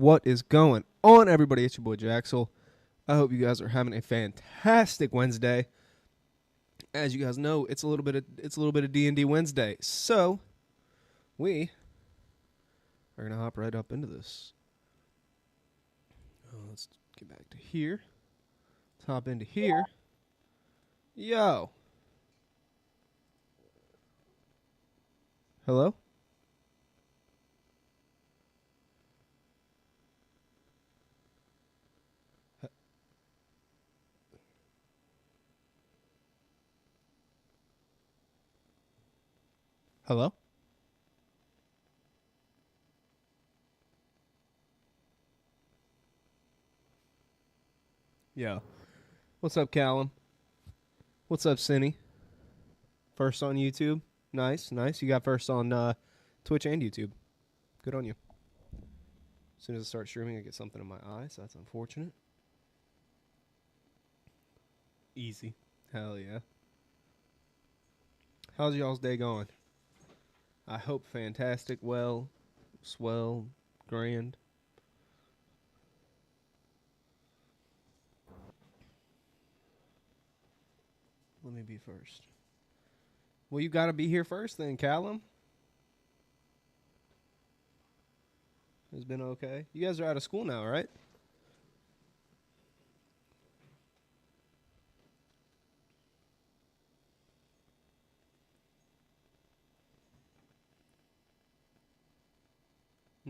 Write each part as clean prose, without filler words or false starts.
What is going on, everybody? It's your boy Jaxel. I hope you guys are having a fantastic Wednesday. As you guys know, it's a little bit of D&D Wednesday. So, we are going to hop right up into this. Let's get back to here. Let's hop into here. Yo. Hello? Hello? Yo. What's up, Callum? What's up, Cinny? First on YouTube. Nice. You got first on Twitch and YouTube. Good on you. As soon as I start streaming, I get something in my eye, so that's unfortunate. Easy. Hell yeah. How's y'all's day going? I hope fantastic, well, swell, grand. Let me be first. Well, you gotta be here first then, Callum. It's been okay. You guys are out of school now, right?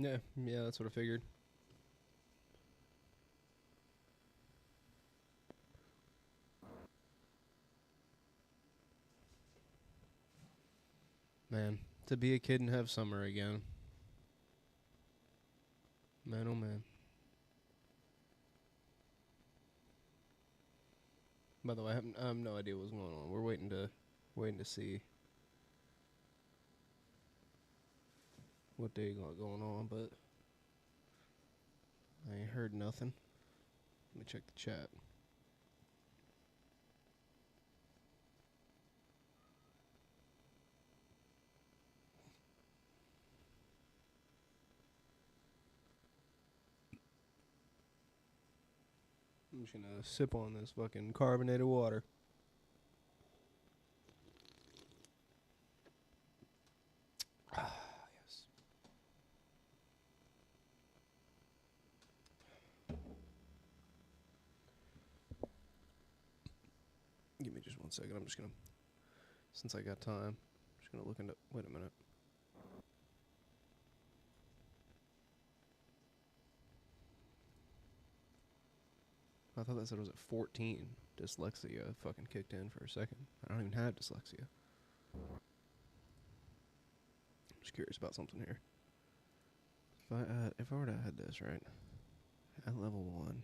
Yeah, that's what I figured. Man, to be a kid and have summer again. Man, oh man. By the way, I have no idea what's going on. We're waiting to see what they got going on, but I ain't heard nothing. Let me check the chat. I'm just gonna sip on this fucking carbonated water. Yes. Give me just 1 second. I'm just gonna, since I got time, I'm just gonna look into. Wait a minute. I thought that said it was at 14. Dyslexia fucking kicked in for a second. I don't even have dyslexia. I'm just curious about something here. If I were to add this, right, at level 1.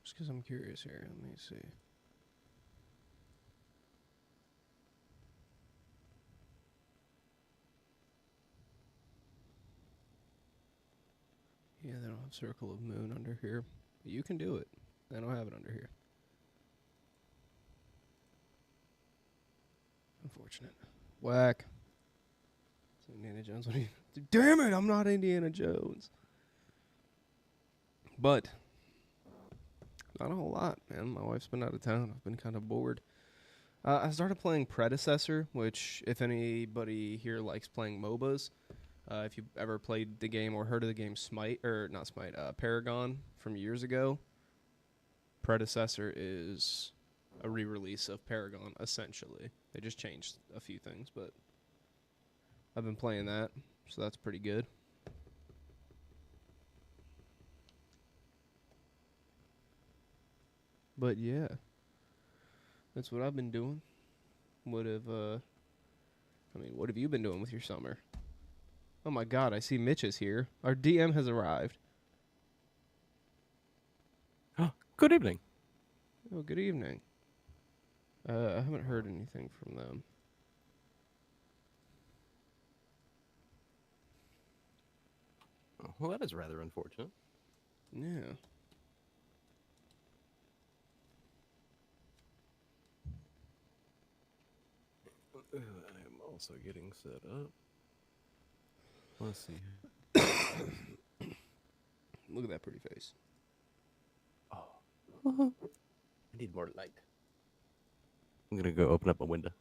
Just because I'm curious here. Let me see. Yeah, they don't have Circle of Moon under here. But you can do it. They don't have it under here. Unfortunate. Whack. So Indiana Jones. What are you? Damn it! I'm not Indiana Jones. But not a whole lot, man. My wife's been out of town. I've been kind of bored. I started playing Predecessor, which, if anybody here likes playing MOBAs, if you've ever played the game or heard of the game Smite, or not Smite, Paragon from years ago, Predecessor is a re-release of Paragon, essentially. They just changed a few things, but I've been playing that, so that's pretty good. But yeah, that's what I've been doing. What have you been doing with your summer? Oh my god, I see Mitch is here. Our DM has arrived. Good evening. Oh, good evening. I haven't heard anything from them. Oh, well, that is rather unfortunate. Yeah. I am also getting set up. Let's see. Look at that pretty face. Oh. I need more light. I'm gonna go open up a window.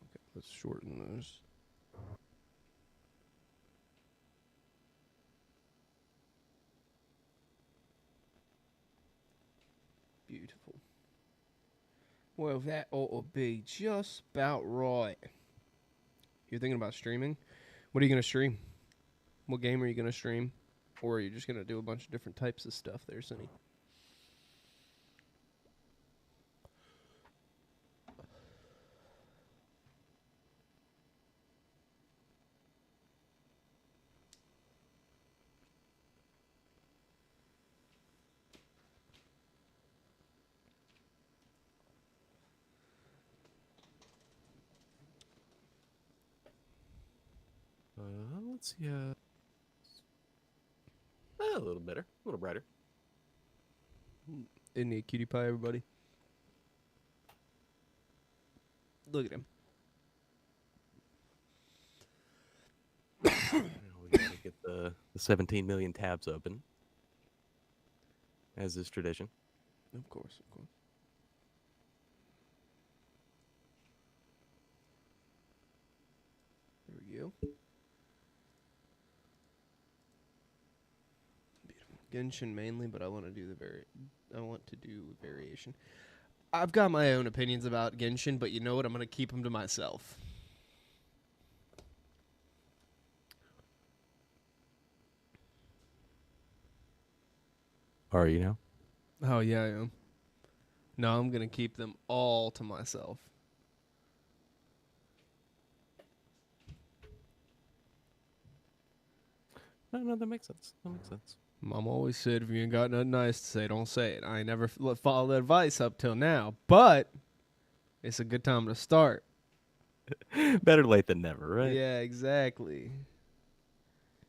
Okay, let's shorten those. Beautiful. Well, that ought to be just about right. You're thinking about streaming? What are you going to stream? What game are you going to stream? Or are you just going to do a bunch of different types of stuff there, Sonny? Let's see. A little better, a little brighter. Isn't he a cutie pie, everybody? Look at him. We gotta get the 17 million tabs open, as is tradition. Of course, of course. There we go. Beautiful. Genshin mainly, but I want to do variation. I've got my own opinions about Genshin, but you know what? I'm going to keep them to myself. Are you now? Oh, yeah, I am. No, I'm going to keep them all to myself. No, that makes sense. That makes sense. Mom always said, if you ain't got nothing nice to say, don't say it. I ain't never followed that advice up till now, but it's a good time to start. Better late than never, right? Yeah, exactly.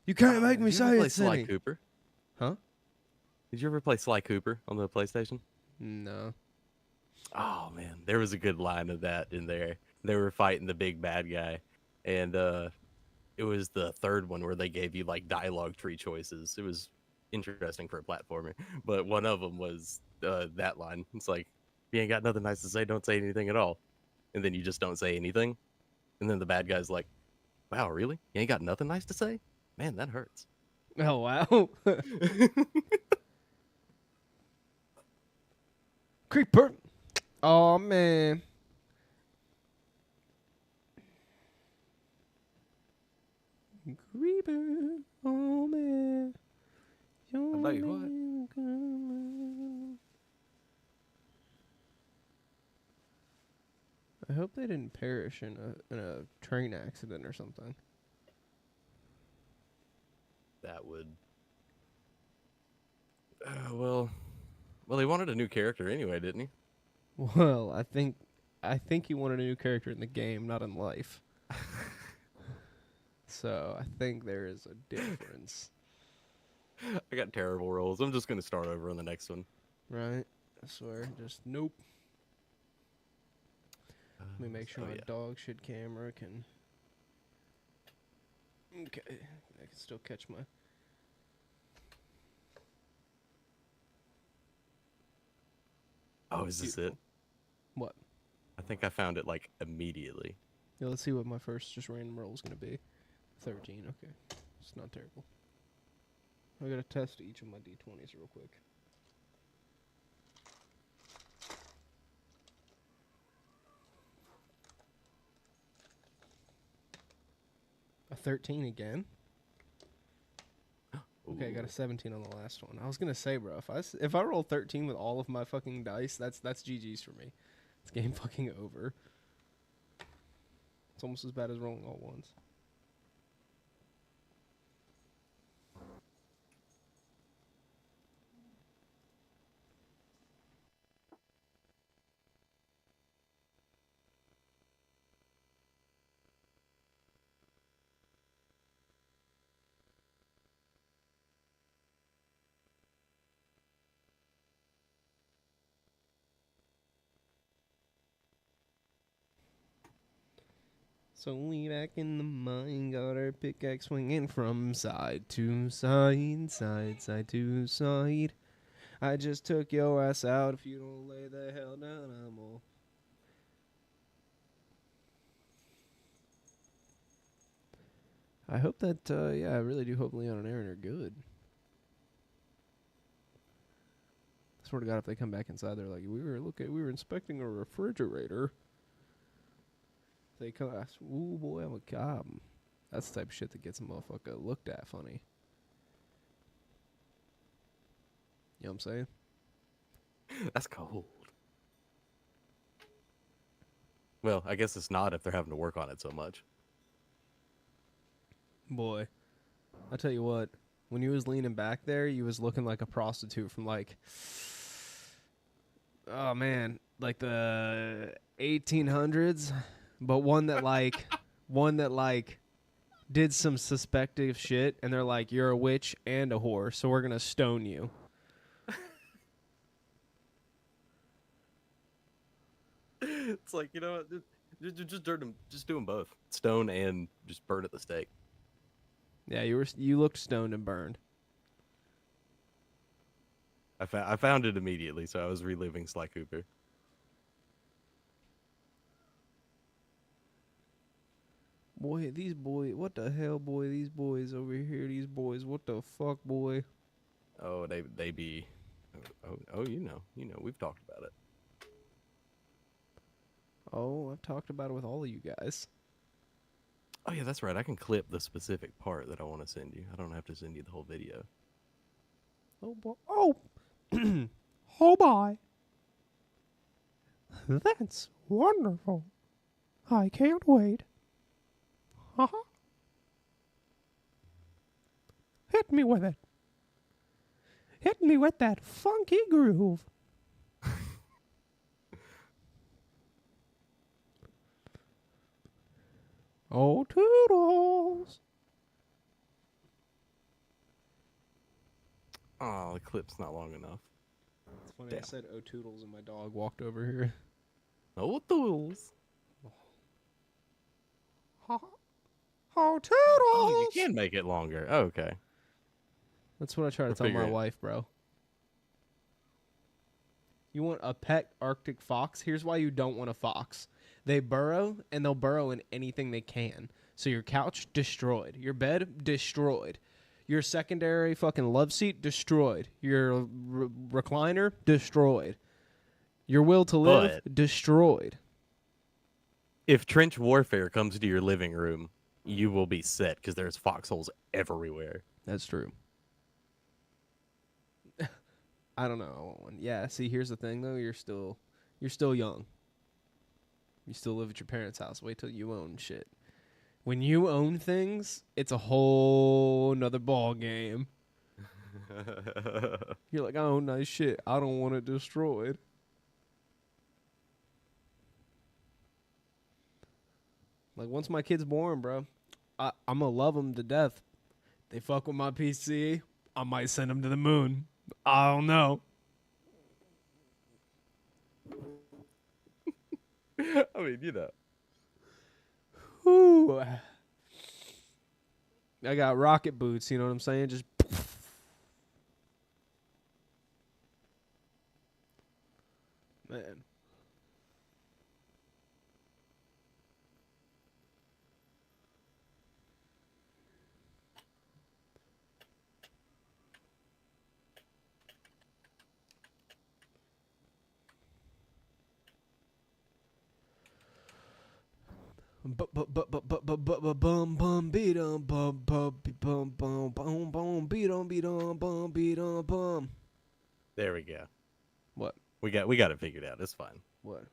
You can't make me Did you ever say play it, Sly Cindy. Cooper? Huh? Did you ever play Sly Cooper on the PlayStation? No. Oh man, there was a good line of that in there. They were fighting the big bad guy, and it was the third one where they gave you like dialogue tree choices. It was interesting for a platformer, but one of them was that line. It's like, if you ain't got nothing nice to say, don't say anything at all. And then you just don't say anything, and then the bad guy's like, "Wow, really? You ain't got nothing nice to say? Man, that hurts." Oh, wow. Creeper. Oh, man. Creeper. Oh, man. I'll tell you what. I hope they didn't perish in a train accident or something. That would. Well, he wanted a new character anyway, didn't he? Well, I think he wanted a new character in the game, not in life. So I think there is a difference, I got terrible rolls. I'm just gonna start over on the next one. right? I swear, just nope. Let me make sure my dog shit camera can. Okay, I can still catch my. Oh, is this it? Beautiful. What? I think I found it like immediately. Yeah, let's see what my first just random roll is gonna be. 13. Okay, it's not terrible. I gotta test each of my d20s real quick. A 13 again. Okay, I got a 17 on the last one. I was gonna say, bro, if I roll 13 with all of my fucking dice, that's GG's for me. It's game fucking over. It's almost as bad as rolling all ones. So we back in the mine, got our pickaxe swinging from side to side, side to side. I just took your ass out. If you don't lay the hell down, I'm all. I hope that, yeah, I really do hope Leon and Aaron are good. I swear to God, if they come back inside, they're like, we were inspecting a refrigerator. They come, ooh boy, I'm a cop. That's the type of shit that gets a motherfucker looked at funny. You know what I'm saying? That's cold. Well, I guess it's not if they're having to work on it so much. Boy, I tell you what, when you was leaning back there, you was looking like a prostitute from like, oh man, like the 1800s, but one that like did some suspective shit, and they're like, you're a witch and a whore, so we're gonna stone you. It's like, you know what? Just do them both. Stone and just burn at the stake. Yeah, you looked stoned and burned. I found it immediately, so I was reliving Sly Cooper. Boy, these boys, what the hell, boy? These boys over here, these boys, what the fuck, boy? Oh, they be. Oh, you know, we've talked about it. Oh, I've talked about it with all of you guys. Oh yeah, that's right. I can clip the specific part that I want to send you. I don't have to send you the whole video. Oh boy. Oh. Oh boy. That's wonderful. I can't wait. Uh-huh. Hit me with it. Hit me with that funky groove. Oh, toodles. Oh, the clip's not long enough. It's funny, Damn. I said oh, toodles, and my dog walked over here. Oh, tools. Oh, toodles. Oh, you can make it longer. Oh, okay. That's what I try to We're tell my figuring- wife, bro. You want a pet Arctic fox? Here's why you don't want a fox. They burrow, and they'll burrow in anything they can. So your couch, destroyed. Your bed, destroyed. Your secondary fucking love seat, destroyed. Your recliner, destroyed. Your will to live, destroyed. If trench warfare comes to your living room, you will be set because there's foxholes everywhere. That's true. I don't know. I want one. Yeah, see, here's the thing, though. You're still young. You still live at your parents' house. Wait till you own shit. When you own things, it's a whole nother ball game. You're like, I own nice shit. I don't want it destroyed. Like, once my kid's born, bro, I'm going to love them to death. They fuck with my PC, I might send them to the moon. I don't know. I mean, you know. Ooh. I got rocket boots, you know what I'm saying? Just man. Bum bum beat 'em bum bum bum bum bum bum beat 'em bum beat 'em bum. There we go. What? We got it figured out. It's fine. What?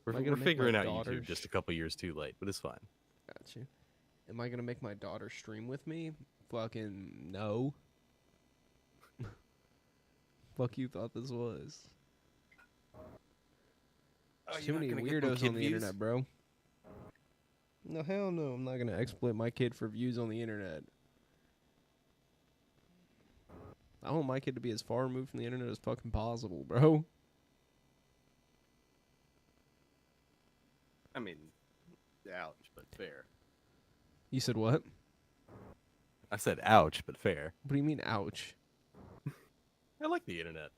We're, Am I we're gonna make figuring my out daughter YouTube just a couple years too late, but it's fine. Got you. Am I gonna make my daughter stream with me? Fucking no. Fuck you thought this was. There's too many weirdos on the internet, bro. No, hell no. I'm not gonna exploit my kid for views on the internet. I want my kid to be as far removed from the internet as fucking possible, bro. I mean, ouch, but fair. You said what? I said ouch, but fair. What do you mean, ouch? I like the internet.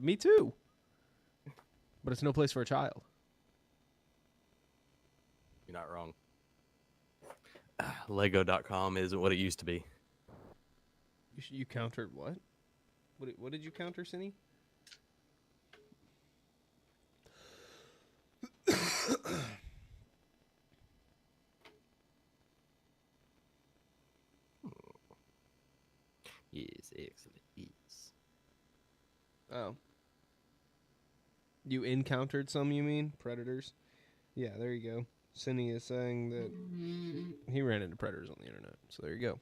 Me too. But it's no place for a child. You're not wrong. Lego.com isn't what it used to be. You countered what? What did you counter, Cindy? Yes, excellent. Yes. Oh. You encountered some, you mean? Predators? Yeah, there you go. Cindy is saying that he ran into predators on the internet. So there you go.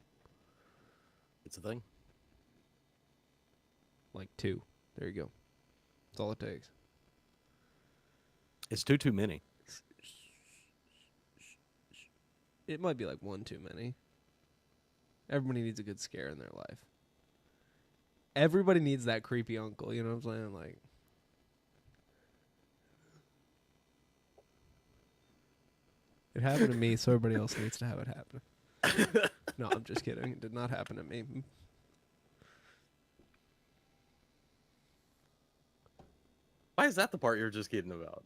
It's a thing. Like 2. There you go. That's all it takes. It's too many. It might be like 1 too many. Everybody needs a good scare in their life. Everybody needs that creepy uncle, you know what I'm saying? Like, it happened to me, so everybody else needs to have it happen. No, I'm just kidding. It did not happen to me. Why is that the part you're just kidding about?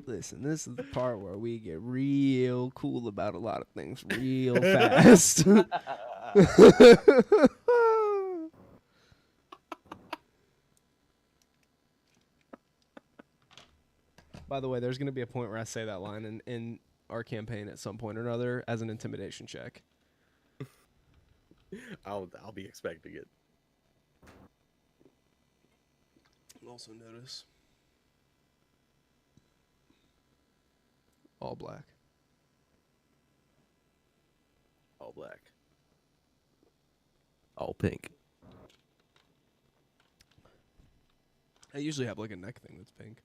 Listen, this is the part where we get real cool about a lot of things real fast. By the way, there's going to be a point where I say that line in our campaign at some point or another as an intimidation check. I'll be expecting it. Also notice all black. All black. All pink. I usually have like a neck thing that's pink.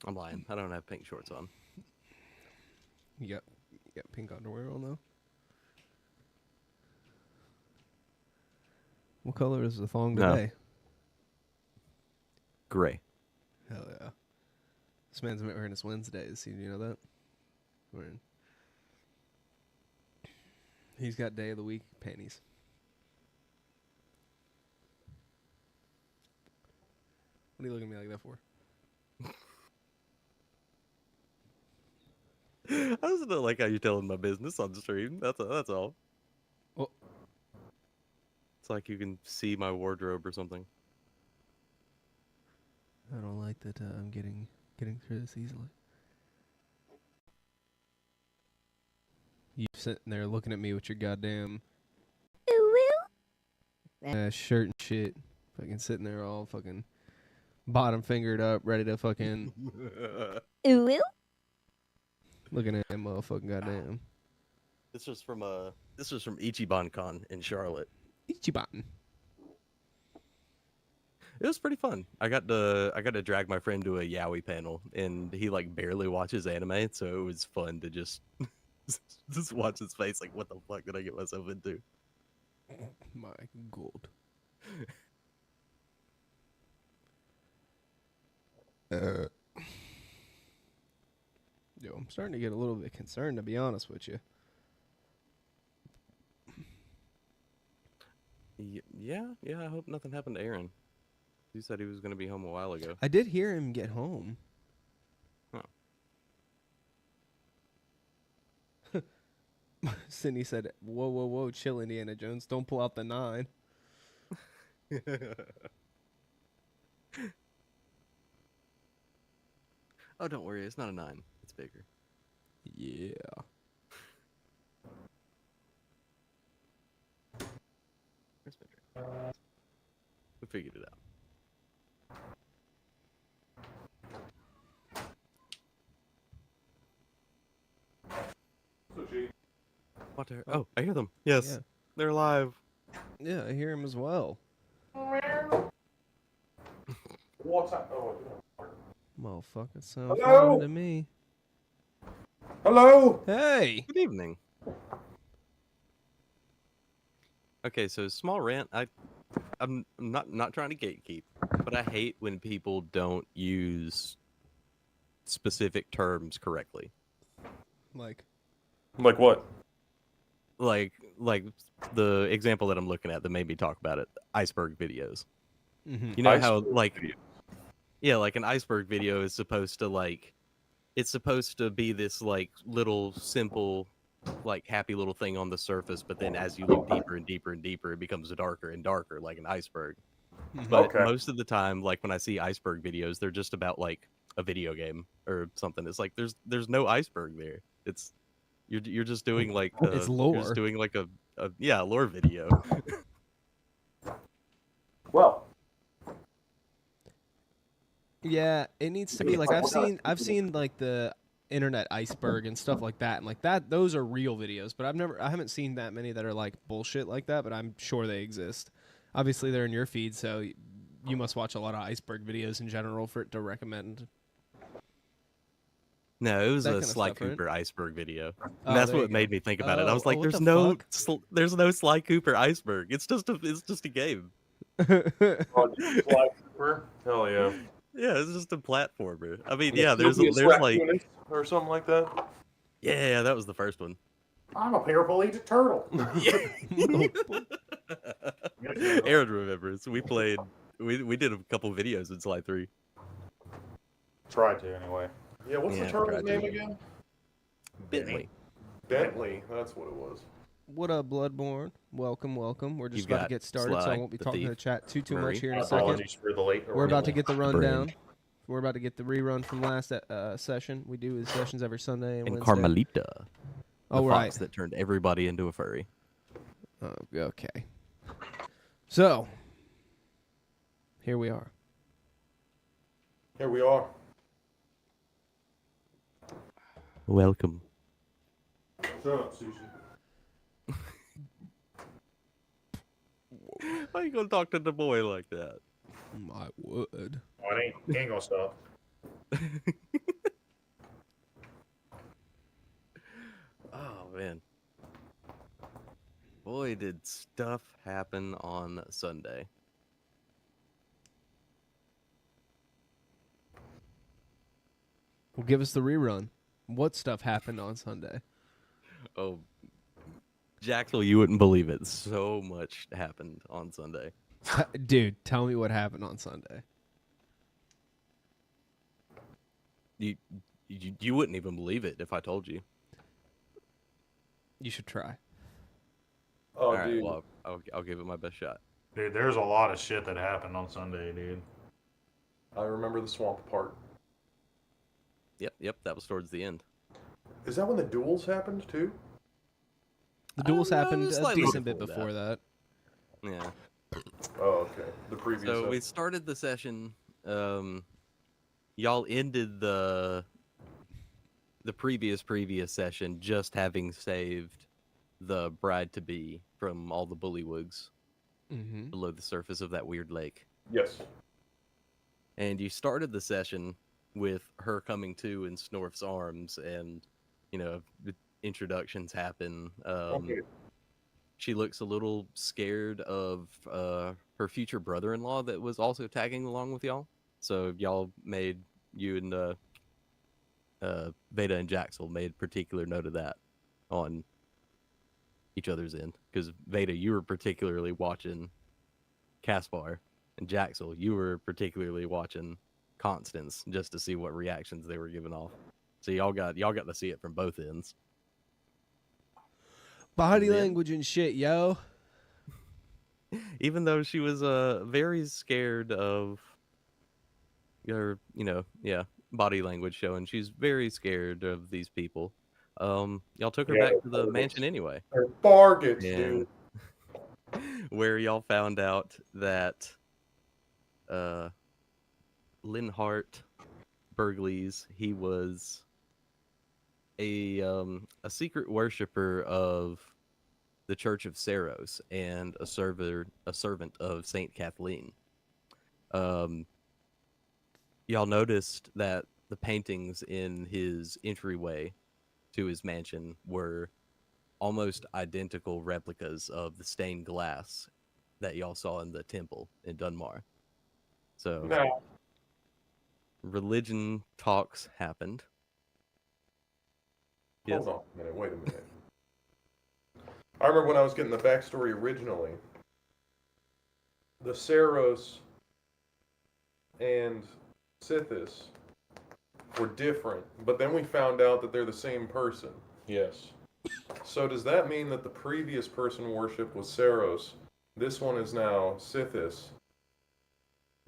I'm lying. I don't have pink shorts on. You got pink underwear on though? What color is the thong No. today? Gray. Hell yeah. This man's wearing his Wednesdays. You know that? Wearing. He's got day of the week panties. What are you looking at me like that for? I just don't like how you're telling my business on the stream. That's all. Oh. It's like you can see my wardrobe or something. I don't like that I'm getting through this easily. You sitting there looking at me with your goddamn shirt and shit. Fucking sitting there all fucking bottom fingered up, ready to fucking looking at him motherfucking goddamn. This was from Ichiban Con in Charlotte. Ichiban. It was pretty fun. I got to drag my friend to a yaoi panel, and he like barely watches anime, so it was fun to just just watch his face like, what the fuck did I get myself into? My god. Yo, I'm starting to get a little bit concerned, to be honest with you. Yeah. I hope nothing happened to Aaron. He said he was going to be home a while ago. I did hear him get home. Huh. Sydney said, whoa, chill, Indiana Jones. Don't pull out the 9. Oh, don't worry, it's not a 9. It's bigger. Yeah. It's bigger. We figured it out. What are... Oh, I hear them. Yes, Yeah. they're alive. Yeah, I hear him as well. What's that? Oh, Motherfucker sounds Hello? fine to me. hello? Hey! Good evening. Okay, so small rant. I'm not trying to gatekeep, but I hate when people don't use specific terms correctly. Like, Like what? Like the example that I'm looking at that made me talk about it, iceberg videos. mhm. You know how Iceberg like video. yeah, like an iceberg video is supposed to like it's supposed to be this like little simple like happy little thing on the surface, but then as you look deeper and deeper and deeper, it becomes darker and darker like an iceberg. But Okay. most of the time, like when I see iceberg videos, they're just about like a video game or something. It's like there's no iceberg there. It's you're just doing like It's you're lore. just doing like a lore video. Well, Yeah, it needs to be like I've seen like the internet iceberg and stuff like that, and like that those are real videos, but I haven't seen that many that are like bullshit like that, but I'm sure they exist. Obviously they're in your feed, so you must watch a lot of iceberg videos in general for it to recommend. No, it was That a kinda Sly stuff, right? Cooper iceberg video. Oh, And that's there you what made go. me think about it. I was Oh, like, what there's the no fuck? there's no Sly Cooper iceberg. It's just a game. oh, Sly Cooper? Hell yeah. Yeah, it's just a platformer. I mean, The yeah, there's Snoopy like Raccoonist or something like that. yeah, that was the first one. I'm a paraplegic turtle. Aaron remembers. We did a couple videos in Sly 3. Tried to anyway. Yeah, what's Yeah, the turtle's tried to. name again? Bentley. Bentley. That's what it was. What up, Bloodborne? Welcome, welcome. We're just You've about to got get started, so I Sly, won't be the talking to thief, the chat too Murray. much here in a second. Apologies for the late. We're about to get the rundown. Brand. We're about to get the rerun from last session. We do the sessions every Sunday and And Wednesday. Carmelita, Oh, the right. fox that turned everybody into a furry. Oh, okay. So, here we are. Here we are. Welcome. Shut up, Sushi. Why you gonna talk to the boy like that? I would. Oh, it ain't gonna stop. Oh man. Boy, did stuff happen on Sunday. Well, give us the rerun. What stuff happened on Sunday? Oh, Jacksel, you wouldn't believe it. So much happened on Sunday. Dude, tell me what happened on Sunday. You wouldn't even believe it if I told you. You should try. Oh, All right, dude. well, I'll give it my best shot. Dude, there's a lot of shit that happened on Sunday, dude. I remember the swamp part. Yep, that was towards the end. Is that when the duels happened too? The duels no, happened it's a slightly decent bit before before that. Yeah. Oh, okay. The previous. So we started the session. Y'all ended the previous session just having saved the bride to be from all the bullywugs Mm-hmm. below the surface of that weird lake. Yes. And you started the session with her coming to in Snorf's arms, and the introductions happen. Okay. She looks a little scared of her future brother-in-law that was also tagging along with y'all. So you and Veda and Jaxel made particular note of that on each other's end. Because Veda, you were particularly watching Caspar, and Jaxel, you were particularly watching Constance just to see what reactions they were giving off. So y'all got to see it from both ends. Body And then- language and shit, yo. Even though she was very scared of her, body language showing she's very scared of these people. Y'all took her Yeah, back to the they're mansion anyway, They're bargains, and dude. where y'all found out that uh, Linhart Burgleys, he was a secret worshiper of the Church of Saros and a servant of Saint Kathleen. Um, y'all noticed that the paintings in his entryway to his mansion were almost identical replicas of the stained glass that y'all saw in the temple in Dunmar. So No. religion talks happened. Yes. Hold on a minute. Wait a minute. I remember when I was getting the backstory originally. The Saros and Sithis were different, but then we found out that they're the same person. Yes. So does that mean that the previous person worshipped was Saros? This one is now Sithis,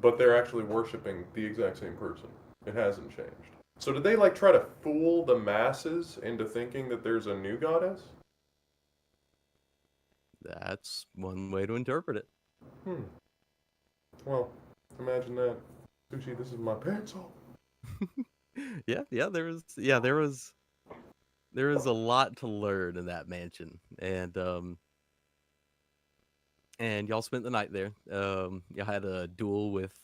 but they're actually worshipping the exact same person. It hasn't changed. So did they like try to fool the masses into thinking that there's a new goddess? That's one way to interpret it. Well, imagine that. Sushi, this is my pencil. Yeah, there was a lot to learn in that mansion, and y'all spent the night there. Y'all had a duel with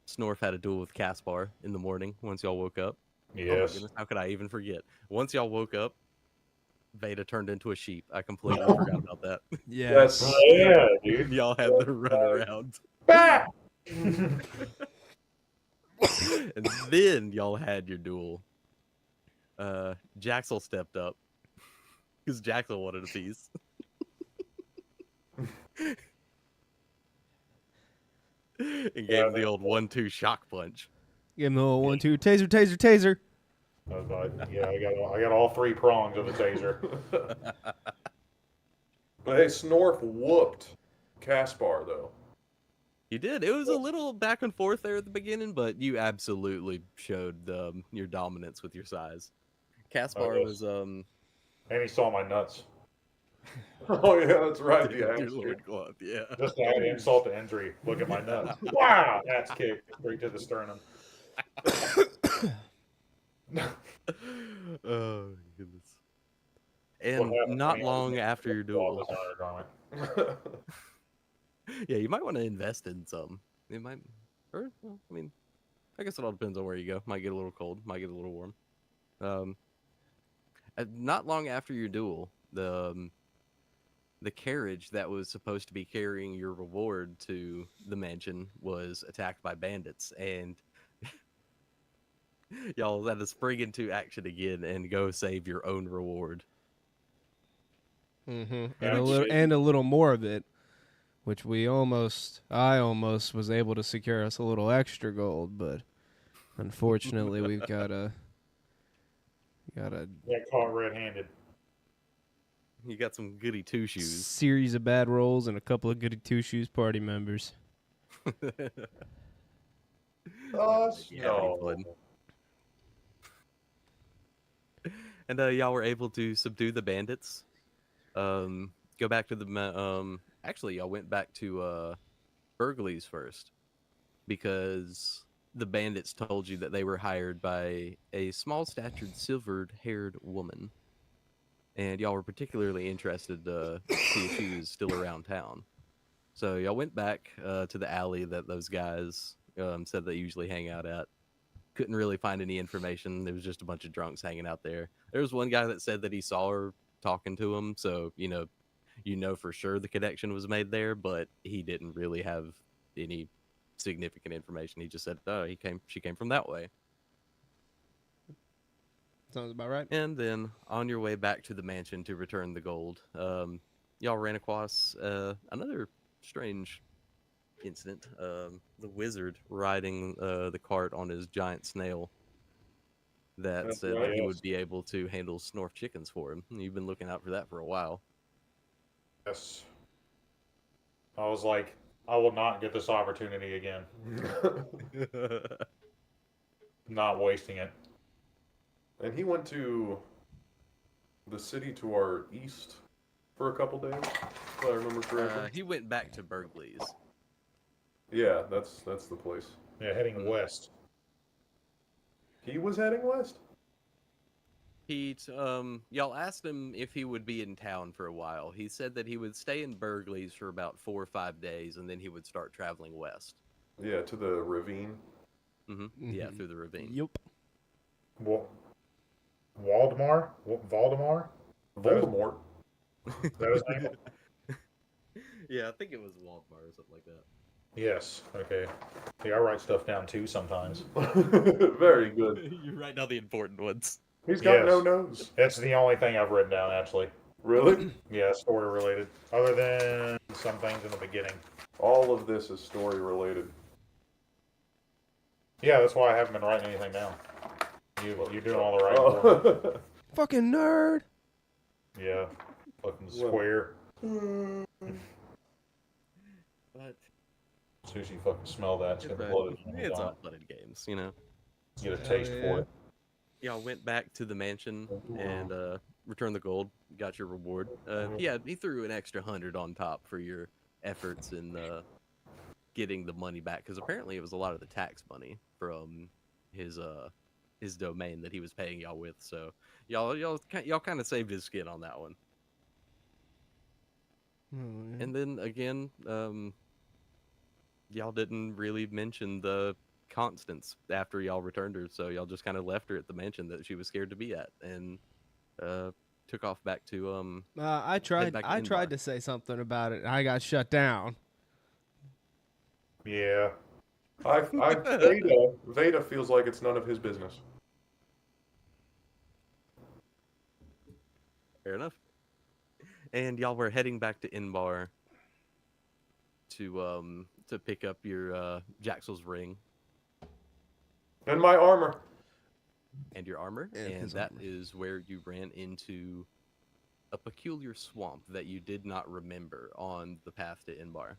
Snorf had a duel with Caspar in the morning once y'all woke up. Yes. Oh my goodness, how could I even forget? Once y'all woke up, Veda turned into a sheep. I completely forgot about that. Yes. Yeah, dude. Y'all had the run around. Bah! And then y'all had your duel. Jaxel stepped up because Jaxel wanted a piece. And gave him the old 1-2 shock punch. Give him the little 1-2 taser, taser, taser. Yeah, I got all three prongs of the taser. But hey, Snorf whooped Caspar though. You did. It was a little back and forth there at the beginning, but you absolutely showed your dominance with your size. Caspar yes. was And he saw my nuts. Oh yeah, that's right. Dear Yeah, Lord God, yeah. just to add insult to injury. Look at my nuts. Wow, that's kick straight to the sternum. Oh goodness. And not long after your duel, yeah, you might want to invest in some. It might, or well, I mean, I guess it all depends on where you go. Might get a little cold, might get a little warm. Not long after your duel, the carriage that was supposed to be carrying your reward to the mansion was attacked by bandits, and y'all had to spring into action again and go save your own reward. Mm-hmm. And a little more of it, which I almost was able to secure us a little extra gold, but unfortunately we've got caught red-handed. You got some goody two shoes. Series of bad rolls and a couple of goody two shoes party members. No. And y'all were able to subdue the bandits. Go back to the actually y'all went back to Burgley's first, because the bandits told you that they were hired by a small-statured, silvered-haired woman, and y'all were particularly interested to see if she was still around town. So y'all went back to the alley that those guys said they usually hang out at. Couldn't really find any information. There was just a bunch of drunks hanging out there. There was one guy that said that he saw her talking to him, so you know for sure the connection was made there, but he didn't really have any significant information. He just said, "Oh, she came from that way." Sounds about right. And then on your way back to the mansion to return the gold, y'all ran across another strange incident. The wizard riding the cart on his giant snail that said that he would be able to handle Snorf chickens for him. You've been looking out for that for a while. Yes. I was like, I will not get this opportunity again. not wasting it. And he went to the city to our east for a couple days, if I remember correctly. He went back to Berkeley's. Yeah, that's the place. Yeah, heading west. He was heading west? Y'all asked him if he would be in town for a while. He said that he would stay in Berkeley's for about 4 or 5 days, and then he would start traveling west. Yeah, to the ravine. Yeah, through the ravine. Yup. Waldemar? Voldemar? Voldemort. Is that his name? Yeah, I think it was Waldemar or something like that. Yes. Okay. Yeah, I write stuff down too sometimes. Very good. You write down the important ones. He's got Yes. no nose. That's the only thing I've written down, actually. Really? Yeah, story related. Other than some things in the beginning. All of this is story related. Yeah, that's why I haven't been writing anything down. You're doing all the writing for me. Oh. Fucking nerd. Yeah. Fucking square. But As soon as you fucking smell that, it's gonna blow it. it's all fun and games, you know. Get a taste for it. Y'all went back to the mansion and returned the gold, got your reward. He threw an extra 100 on top for your efforts in getting the money back, because apparently it was a lot of the tax money from his domain that he was paying y'all with. So y'all kind of saved his skin on that one. And then again, y'all didn't really mention the Constance after y'all returned her, so y'all just kind of left her at the mansion that she was scared to be at, and took off back to I tried. back to I tried Inbar. to say something about it, and I got shut down. Yeah. Veda feels like it's none of his business. Fair enough. And y'all were heading back to Inbar to pick up your Jaxel's ring And my armor. and your armor, And and his that armor. is where you ran into a peculiar swamp that you did not remember on the path to Inbar.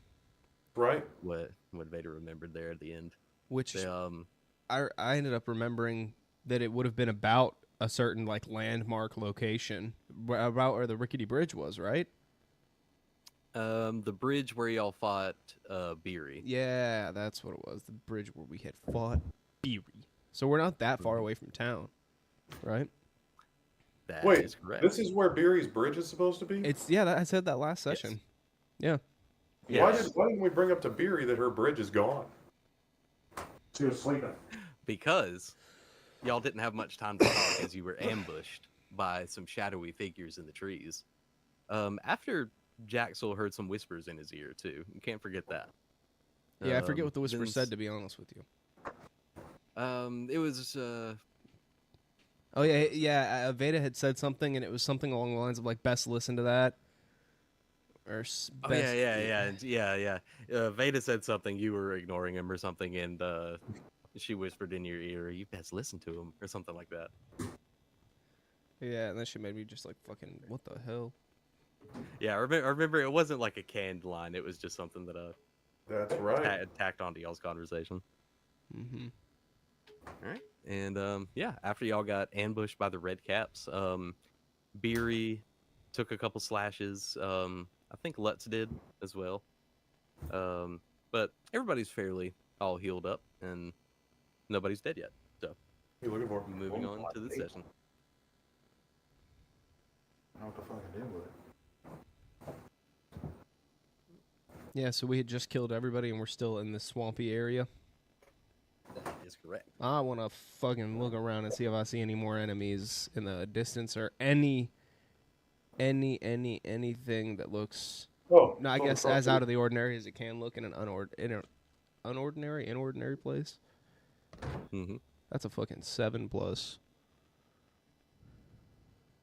Right? What Vader remembered there at the end. Which They, I ended up remembering that it would have been about a certain like landmark location, about where the rickety bridge was, right? the bridge where y'all fought Beery. Yeah, that's what it was. The bridge where we had fought Beery. So we're not that far away from town, right? That Wait, is correct. this is where Beery's Bridge is supposed to be? It's I said that last session. Yeah. Yes. Why didn't we bring up to Beery that her bridge is gone? She was sleeping. Because y'all didn't have much time to talk as you were ambushed by some shadowy figures in the trees. After Jaxel heard some whispers in his ear too. You can't forget that. Yeah, I forget what the whisper then said, to be honest with you. It was Oh yeah. Veda had said something, and it was something along the lines of like, "Best listen to that." Or oh best, yeah. Veda said something, you were ignoring him or something, and she whispered in your ear, "You best listen to him," or something like that. Yeah, and then she made me just like, fucking, what the hell? Yeah, I remember it wasn't like a canned line. It was just something that That's right. tacked onto y'all's conversation. Mm-hmm. All right. And after y'all got ambushed by the Red Caps, Beery took a couple slashes. I think Lutz did as well. But everybody's fairly all healed up, and nobody's dead yet. So You looking for? moving on to the session. I don't know what the fuck I did with it. Yeah, so we had just killed everybody, and we're still in this swampy area. That is correct. I want to fucking look around and see if I see any more enemies in the distance, or anything that looks, Oh, no, I guess as out of the ordinary as it can look in an inordinary place. Mm-hmm. That's a fucking 7 plus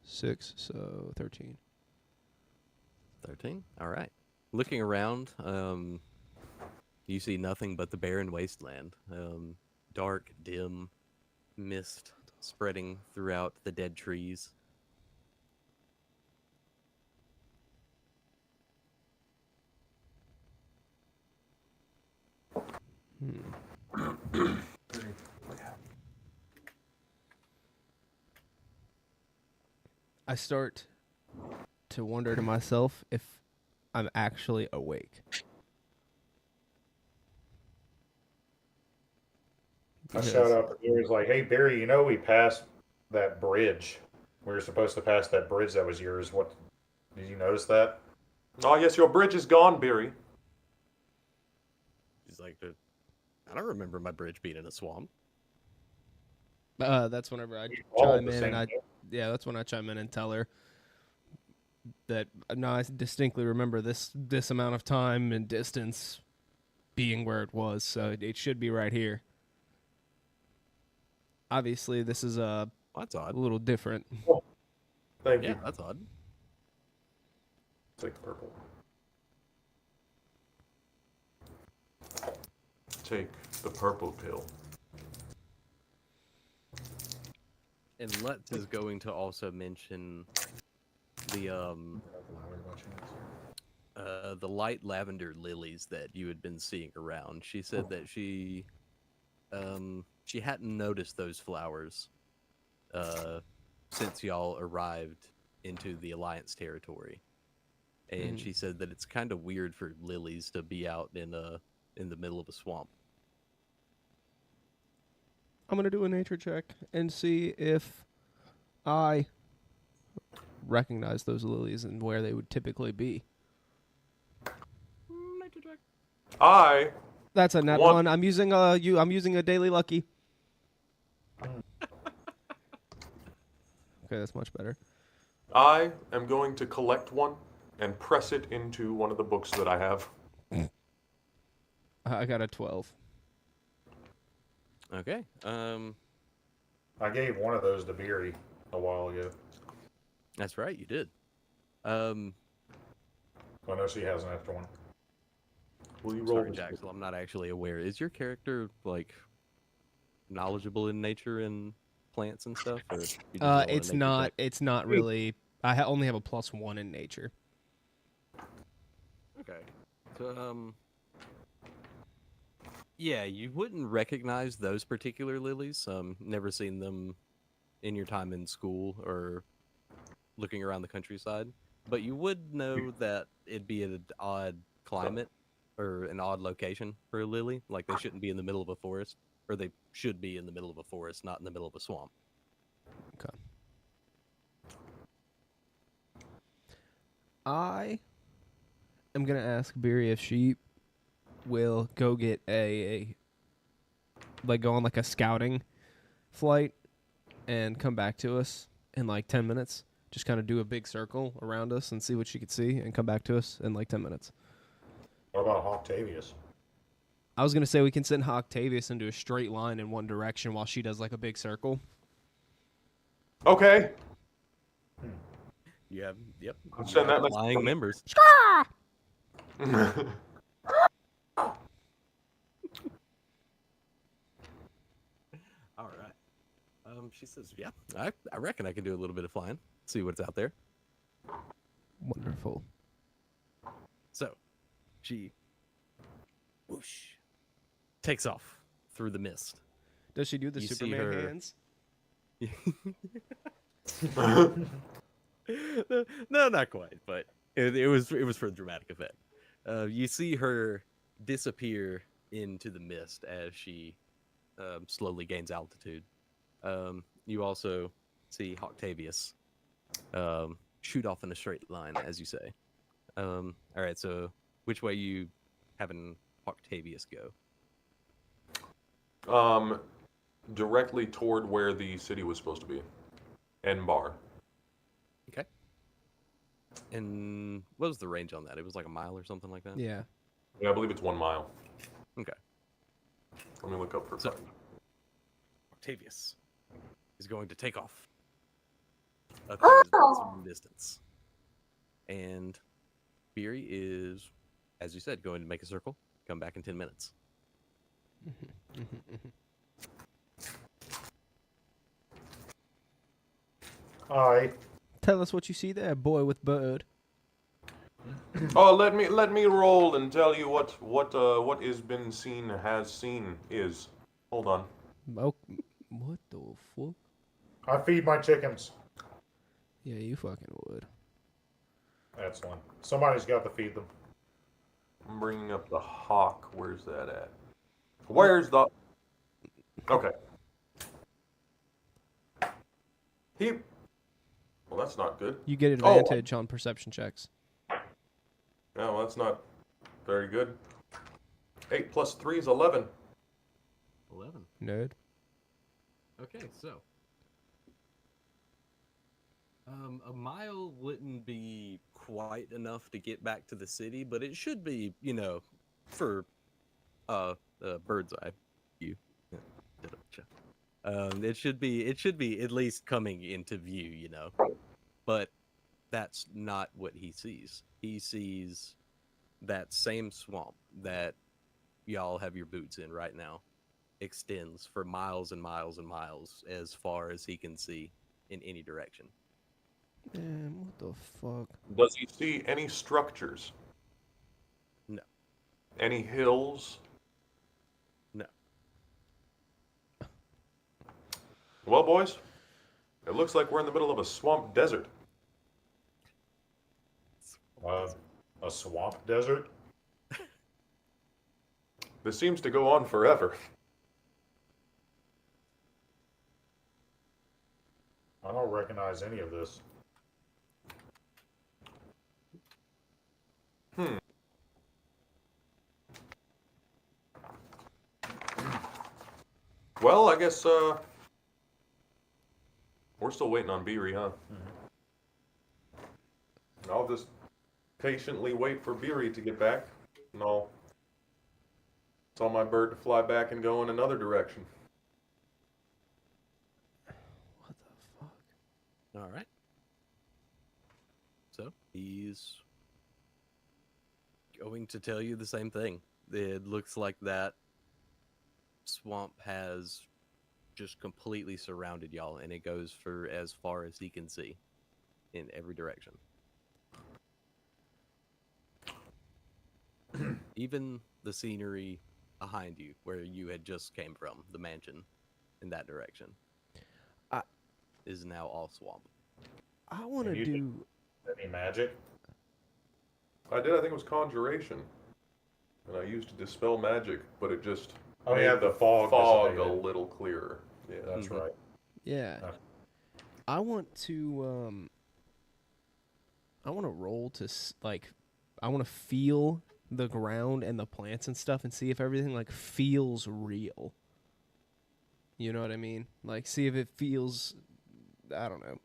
6, so 13. 13. All right. Looking around, you see nothing but the barren wasteland. Dark, dim, mist spreading throughout the dead trees. I start to wonder to myself if I'm actually awake. I shout Because- out to Barry, like, hey Barry, you know we passed that bridge. We were supposed to pass that bridge that was yours. What? Did you notice that? Oh, yes, your bridge is gone, Beery. She's like, I don't remember my bridge being in a swamp. That's whenever I All at chime the in same and time. that's when I chime in and tell her that no, I distinctly remember this amount of time and distance being where it was, so it should be right here. Obviously, this is a Well, that's odd. little different. Thank Yeah, you. that's odd. Take the purple. Take the purple pill. And Lutz is going to also mention the light lavender lilies that you had been seeing around. She said that she hadn't noticed those flowers since y'all arrived into the Alliance territory. And she said that it's kind of weird for lilies to be out in the middle of a swamp. I'm gonna do a nature check and see if I recognize those lilies and where they would typically be. I That's a nat One. one. I'm using I'm using a daily lucky. Okay, that's much better. I am going to collect one and press it into one of the books that I have. I got a 12. Okay. I gave one of those to Beery a while ago. That's right, you did. I know she has an extra one. Will you roll Sorry, this? Jaxel, I'm not actually aware. Is your character like knowledgeable in nature and plants and stuff? Or you just roll a It's nature not. check? It's not really. I only have a +1 in nature. Okay. So, yeah, you wouldn't recognize those particular lilies. Never seen them in your time in school or looking around the countryside. But you would know that it'd be an odd climate or an odd location for a lily. Like they shouldn't be in the middle of a forest, or they should be in the middle of a forest, not in the middle of a swamp. Okay. I am gonna ask Beery if she will go get go on like a scouting flight and come back to us in like 10 minutes. Just kind of do a big circle around us and see what she could see and come back to us in like 10 minutes. What about Octavius? I was gonna say we can send Octavius into a straight line in one direction while she does like a big circle. Okay. You have, yep. Let's you send have that flying members. All right. She says, "Yeah, I reckon I can do a little bit of flying. See what's out there." Wonderful. So, she whoosh takes off through the mist. Does she do the You see Superman her- hands? No, not quite, but it was for dramatic effect. You see her disappear into the mist as she slowly gains altitude. You also see Octavius shoot off in a straight line, as you say. All right, so which way you having Octavius go? Directly toward where the city was supposed to be. N-Bar. Okay. And what was the range on that? It was like a mile or something like that? Yeah. Yeah, I believe it's 1 mile. Okay. Let me look up for So- time. Octavius is going to take off a certain distance. And Beery is, as you said, going to make a circle, come back in 10 minutes. Hi. Tell us what you see there, boy with bird. Oh, let me roll and tell you what is been seen has seen is. Hold on. Oh, what the fuck? I feed my chickens. Yeah, you fucking would. Excellent. Somebody's got to feed them. I'm bringing up the hawk. Where's that at? Where's the... Okay. He... Well, that's not good. You get Oh. advantage on perception checks. Yeah, well, that's not very good. 8 plus 3 is 11. 11. Nerd. Okay, so. A mile wouldn't be quite enough to get back to the city, but it should be, you know, for bird's eye view. It should be at least coming into view, you know. But that's not what he sees. He sees that same swamp that y'all have your boots in right now extends for miles and miles and miles as far as he can see in any direction. Man, what the fuck? Does he see any structures? No. Any hills? No. Well, boys, it looks like we're in the middle of a swamp desert. A swamp desert? This seems to go on forever. I don't recognize any of this. Well, I guess, we're still waiting on Beery, huh? I'll just patiently wait for Beery to get back, and I'll tell my bird to fly back and go in another direction. What the fuck? All right. So he's going to tell you the same thing. It looks like that swamp has just completely surrounded y'all, and it goes for as far as he can see in every direction. Even the scenery behind you, where you had just came from, the mansion in that direction, is now all swamp. I want to And you do. Any magic? I did, I think it was Conjuration. And I used to dispel magic, but it just Oh, made yeah, the the fog fog a dissipated. little clearer. Yeah. That's Mhm. right. Yeah. Okay. I want to. I want to roll to like. I want to feel the ground and the plants and stuff, and see if everything like feels real. You know what I mean? Like, see if it feels. I don't know,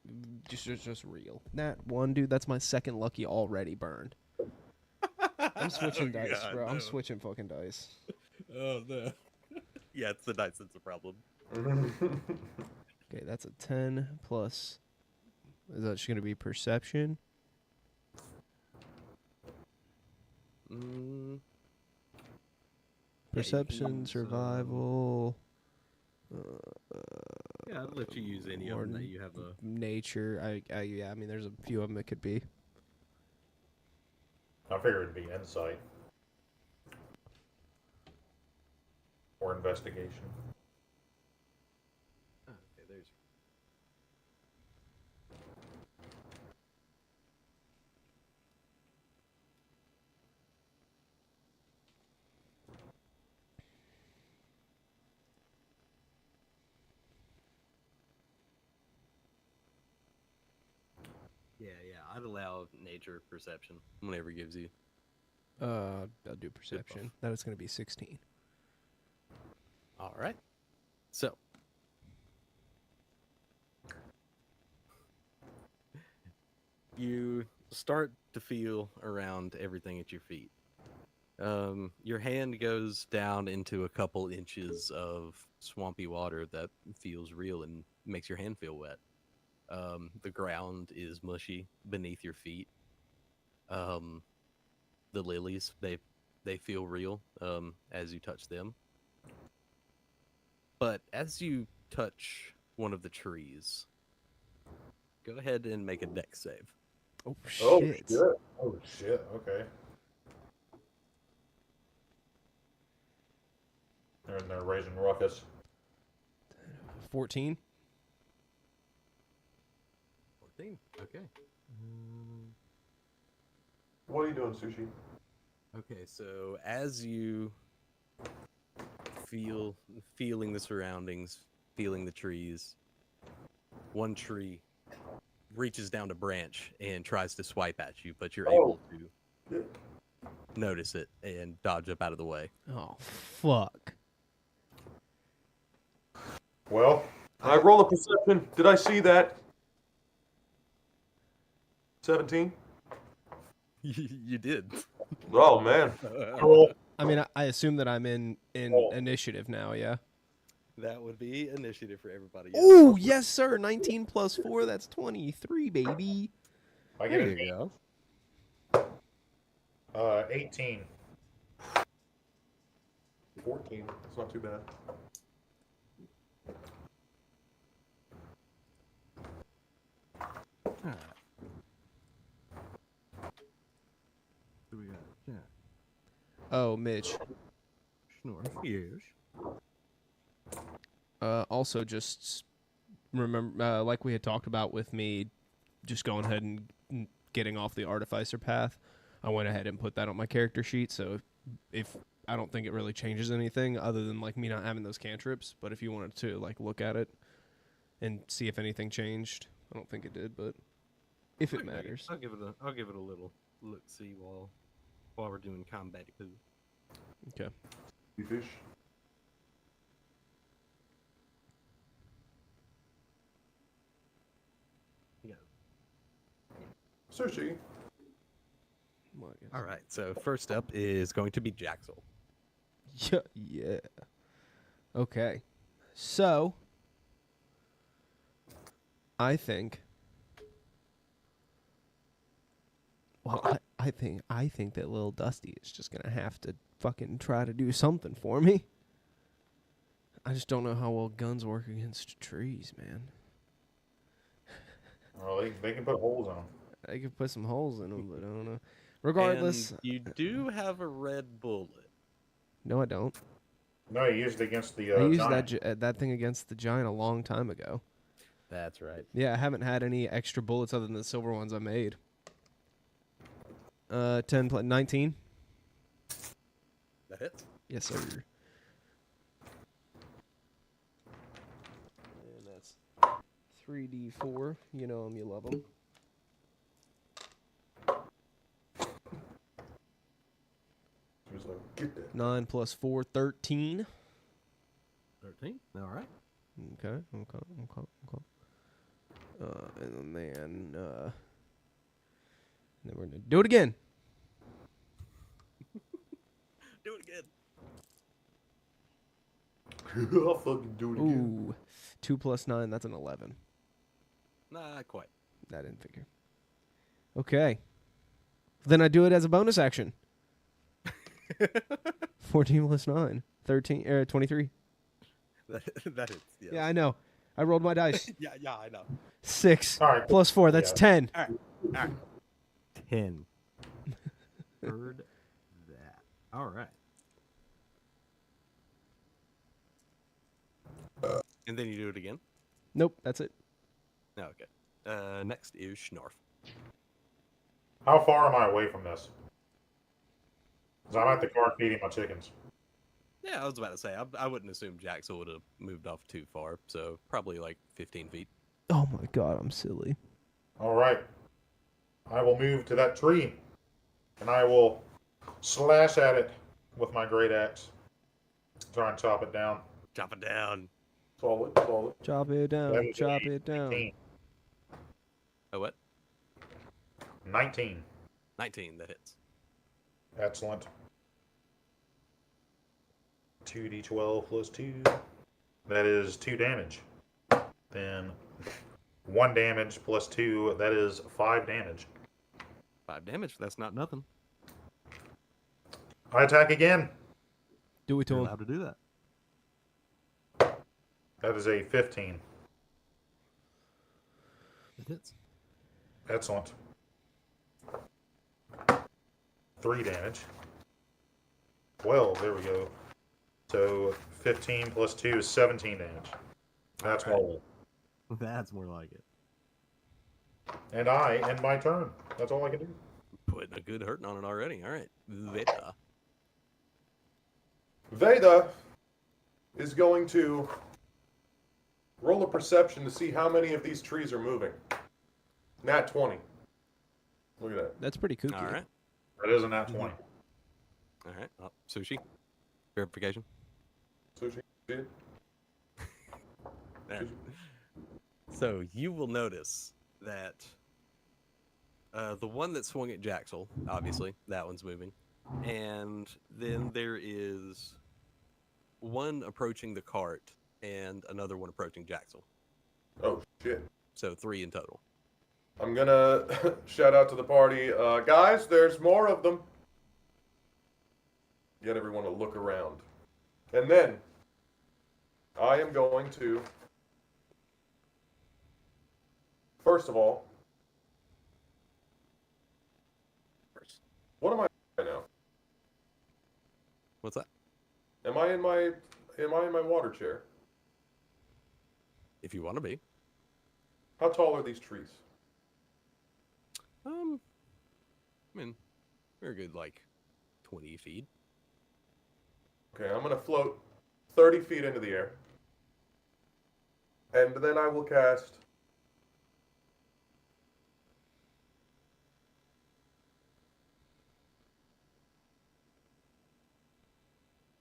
just real. That one, dude. That's my second lucky already burned. I'm switching dice, God, bro. I'm no. switching fucking dice. Oh no. Yeah, it's the dice that's the problem. Okay, that's a 10 plus. Is that just gonna be perception? Mm, Perception, use, survival, yeah, I'd let you use any of them that you have a. nature. Yeah. I mean, there's a few of them it could be. I figured it'd be insight. Or investigation. Oh, okay, there's. Yeah, I'd allow nature perception whenever it gives you. I'll do perception. That is gonna be 16. All right. So. You start to feel around everything at your feet. Your hand goes down into a couple inches of swampy water that feels real and makes your hand feel wet. The ground is mushy beneath your feet. The lilies, they feel real as you touch them. But as you touch one of the trees, go ahead and make a dex save. Oh Oh shit! shit! Oh shit! Okay. They're in there raising ruckus. 14. 14. Okay. What are you doing, Sushi? Okay, so as you feeling the surroundings, feeling the trees, one tree reaches down to branch and tries to swipe at you, but you're able to Yeah. notice it and dodge up out of the way. Oh, fuck. Well, I roll a perception. Did I see that? 17? You did. Oh, man. roll. I mean, I assume that I'm in Oh. initiative now, yeah? That would be initiative for everybody. Oh, yes, sir. 19 plus 4, that's 23, baby. I get There it. you go. 18. 14. It's not too bad. Who we got? Yeah. Oh, Mitch. Snore. Yes. Also, just remember, like we had talked about with me, just going ahead and getting off the Artificer path. I went ahead and put that on my character sheet. So if I don't think it really changes anything other than like me not having those cantrips, but if you wanted to like look at it and see if anything changed, I don't think it did, but if it matters. I'll give it a little look see while we're doing combat poo. Okay. You fish? Yeah. Sushi. Well, I guess. All right. So first up is going to be Jaxel. Yeah, yeah. Okay. So I think I think that little Dusty is just gonna have to fucking try to do something for me. I just don't know how well guns work against trees, man. Well, they can put holes in them. I could put some holes in them, but I don't know. Regardless, And you do have a red bullet. no, I don't. No, you used it against the I used giant. that thing against the giant a long time ago. That's right. Yeah, I haven't had any extra bullets other than the silver ones I made. 10 plus 19. That hits. Yes, sir. And that's 3d4. You know them, you love them. She was like, get that. 9 plus 4, 13. 13. All right. Okay. And then we're gonna do it again. Do it again. I'll fucking do it again. Ooh. 2 plus 9, that's an 11. Not quite. I didn't figure. Okay. Then I do it as a bonus action. 14 plus 9. 13, 23. That hits. Yes. Yeah, I know. I rolled my dice. yeah, I know. 6 All right. plus 4, that's Yeah. 10. All right. 10. Heard that. All right. And then you do it again? Nope, that's it. No, okay. Next is Schnorf. How far am I away from this? 'Cause I'm at the car feeding my chickens. Yeah, I was about to say, I wouldn't assume Jaxel would have moved off too far, so probably like 15 feet. Oh my god, I'm silly. All right. I will move to that tree, and I will slash at it with my great axe. Try and chop it down. Chop it down. Solid. Chop it That down, is chop a it down. 19. Oh, what? 19. 19, that hits. Excellent. 2d12 plus 2. That is 2 damage. Then 1 damage plus 2. That is 5 damage. 5 damage, that's not nothing. I attack again. Do it to You're him. allowed to do that. That is a 15. It hits. Excellent. 3 damage. Well, there we go. So 15 plus 2 is 17 damage. That's Alright. more. That's more like it. And I end my turn. That's all I can do. Putting a good hurting on it already. All right. Veda. Veda is going to roll a perception to see how many of these trees are moving. Nat 20. Look at that. That's pretty kooky. All right. That is a nat 20. All right. Sushi. Verification. Sushi. See it? There. So you will notice that the one that swung at Jaxel, obviously, that one's moving. And then there is one approaching the cart and another one approaching Jaxel. Oh, shit. So 3 in total. I'm gonna shout out to the party. Guys, there's more of them. Get everyone to look around. And then, I am going to, first of all, what am I right now? What's that? Am I in my water chair? If you want to be. How tall are these trees? I mean, we're a good, like, 20 feet. Okay, I'm gonna float 30 feet into the air. And then I will cast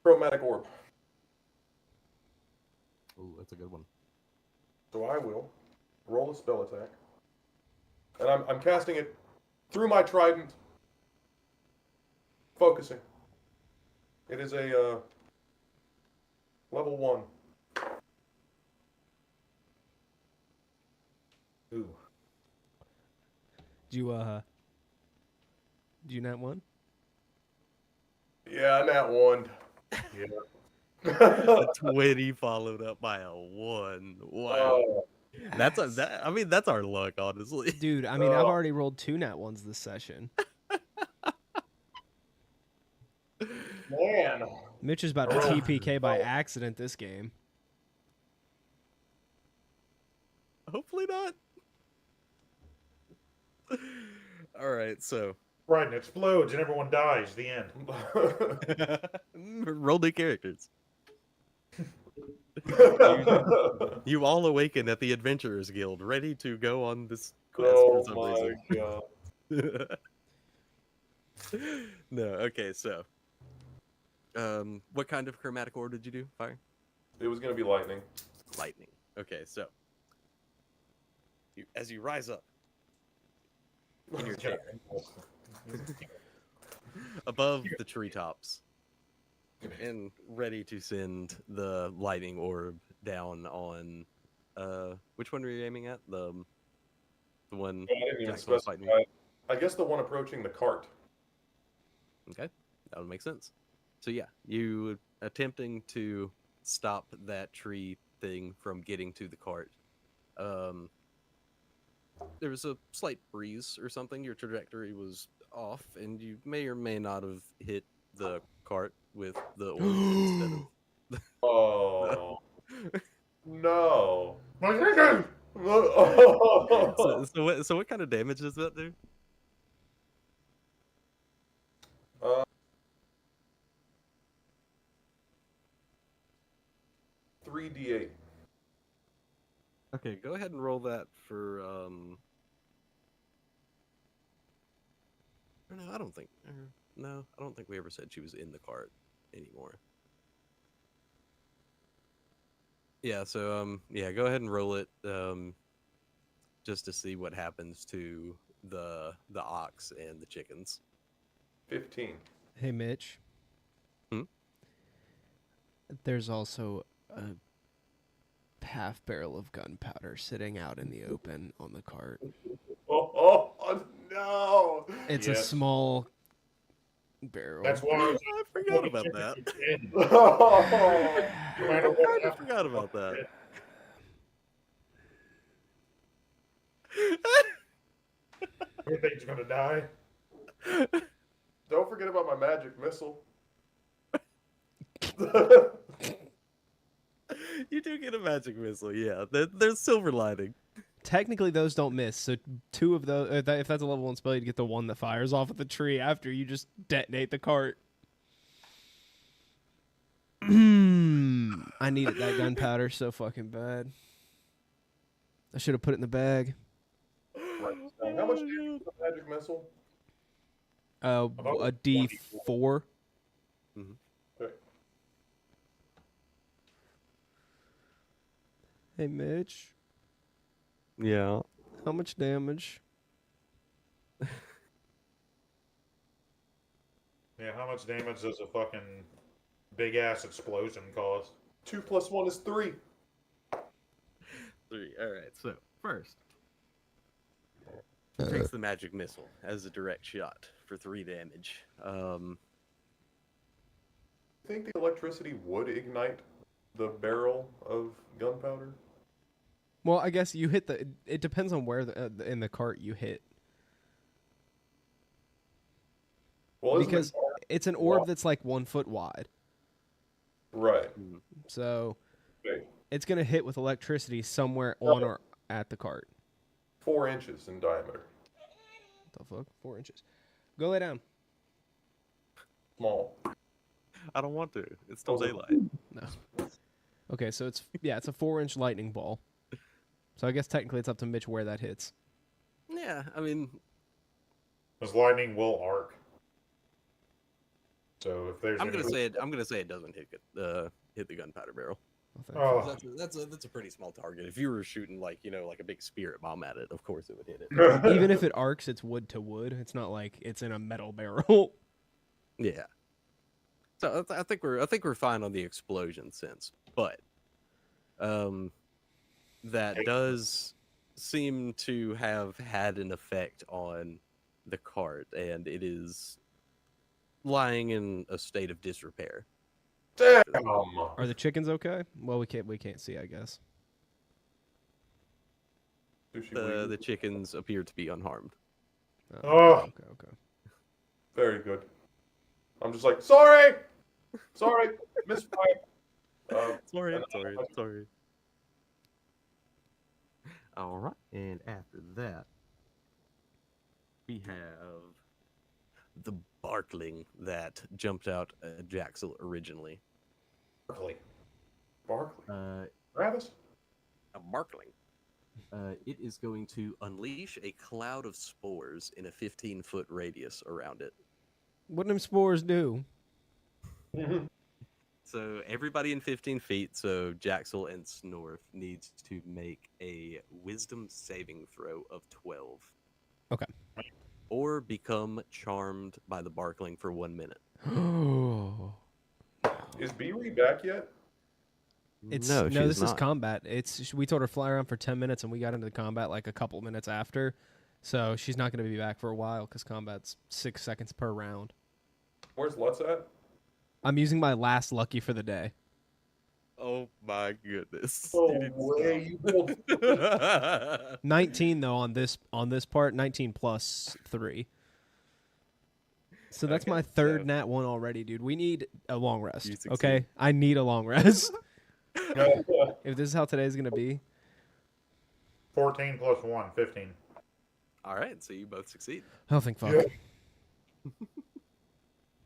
Chromatic Orb. Ooh, that's a good one. So I will roll a spell attack. And I'm casting it through my trident, focusing. It is a level 1. Ooh. Do you nat 1? Yeah, nat 1. Yeah. A 20 followed up by a 1. Wow. Oh, I mean, that's our luck, honestly. Dude, I mean, I've Oh. already rolled 2 nat 1s this session. man. Mitch is about to Oh. TPK by accident this game. Hopefully not. All right, so Right, and explodes and everyone dies. The end. roll new characters. You all awaken at the Adventurers Guild, ready to go on this quest Oh for some my reason. god. No, okay, so what kind of chromatic orb did you do? Fire? It was gonna be lightning. Lightning. Okay, so as you rise up in your chair above the treetops and ready to send the lightning orb down on which one were you aiming at? The one I didn't even Jackson was fighting. specify. I guess the one approaching the cart. Okay, that would make sense. So yeah, you attempting to stop that tree thing from getting to the cart. There was a slight breeze or something. Your trajectory was off, and you may or may not have hit the cart with the orb instead of. Oh no. So what kind of damage does that do? 3d8. Okay, go ahead and roll that for no, I don't think. No, I don't think we ever said she was in the cart anymore. Yeah, so yeah, go ahead and roll it just to see what happens to the ox and the chickens. 15. Hey, Mitch. Hmm? There's also a half barrel of gunpowder sitting out in the open on the cart. Oh no! It's a Yes. small barrel. That's why I was I forgot about that. Oh. No matter I what kinda forgot about that. everything's gonna die. Don't forget about my magic missile. You do get a magic missile, yeah. There's silver lining. technically those don't miss. So 2 of those, if that's a level 1 spell, you'd get the one that fires off at the tree after you just detonate the cart. I needed that gunpowder so fucking bad. I should have put it in the bag. Right. How much damage is the magic missile? A D4. Okay. Hey Mitch, Yeah. how much damage? Yeah, how much damage does a fucking big ass explosion cause? 2 + 1 is 3. 3. All right. So first, takes the magic missile as a direct shot for 3 damage. I think the electricity would ignite the barrel of gunpowder. Well, I guess you hit the. It depends on where in the cart you hit, Well, isn't because the cart- it's an orb Well- that's like 1 foot wide. right. So Okay. it's gonna hit with electricity somewhere on or at the cart. 4 inches in diameter. What the fuck? 4 inches. Go lay down. Small. I don't want to. It's still Oh. daylight. No. Okay, so it's a 4-inch lightning ball. So I guess technically it's up to Mitch where that hits. Yeah. I mean, Because lightning will arc. So if there's I'm gonna any- say it. I'm gonna say it doesn't hit the gunpowder barrel. Oh, Oh. That's a pretty small target. If you were shooting like a big spirit bomb at it, of course it would hit it. Even if it arcs, it's wood to wood. It's not like it's in a metal barrel. Yeah. So I think we're fine on the explosion sense, but that does seem to have had an effect on the cart, and it is lying in a state of disrepair. Damn. Are the chickens okay? Well, we can't see, I guess. Sushi The Weed. chickens appear to be unharmed. Oh. Okay. Very good. I'm just like, sorry! Sorry! Misfire. Sorry, and- sorry. All right, and after that, we have the Barkling that jumped out at Jaxel originally. Barkley. Barkley. Travis? A Barkling. It is going to unleash a cloud of spores in a 15-foot radius around it. What do them spores do? So everybody in 15 feet, so Jaxel and Snorf, needs to make a wisdom saving throw of 12. Okay. Or become charmed by the Barkling for 1 minute. Is B-Ree back yet? It's no, she's this is not. combat. We told her fly around for 10 minutes and we got into the combat like a couple minutes after. So she's not going to be back for a while cuz combat's 6 seconds per round. Where's Lutz at? I'm using my last lucky for the day. Oh my goodness. Oh, You need to way you pulled. stop. 19 though on this part, 19 plus 3. So that's my Okay, third so- nat 1 already, dude. We need a long rest. You succeed. Okay? I need a long rest. If this is how today's going to be. 14 plus 1, 15. All right, so you both succeed. Oh, thank fuck. Yeah.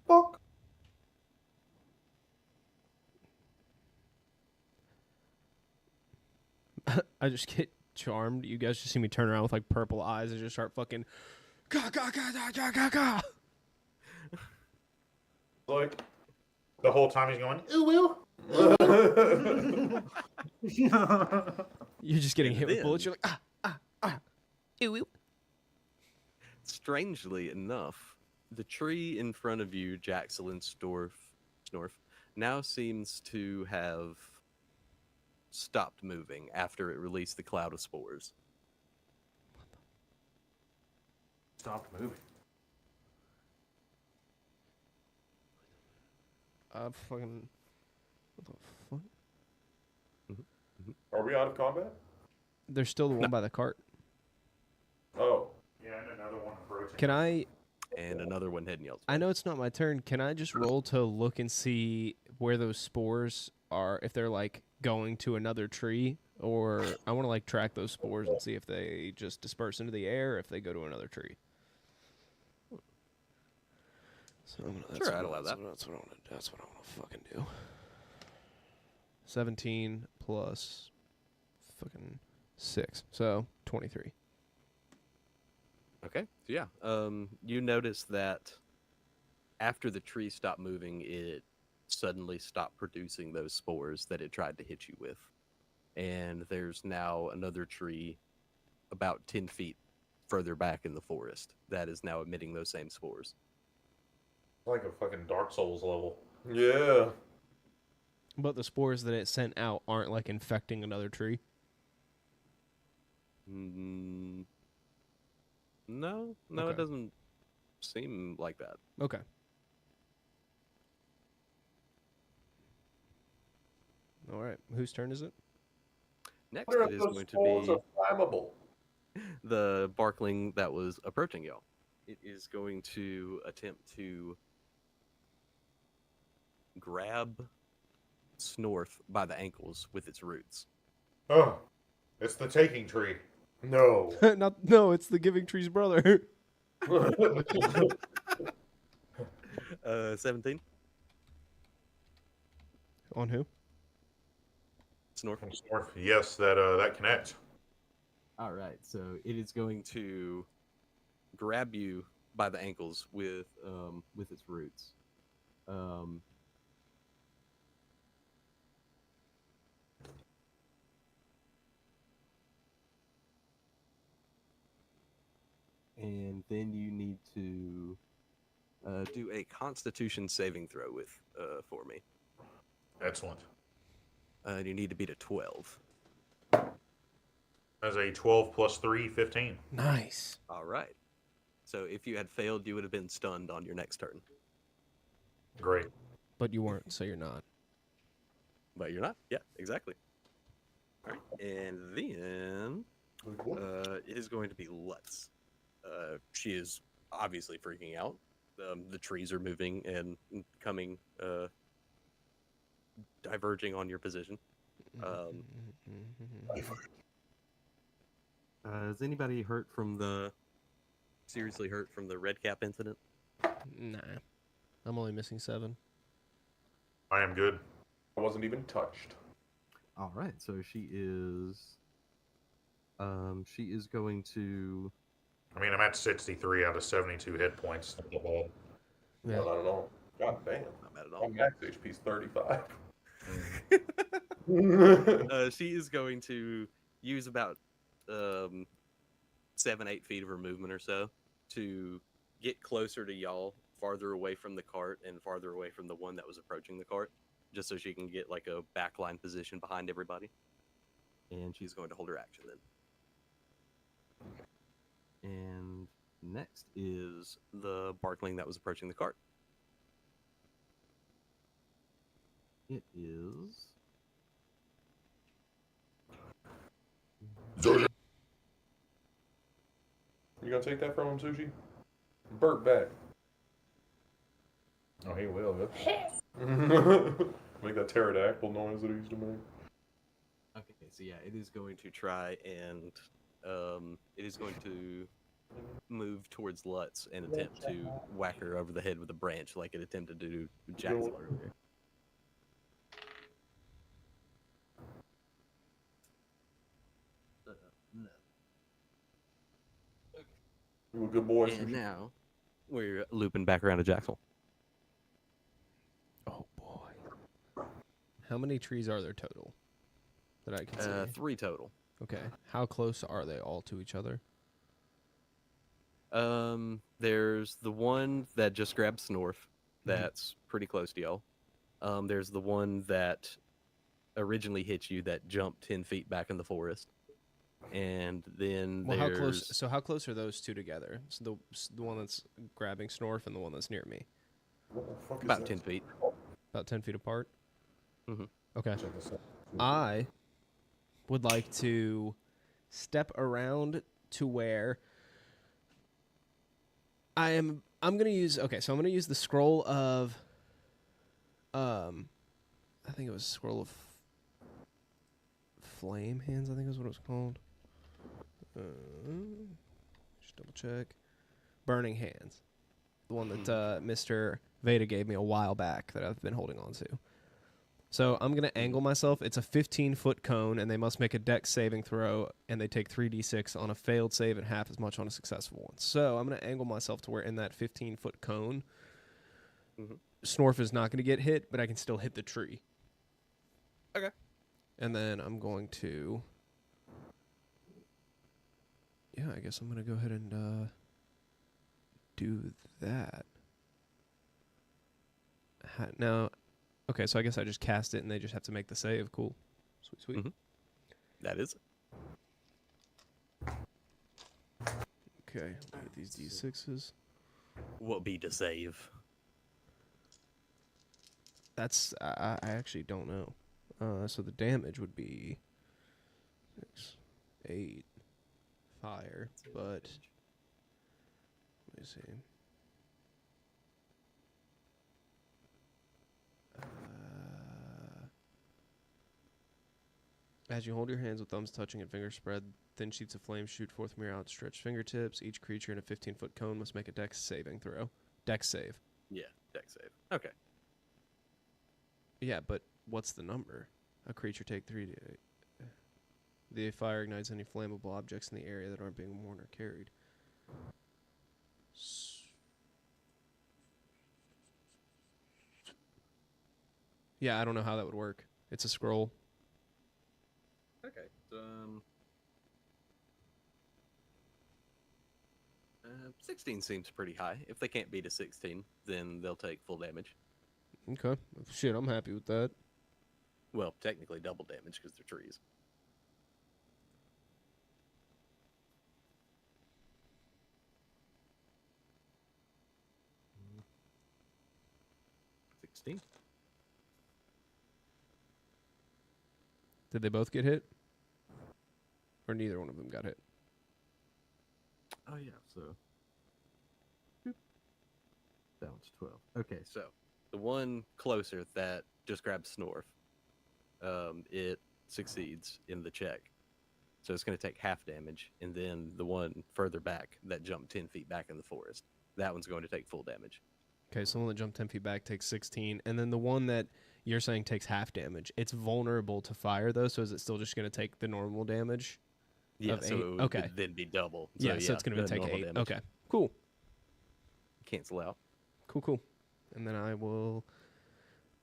Fuck. I just get charmed. You guys just see me turn around with like purple eyes and just start fucking ga ga ga ga ga ga ga. Like, The whole time he's going, ooh, ooh. You're just getting And hit with then- bullets. You're like ew, ew. Strangely enough, the tree in front of you, Jaxel and Snorf, now seems to have stopped moving after it released the cloud of spores. Stop moving. Fucking. What the fuck? Are we out of combat? There's still the one by the cart. Oh. Yeah, and another one approaching. Can I? And another one heading elsewhere. I know it's not my turn. Can I just roll to look and see where those spores are? If they're like going to another tree, or I want to like track those spores and see if they just disperse into the air, or if they go to another tree. So Sure, I'd allow that. That's what I want to. That's what I want to fucking do. 17 plus fucking 6, so 23. Okay. So yeah, you notice that after the tree stopped moving, it suddenly stopped producing those spores that it tried to hit you with. And there's now another tree about 10 feet further back in the forest that is now emitting those same spores. Like a fucking Dark Souls level. Yeah. But the spores that it sent out aren't like infecting another tree. Mm, no, Okay. it doesn't seem like that. Okay. All right. Whose turn is it? Next, Wonder it if is those going to spores be are flammable. the Barkling that was approaching y'all. It is going to attempt to grab Snorf by the ankles with its roots. Oh, it's the taking tree. No. No, it's the Giving Tree's brother. 17. On who? Snorf. Yes, that connects. All right, so it is going to grab you by the ankles with its roots. And then you need to do a Constitution saving throw with for me. Excellent. You need to beat a 12. That's a 12 plus 3, 15. Nice. All right. So if you had failed, you would have been stunned on your next turn. Great. But you weren't, so you're not. But you're not. Yeah, exactly. All right. And then it is going to be Lutz. She is obviously freaking out. The trees are moving and coming, diverging on your position. Is anybody seriously hurt from the red cap incident? Nah. I'm only missing 7. I am good. I wasn't even touched. All right, so she is going to. I mean, I'm at 63 out of 72 hit points. Yeah. Well, I don't know. God damn. Not bad at My all. max HP is 35. She is going to use about 7-8 feet of her movement or so to get closer to y'all, farther away from the cart and farther away from the one that was approaching the cart, just so she can get like a backline position behind everybody. And she's going to hold her action then. And next is the Barkling that was approaching the cart. It is. You gonna take that from him, Sushi? Burt back. Oh, he will. Make that pterodactyl noise that he used to make. Okay, so yeah, it is going to try and it is going to move towards Lutz and attempt to whack her over the head with a branch like it attempted to do Jackson earlier. No. You a good boy, And Sushi. now we're looping back around to Jackson. Oh, boy. How many trees are there total that I can see? 3 total. Okay. How close are they all to each other? There's the one that just grabbed Snorf. That's pretty close to y'all. There's the one that originally hit you that jumped 10 feet back in the forest. And then Well, there's... how close? So how close are those two together? So the one that's grabbing Snorf and the one that's near me, What the fuck is about that? 10 feet. about 10 feet apart. Mhm. Okay. Check this out. I would like to step around to where I'm gonna use. Okay, so I'm gonna use the scroll of. I think it was scroll of Flame Hands, I think is what it was called. Just double check. Burning Hands. The one that Mr. Veda gave me a while back that I've been holding on to. So I'm going to angle myself. It's a 15-foot cone, and they must make a dex saving throw, and they take 3d6 on a failed save and half as much on a successful one. So I'm going to angle myself to where in that 15-foot cone, Snorf is not going to get hit, but I can still hit the tree. Okay. And then I'm going to... Yeah, I guess I'm going to go ahead and do that. Now... Okay, so I guess I just cast it and they just have to make the save. Cool. Sweet, sweet. Mhm. That is it. Okay, look at these D6s. What be to save? That's, I actually don't know. So the damage would be 6, 8, fire, but, let me see. As you hold your hands with thumbs touching and fingers spread, thin sheets of flame shoot forth from your outstretched fingertips. Each creature in a 15-foot cone must make a dex saving throw. Dex save. Yeah, dex save. Okay. Yeah, but what's the number? A creature take 3d8. The fire ignites any flammable objects in the area that aren't being worn or carried. Yeah, I don't know how that would work. It's a scroll. Okay. 16 seems pretty high. If they can't beat a 16, then they'll take full damage. Okay. Shit, I'm happy with that. Well, technically double damage because they're trees. Mm. 16. Did they both get hit? Or neither one of them got hit? Oh, yeah, so... That one's 12. Okay, so the one closer that just grabs Snorf, it succeeds in the check. So it's going to take half damage. And then the one further back that jumped 10 feet back in the forest, that one's going to take full damage. Okay, so the one that jumped 10 feet back takes 16. And then the one that you're saying takes half damage. It's vulnerable to fire, though, so is it still just going to take the normal damage? Yeah, Of so 8? it would Okay. then be double. Yeah, so it's going to be take normal 8. damage. Okay, cool. Cancel out. Cool, cool. And then I will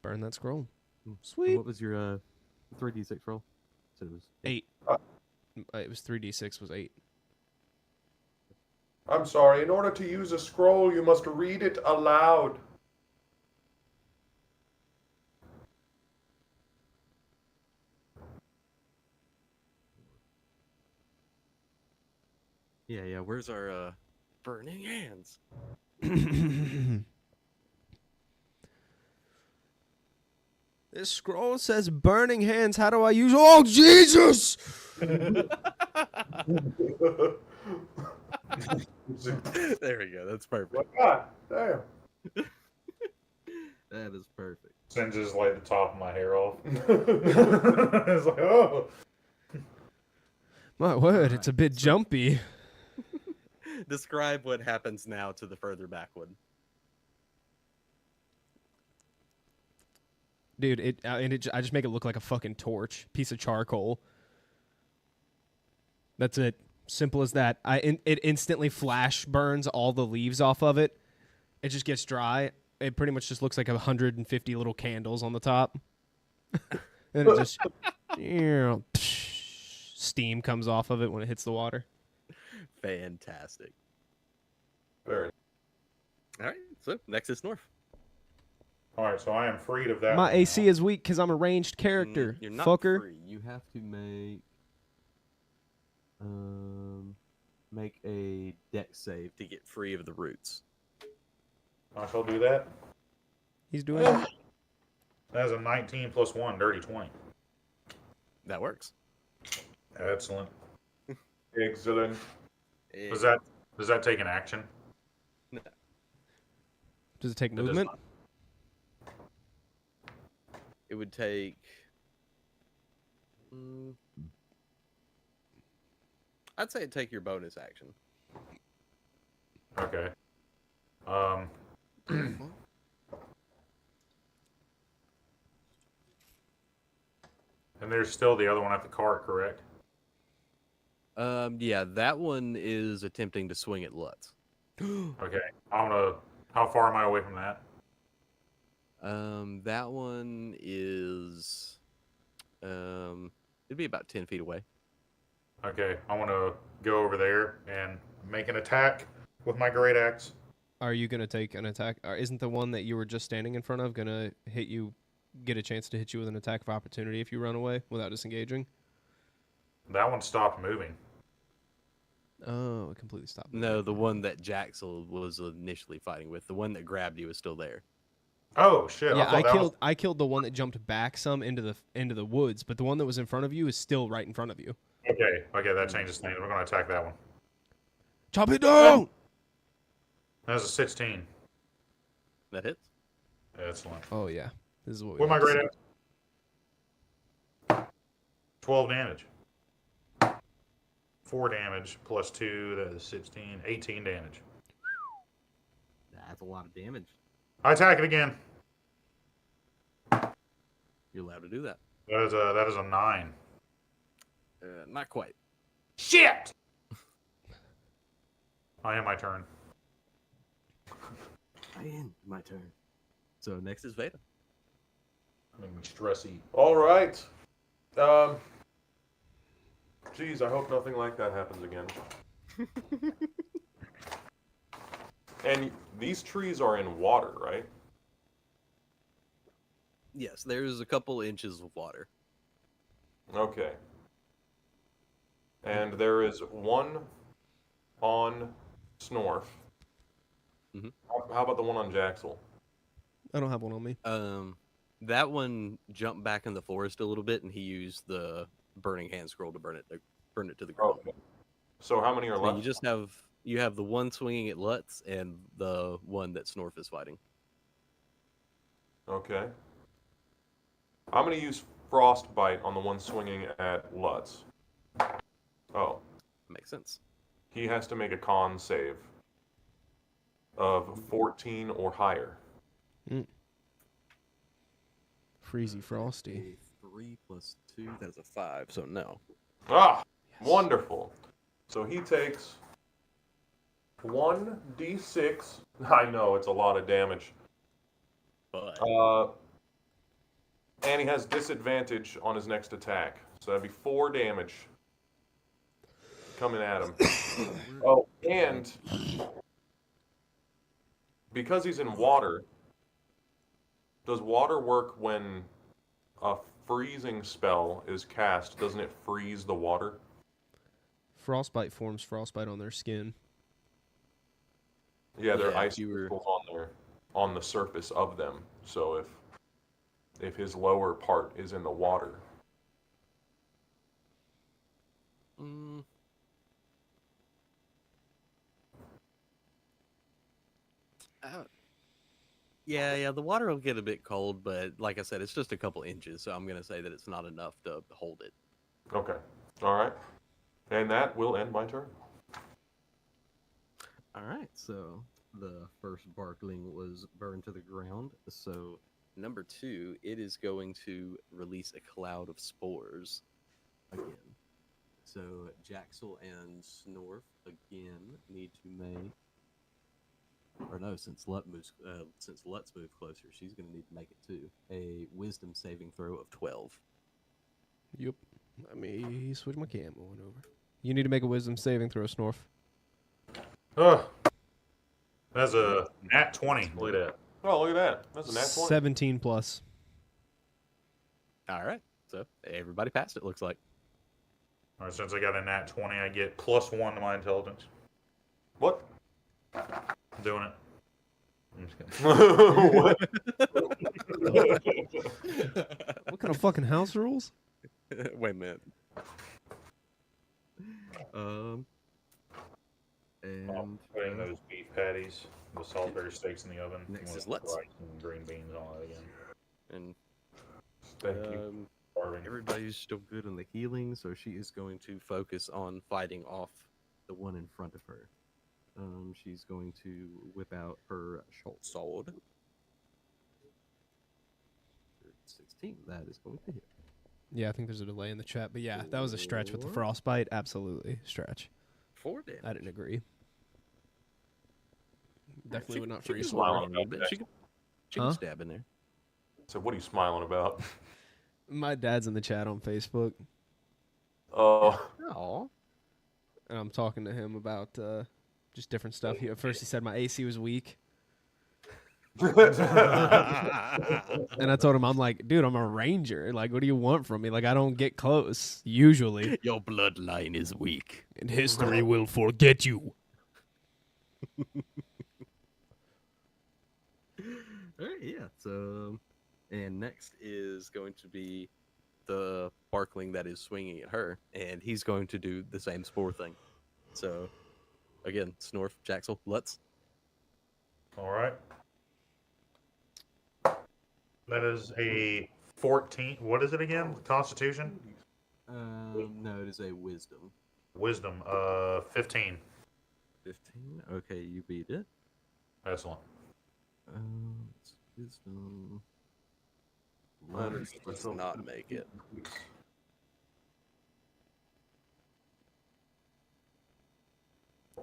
burn that scroll. And Sweet. what was your 3d6 roll? So it was 8. It was 3d6 was 8. I'm sorry. In order to use a scroll, you must read it aloud. Yeah. Where's our burning hands? This scroll says burning hands. How do I use... Oh, Jesus! There we go. That's perfect. God damn. That is perfect. Singes like the top of my hair off. It's like, oh. My word, it's a bit jumpy. Describe what happens now to the further back one. Dude, I just make it look like a fucking torch. Piece of charcoal. That's it. Simple as that. It instantly flash burns all the leaves off of it. It just gets dry. It pretty much just looks like 150 little candles on the top. And it just... steam comes off of it when it hits the water. Fantastic. Very. All right, so next is Snorf. Alright, so I am freed of that. My one AC now. is weak because I'm a ranged character. You're not fucker. free. You have to make a dex save to get free of the roots. I shall do that. He's doing it. That is a 19 plus 1, dirty 20. That works. Excellent. Excellent. Does that take an action? Does it take It does movement? not. It would take. Mm, I'd say take your bonus action. Okay. And there's still the other one at the cart, correct? Yeah, that one is attempting to swing at Lutz. Okay. How far am I away from that? That one is, it'd be about 10 feet away. Okay. I want to go over there and make an attack with my great axe. Are you gonna take an attack? Isn't the one that you were just standing in front of gonna hit you? Get a chance to hit you with an attack of opportunity if you run away without disengaging? That one stopped moving. Oh, it completely stopped. No, the one that Jaxel was initially fighting with, the one that grabbed you, is still there. Oh shit! Yeah, I thought that was... I killed the one that jumped back some into the woods, but the one that was in front of you is still right in front of you. Okay, that changes things. We're gonna attack that one. Chop it down! That's a 16. That hits. Excellent. Oh yeah, this is what we. With my like to great axe. 12 damage. 4 damage plus 2, that is 16. 18 damage. That's a lot of damage. I attack it again. You're allowed to do that. That is a 9. Not quite. Shit! I am my turn. My turn. So next is Veda. Make me stressy. All right. Geez, I hope nothing like that happens again. And these trees are in water, right? Yes, there's a couple inches of water. Okay. And there is one on Snorf. Mhm. How about the one on Jaxel? I don't have one on me. That one jumped back in the forest a little bit, and he used the burning hand scroll to burn it to the ground. Okay. So how many are So left? you have the one swinging at Lutz and the one that Snorf is fighting. Okay. I'm going to use Frostbite on the one swinging at Lutz. Oh. Makes sense. He has to make a con save of 14 or higher. Freezy Frosty. 3 plus 2, that is a 5, so no. Ah! Wonderful. So he takes 1d6. I know, it's a lot of damage. But And he has disadvantage on his next attack. So that'd be 4 damage coming at him. Oh, and because he's in water, does water work when a freezing spell is cast? Doesn't it freeze the water? Frostbite forms frostbite on their skin. Yeah, there are Yeah, ice you were- crystals on the surface of them. So if his lower part is in the water. Yeah, the water will get a bit cold, but like I said, it's just a couple inches, so I'm gonna say that it's not enough to hold it. Okay. All right. And that will end my turn. All right, so the first Barkling was burned to the ground. So number 2, it is going to release a cloud of spores again. So Jaxel and Snorf again need to make, or no, since Lutz moved closer, she's going to need to make it too. A Wisdom saving throw of 12. Yep. Let me switch my camo on over. You need to make a wisdom saving throw, Snorf. Ugh. That's a nat 20. Look at that. Oh, look at that. That's a nat 20. 17 plus. All right, so everybody passed it. Looks like. All right, since I got a nat 20, I get +1 to my intelligence. What? I'm doing it. I'm just kidding. What? What kind of fucking house rules? Wait a minute. I'm putting those beef patties, the Salisbury steaks in the oven. Next with is Lutz. rice and green beans on it again. And Thank you. Starving. Everybody's still good on the healing, so she is going to focus on fighting off the one in front of her. She's going to whip out her short sword. 16. That is going to hit. Yeah, I think there's a delay in the chat, but yeah, that was a stretch with the 4. frostbite. Absolutely stretch. 4 damage. I didn't agree. Definitely would not She freeze. can swallow swallow a little bit. She can Huh? stab in there. So what are you smiling about? My dad's in the chat on Facebook, Oh, Oh. and I'm talking to him about just different stuff. At first, he said my AC was weak, and I told him, I'm like, dude, I'm a ranger. Like, what do you want from me? Like, I don't get close usually. Your bloodline is weak. And history will forget you. All right, yeah. So, and next is going to be the Barkling that is swinging at her, and he's going to do the same spore thing. So, again, Snorf, Jaxel, Lutz. All right. That is a 14. What is it again? Constitution? No, it is a wisdom. Wisdom. 15. 15. Okay, you beat it. Excellent. It's wisdom. That Lutz is does so- not make it.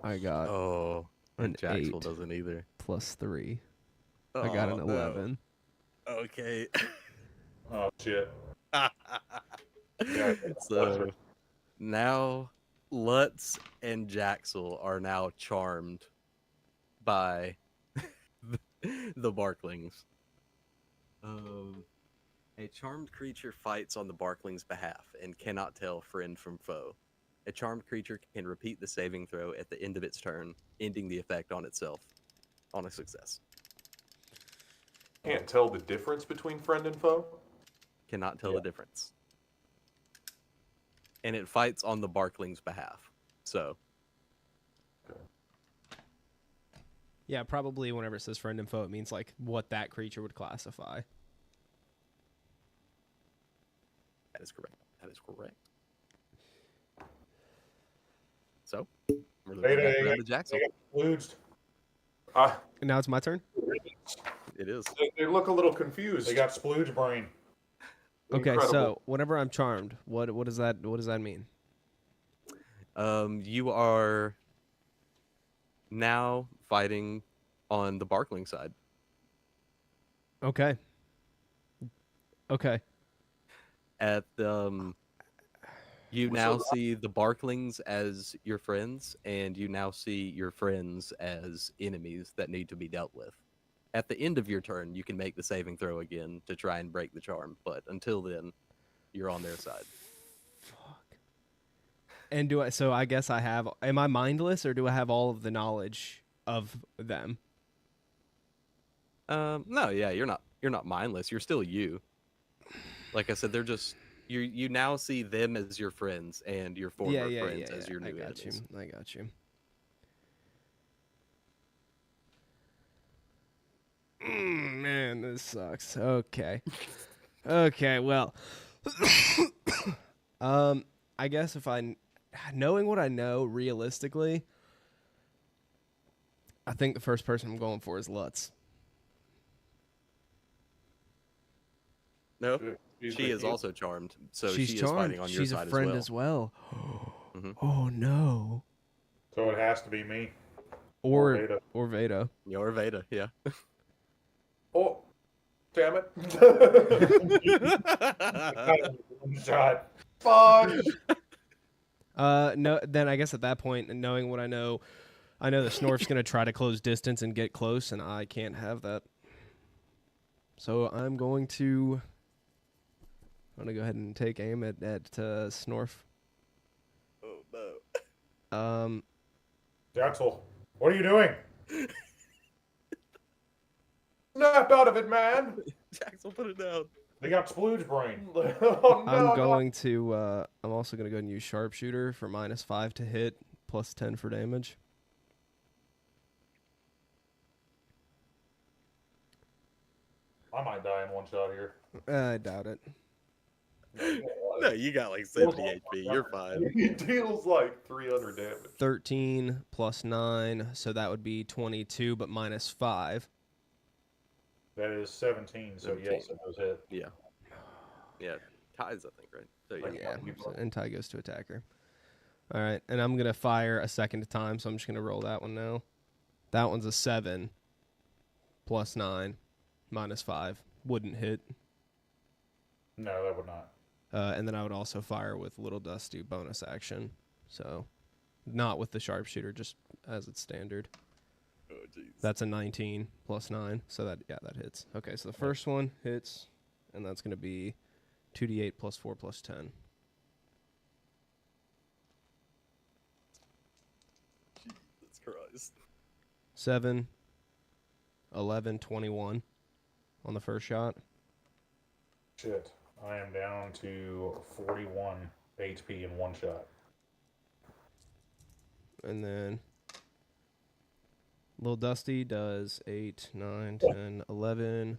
I got Oh, an and Jaxel 8 doesn't either. plus 3. I got an Oh, no. 11. Okay. Oh, shit. So now Lutz and Jaxel are now charmed by the Barklings. A charmed creature fights on the Barkling's behalf and cannot tell friend from foe. A charmed creature can repeat the saving throw at the end of its turn, ending the effect on itself on a success. can't tell the difference between friend and foe. Cannot tell the difference. And it fights on the Barkling's behalf. So, Yeah, probably whenever it says friend info, it means like what that creature would classify. that is correct. That is correct. So, we're looking Beta, back they around the Jaxel. Splooged. And now it's my turn? It is. They look a little confused. They got splooge brain. Okay, Incredible. so whenever I'm charmed, what does that mean? You are now fighting on the Barkling side. Okay. Okay. At you now see the Barklings as your friends, and you now see your friends as enemies that need to be dealt with. At the end of your turn, you can make the saving throw again to try and break the charm, but until then, you're on their side. Fuck. And so I guess am I mindless or do I have all of the knowledge of them? No, yeah, you're not mindless. You're still you. Like I said, they're just you now see them as your friends and your former friends as your new I got enemies. you. I got you. Man, this sucks. Okay. Okay, well. I guess knowing what I know realistically, I think the first person I'm going for is Lutz. No, She's she the- is also charmed, so She's she is charmed. fighting on your She's side a friend as well. Mhm. Oh no. So it has to be me. Or Veda. or Veda. Your Veda, yeah. Oh, damn it! One shot. Fuck! No. Then I guess at that point, and knowing what I know the Snorf's gonna try to close distance and get close, and I can't have that. So I'm going to go ahead and take aim at Snorf. Oh no. Jaxel, what are you doing? Snap out of it, man! Jaxel, put it down. They got splooge brain. Oh, no, I'm going to. I'm also gonna go ahead and use sharpshooter for -5 to hit, +10 for damage. I might die in one shot here. I doubt it. No, you got like 70 HP. You're fine. He deals like 300 damage. 13 plus 9, so that would be 22, but minus 5. That is 17, so 17. yes, it does hit. Yeah. Yeah. Ties, I think, right? So, yeah. Like, Yeah, you so anti goes to attacker. All right, and I'm going to fire a second time, so I'm just going to roll that one now. That one's a 7 plus 9 minus 5. Wouldn't hit. No, that would not. And then I would also fire with Little Dusty bonus action. So not with the sharpshooter, just as it's standard. Oh, jeez. That's a 19 plus 9. So that hits. Okay, so the first one hits, and that's going to be 2d8 plus 4 plus 10. Jesus Christ. 7, 11, 21 on the first shot. Shit. I am down to 41 HP in one shot. And then Little Dusty does 8, 9, 10, 11,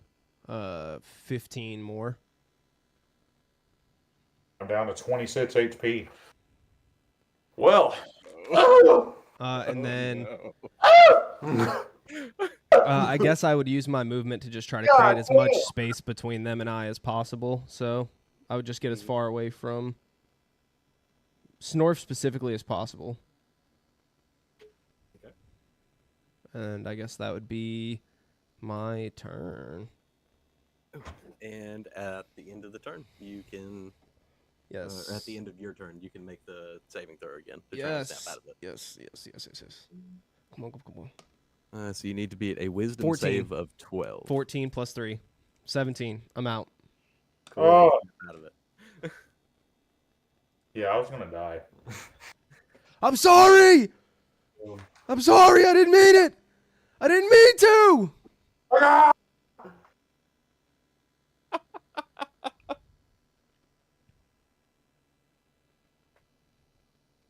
15 more. I'm down to 26 HP. Well. And then No. I guess I would use my movement to just try to create as much space between them and I as possible. So I would just get as far away from Snorf specifically as possible. Okay. And I guess that would be my turn. And at the end of the turn, you can. Yes. At the end of your turn, you can make the saving throw again to try to Yes. snap out of it. Yes. Come on. So you need to beat a wisdom 14. save of 12. 14 plus 3. 17. I'm out. Cool. Oh. Out of it. Yeah, I was gonna die. I'm sorry! I'm sorry! I didn't mean it! I didn't mean to!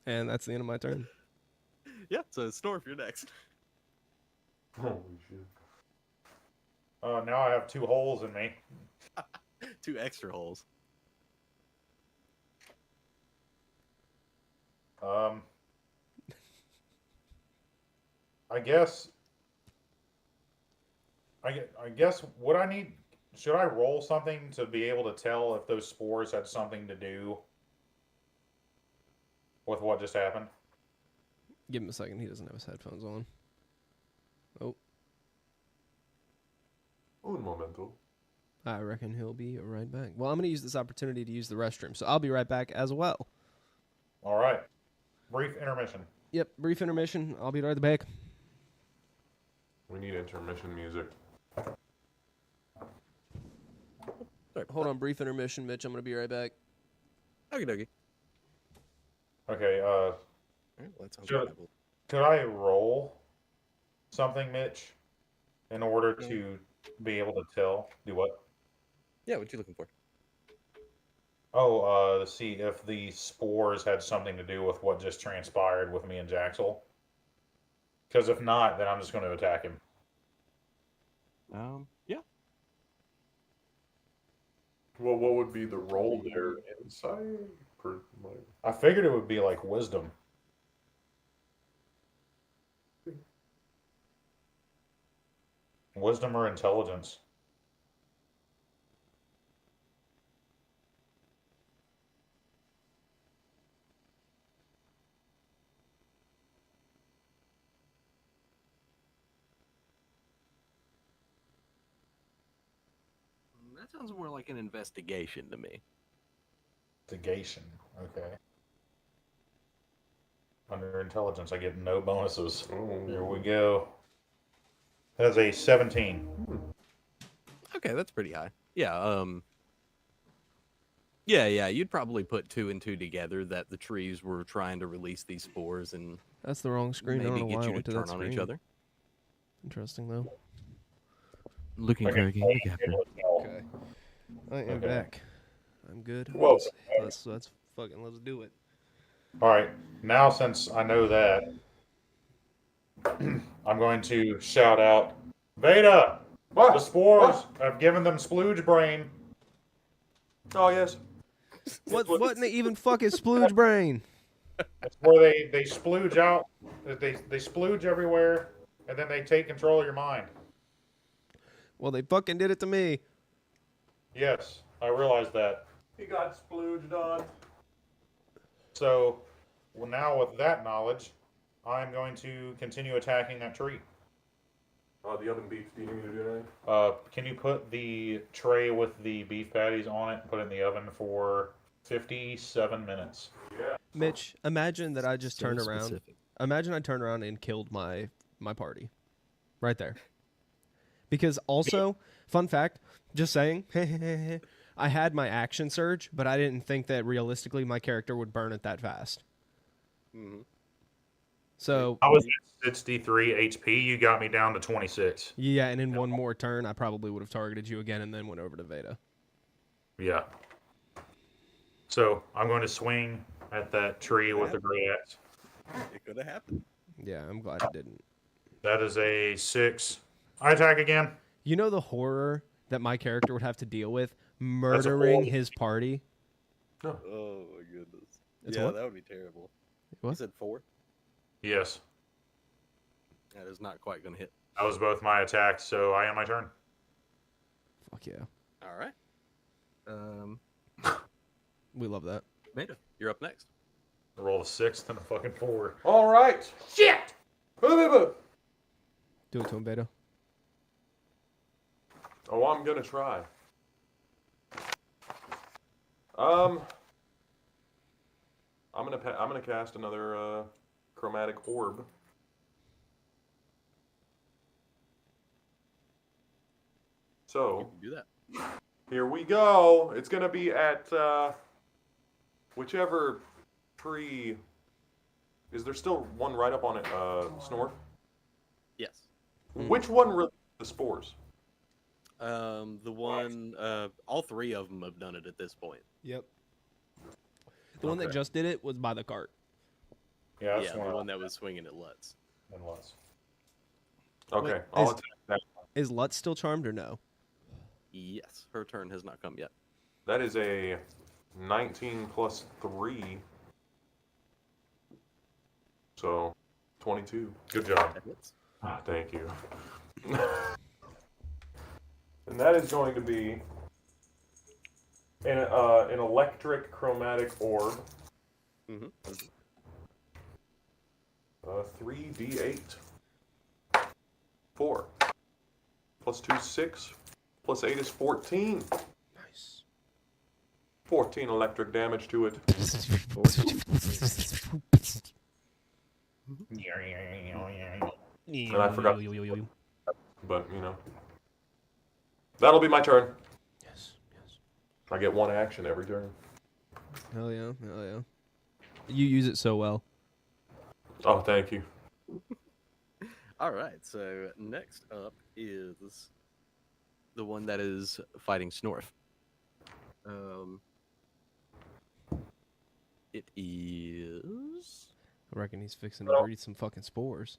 And that's the end of my turn. Yeah, so Snorf, you're next. Holy shit. Now I have 2 holes in me. 2 extra holes. I guess what I need, should I roll something to be able to tell if those spores had something to do with what just happened? Give him a second. He doesn't have his headphones on. Oh, Un momento. I reckon he'll be right back. Well, I'm going to use this opportunity to use the restroom, so I'll be right back as well. All right. Brief intermission. Yep, brief intermission. I'll be right back. We need intermission music. Sorry. Hold on, brief intermission, Mitch. I'm going to be right back. Okie dokie. Okay, Alright, well, that sounds Sure. reliable. could I roll something, Mitch, in order to be able to tell? Do what? Yeah, what you looking for? Oh, to see if the spores had something to do with what just transpired with me and Jaxel. Because if not, then I'm just going to attack him. Yeah. Well, what would be the role there? Insight? I figured it would be like wisdom. Wisdom or intelligence. That sounds more like an investigation to me. Investigation. Okay. Under intelligence, I get no bonuses. Oh. Here we go. That's a 17. Okay, that's pretty high. Yeah, yeah, you'd probably put 2 and 2 together that the trees were trying to release these spores and That's the wrong screen. I don't maybe know get why I you to went to turn that on screen. each other. Interesting, though. Looking for a game captain. Okay. I am Okay. back. I'm good. Whoa. Let's let's do it. All right. Now, since I know that, I'm going to shout out, Veda! The What? spores have given them splooge brain. Oh, yes. What in the even fuck is splooge brain? It's where they splooge out. They splooge everywhere, and then they take control of your mind. Well, they fucking did it to me. Yes, I realize that. He got splooged on. So, well, now with that knowledge, I'm going to continue attacking that tree. The oven beef. Do you need me to do anything? Can you put the tray with the beef patties on it and put it in the oven for 57 minutes? Yeah. Mitch, imagine that I just So turned around. specific. Imagine I turned around and killed my party. Right there. Because also, fun fact, just saying, I had my action surge, but I didn't think that realistically my character would burn it that fast. Mm-hmm. So, I was at 63 HP. You got me down to 26. yeah, and in one more turn, I probably would have targeted you again and then went over to Veda. Yeah. So I'm going to swing at that tree with the great axe. It could have happened. Yeah, I'm glad it didn't. That is a 6. I attack again. You know the horror that my character would have to deal with a murdering horror. his party? Oh my goodness. It's yeah, what? that would be terrible. What? You said 4? Yes. That is not quite going to hit. That was both my attacks, so I am my turn. Fuck yeah. All right. We love that. Beta, you're up next. I roll a 6 and a fucking 4. All right. Shit. Do it to him, Beta. Oh, I'm gonna try. I'm gonna cast another chromatic orb. You So can do that. here we go. It's gonna be at whichever tree. Is there still one right up on it? Snore. Yes. Which one released the spores? The one, all 3 of them have done it at this point. Yep. The one that Okay. just did it was by the cart. Yeah, Yeah, that's the one. one that was swinging at Lutz. One less. Okay, Wait, I'll is- attack that. Is Lutz still charmed or no? Yes, her turn has not come yet. That is a 19 plus 3. So 22. Good job. That hits. Ah, thank you. And that is going to be an electric chromatic orb. Mm-hmm. 3d8. 4. Plus 2, 6. Plus 8 is 14. Nice. 14 electric damage to it. And I forgot. But, you know. That'll be my turn. Yes, yes. I get one action every turn. Hell yeah, hell yeah. You use it so well. Oh, thank you. All right, so next up is the one that is fighting Snorf. It is. I reckon he's fixing to breed some fucking spores.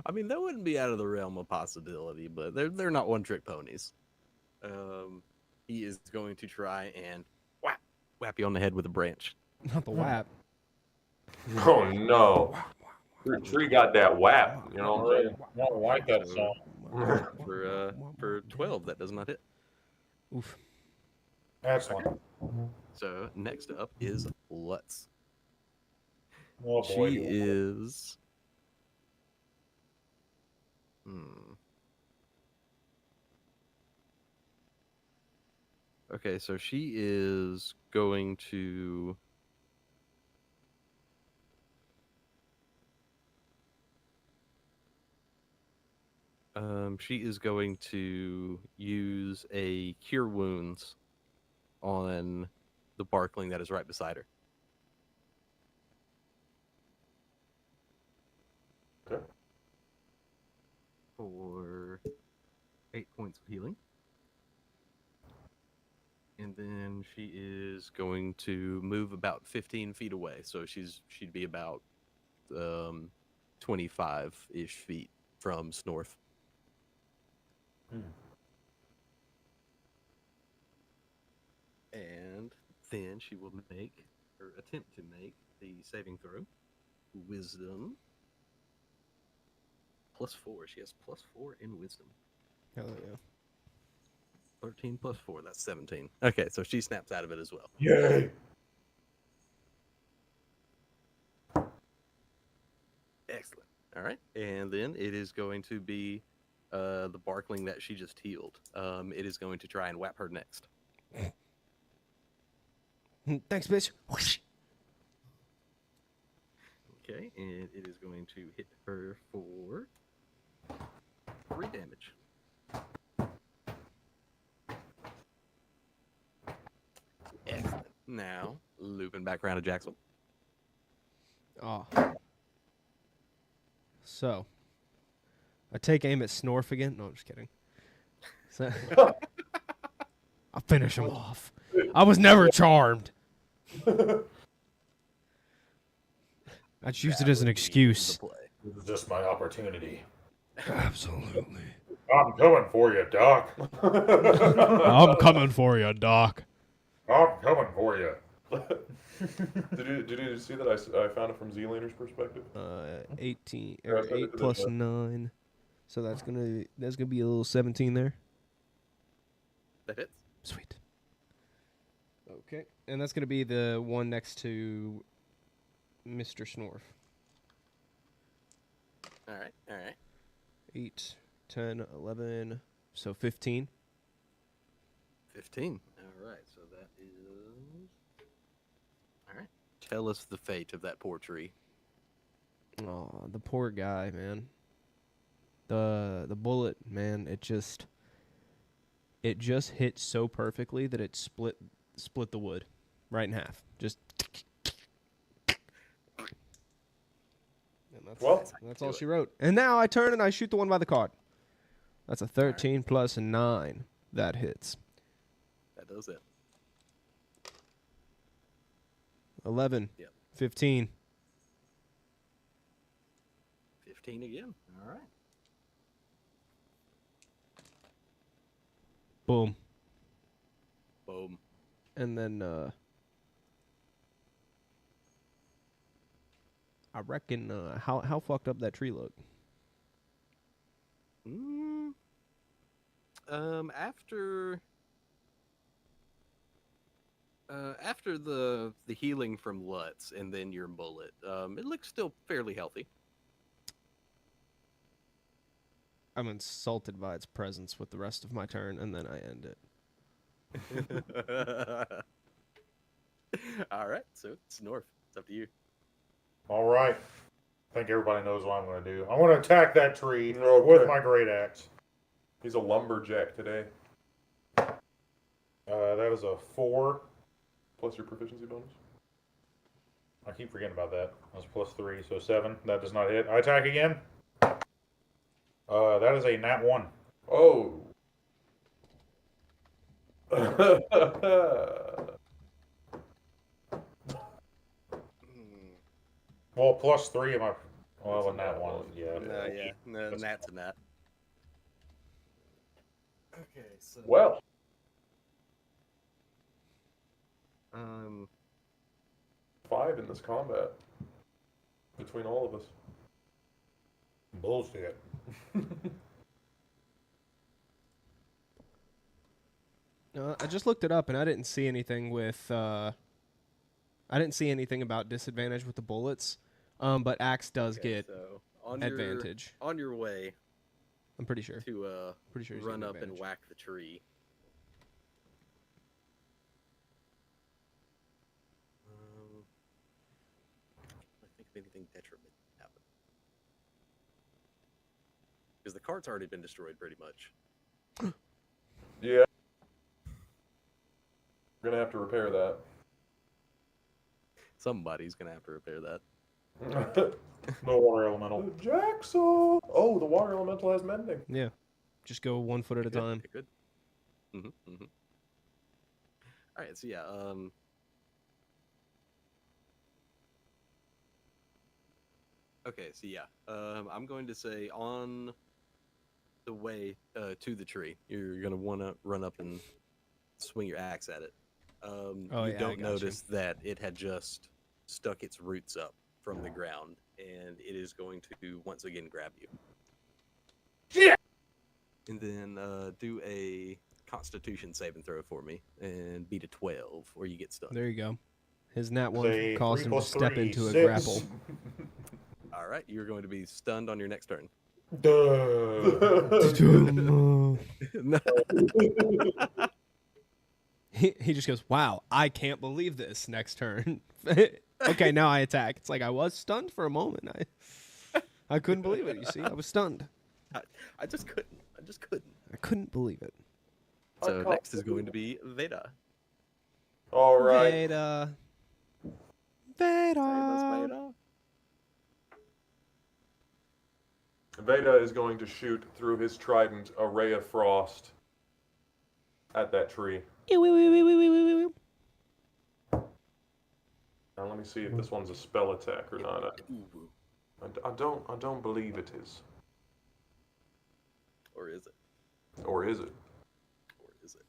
I mean, that wouldn't be out of the realm of possibility, but they're not one-trick ponies. He is going to try and whap you on the head with a branch. Not the WAP. Oh, no. Tree got that whap. You know what I'm saying? I don't like that song. For 12, that does not hit. Oof. Excellent. So next up is Lutz. Oh boy. She is. Okay, so she is going to. She is going to use a Cure Wounds on the Barkling that is right beside her. Okay. For 8 points of healing. And then she is going to move about 15 feet away. So she'd be about 25-ish feet from Snorf. And then she will make or attempt to make the saving throw. Wisdom +4. She has +4 in wisdom. Hell yeah. 13 + 4. That's 17. Okay, so she snaps out of it as well. Yay! Excellent. All right, and then it is going to be the Barkling that she just healed. It is going to try and whap her next. Thanks, bitch. Whoosh. Okay, and it is going to hit her for 3 damage. Excellent. Now, looping back around to Jackson. Oh. So, I take aim at Snorf again. No, I'm just kidding. So, I'll finish him off. I was never charmed. I just used it as an excuse. This is just my opportunity. Absolutely. I'm coming for you, Doc. I'm coming for you, Doc. I'm coming for you. Did you see that I found it from Z-Laner's perspective? 18 Yeah, I or sent it 8 to plus the- 9. So that's gonna be a little 17 there. That hits. Sweet. Okay, and that's gonna be the one next to Mr. Snorf. All right, all right. 8, 10, 11, so 15. 15. All right, so that is... All right. Tell us the fate of that poor tree. Oh, the poor guy, man. The bullet, man, it just hit so perfectly that it split the wood right in half. Just and Well, that's all she wrote. And now I turn and I shoot the one by the card. That's a 13 plus a 9. That hits. That does it. 11. Yep. 15. 15 again. All right. Boom. Boom. And then I reckon how fucked up that tree looked. After the healing from Lutz and then your bullet, it looks still fairly healthy. I'm insulted by its presence with the rest of my turn, and then I end it. All right, so it's North. It's up to you. All right. I think everybody knows what I'm going to do. I'm going to attack that tree Okay. with my great axe. He's a lumberjack today. That is a 4. Plus your proficiency bonus. I keep forgetting about that. That's +3, so 7. That does not hit. I attack again. That is a nat 1. Oh. Well, +3 of my. Well, It's a a nat nat 1. one. Yeah. No, yeah, no, Nat's a Nat. Okay, so Well, um, 5 in this combat between all of us. Bullshit. I just looked it up, and I didn't see anything with. I didn't see anything about disadvantage with the bullets. But axe does okay, get so on advantage. on your way I'm pretty sure. to Pretty sure he's run getting up and advantage. whack the tree. I think if anything detriment happened. Because the cart's already been destroyed pretty much. Yeah. We're gonna have to repair that. Somebody's gonna have to repair that. No water elemental. Jackson! Oh, the water elemental has mending. Yeah, just go 1 foot at a Good, time. Good. All right, so yeah, okay, so yeah, I'm going to say on the way to the tree, you're gonna want to run up and swing your axe at it. Oh, you yeah, I don't got you. notice that it had just stuck its roots up from the ground, and it is going to once again grab you. Shit! And then do a Constitution saving throw for me, and beat a 12, or you get stunned. There you go. His nat It's one a caused 3 him to plus step 3, into a 6. grapple. All right, you're going to be stunned on your next turn. Duh. No. He just goes, "Wow, I can't believe this." Next turn. Okay, now I attack. It's like I was stunned for a moment. I couldn't believe it. You see, I was stunned. I just couldn't. I couldn't believe it. So can't next is going to be Veda. All right. Veda. Say Veda. this, Veda is going to shoot through his trident a ray of frost at that tree. Now let me see if this one's a spell attack or not. Ooh. I don't believe it is. Or is it? Or is it? Or is it?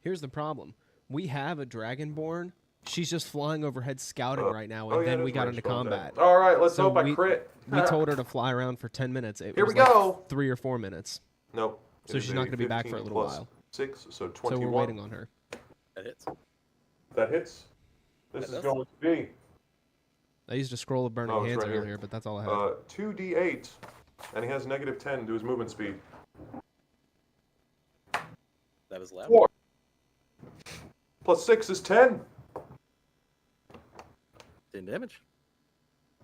Here's the problem. We have a Dragonborn. She's just flying overhead scouting right now, and Oh, yeah, then it we is got range into spell combat. attack. All right, let's So hope I crit. We told her to fly around for 10 minutes. It Here was we like go. 3 or 4 minutes. Nope. So It is she's not a going to be back for a 15 little plus while. 6, so So 21. we're waiting on her. That hits. That hits. This That is does. going to be I used a scroll of burning Oh, it's hands right here. earlier, but that's all I had. 2d8, and he has -10 to his movement speed. That was loud. 4 plus 6 is 10. 10 damage.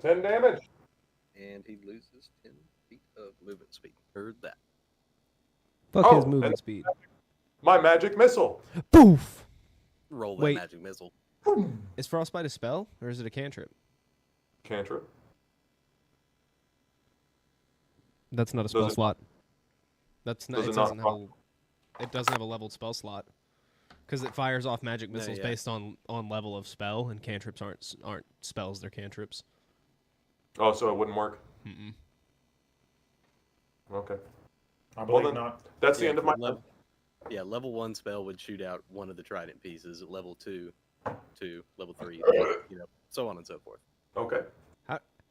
10 damage. And he loses 10 feet of movement speed. Heard that. Fuck oh, his movement and- speed. My magic missile. Poof! Roll that Wait. magic missile. Is Frostbite a spell, or is it a cantrip? Cantrip. That's not a spell Does it- slot. That's not. does It it not doesn't have a. It doesn't have a leveled spell slot, because it fires off magic No, missiles yeah. based on level of spell, and cantrips aren't spells. They're cantrips. Oh, so it wouldn't work. Mm-mm. Okay. I believe then- not. That's the Yeah, end of my. level 1 spell would shoot out one of the trident pieces. At level 2, level 3, so on and so forth. Okay.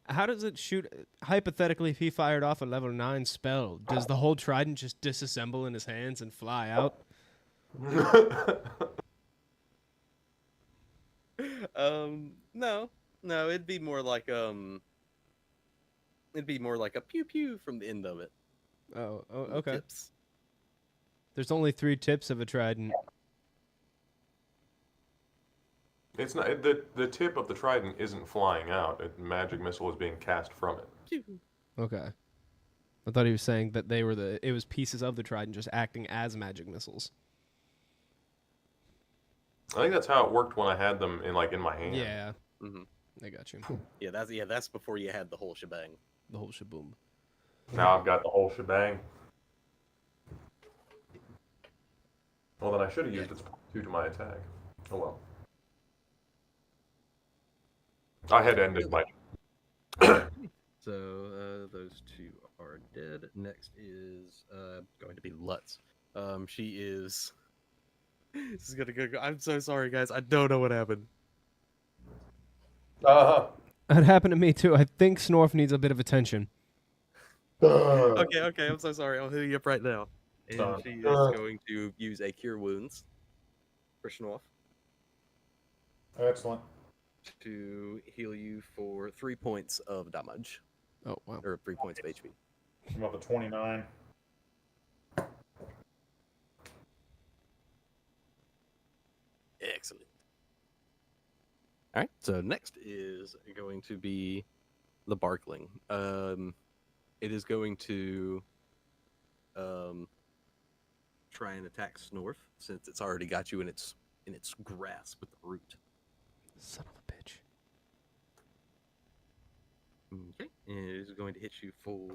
How does it shoot? Hypothetically, if he fired off a level 9 spell, does the whole trident just disassemble in his hands and fly out? No, it'd be more like a pew pew from the end of it. Oh, Little okay. tips. There's only 3 tips of a trident. It's not the tip of the trident isn't flying out. The magic missile is being cast from it. Pew. Okay. I thought he was saying that it was pieces of the trident just acting as magic missiles. I think that's how it worked when I had them in my hand. Yeah, Mhm. I got you. That's before you had the whole shebang. The whole shaboom. Now I've got the whole shebang. Well, then I should have used its +2 to my attack. Oh well. I had ended my. So those 2 are dead. Next is going to be Lutz. She is. This is gonna go. I'm so sorry, guys. I don't know what happened. That happened to me too. I think Snorf needs a bit of attention. Okay. I'm so sorry. I'll heal you up right now. And Done. she is going to use a Cure Wounds for Schnorf Excellent. to heal you for 3 points of damage, Oh wow. or 3 points of HP. I'm up to 29. Excellent. All right. So next is going to be the Barkling. It is going to try and attack Snorf since it's already got you in its grasp with the root. Son of a bitch. Okay, and it is going to hit you for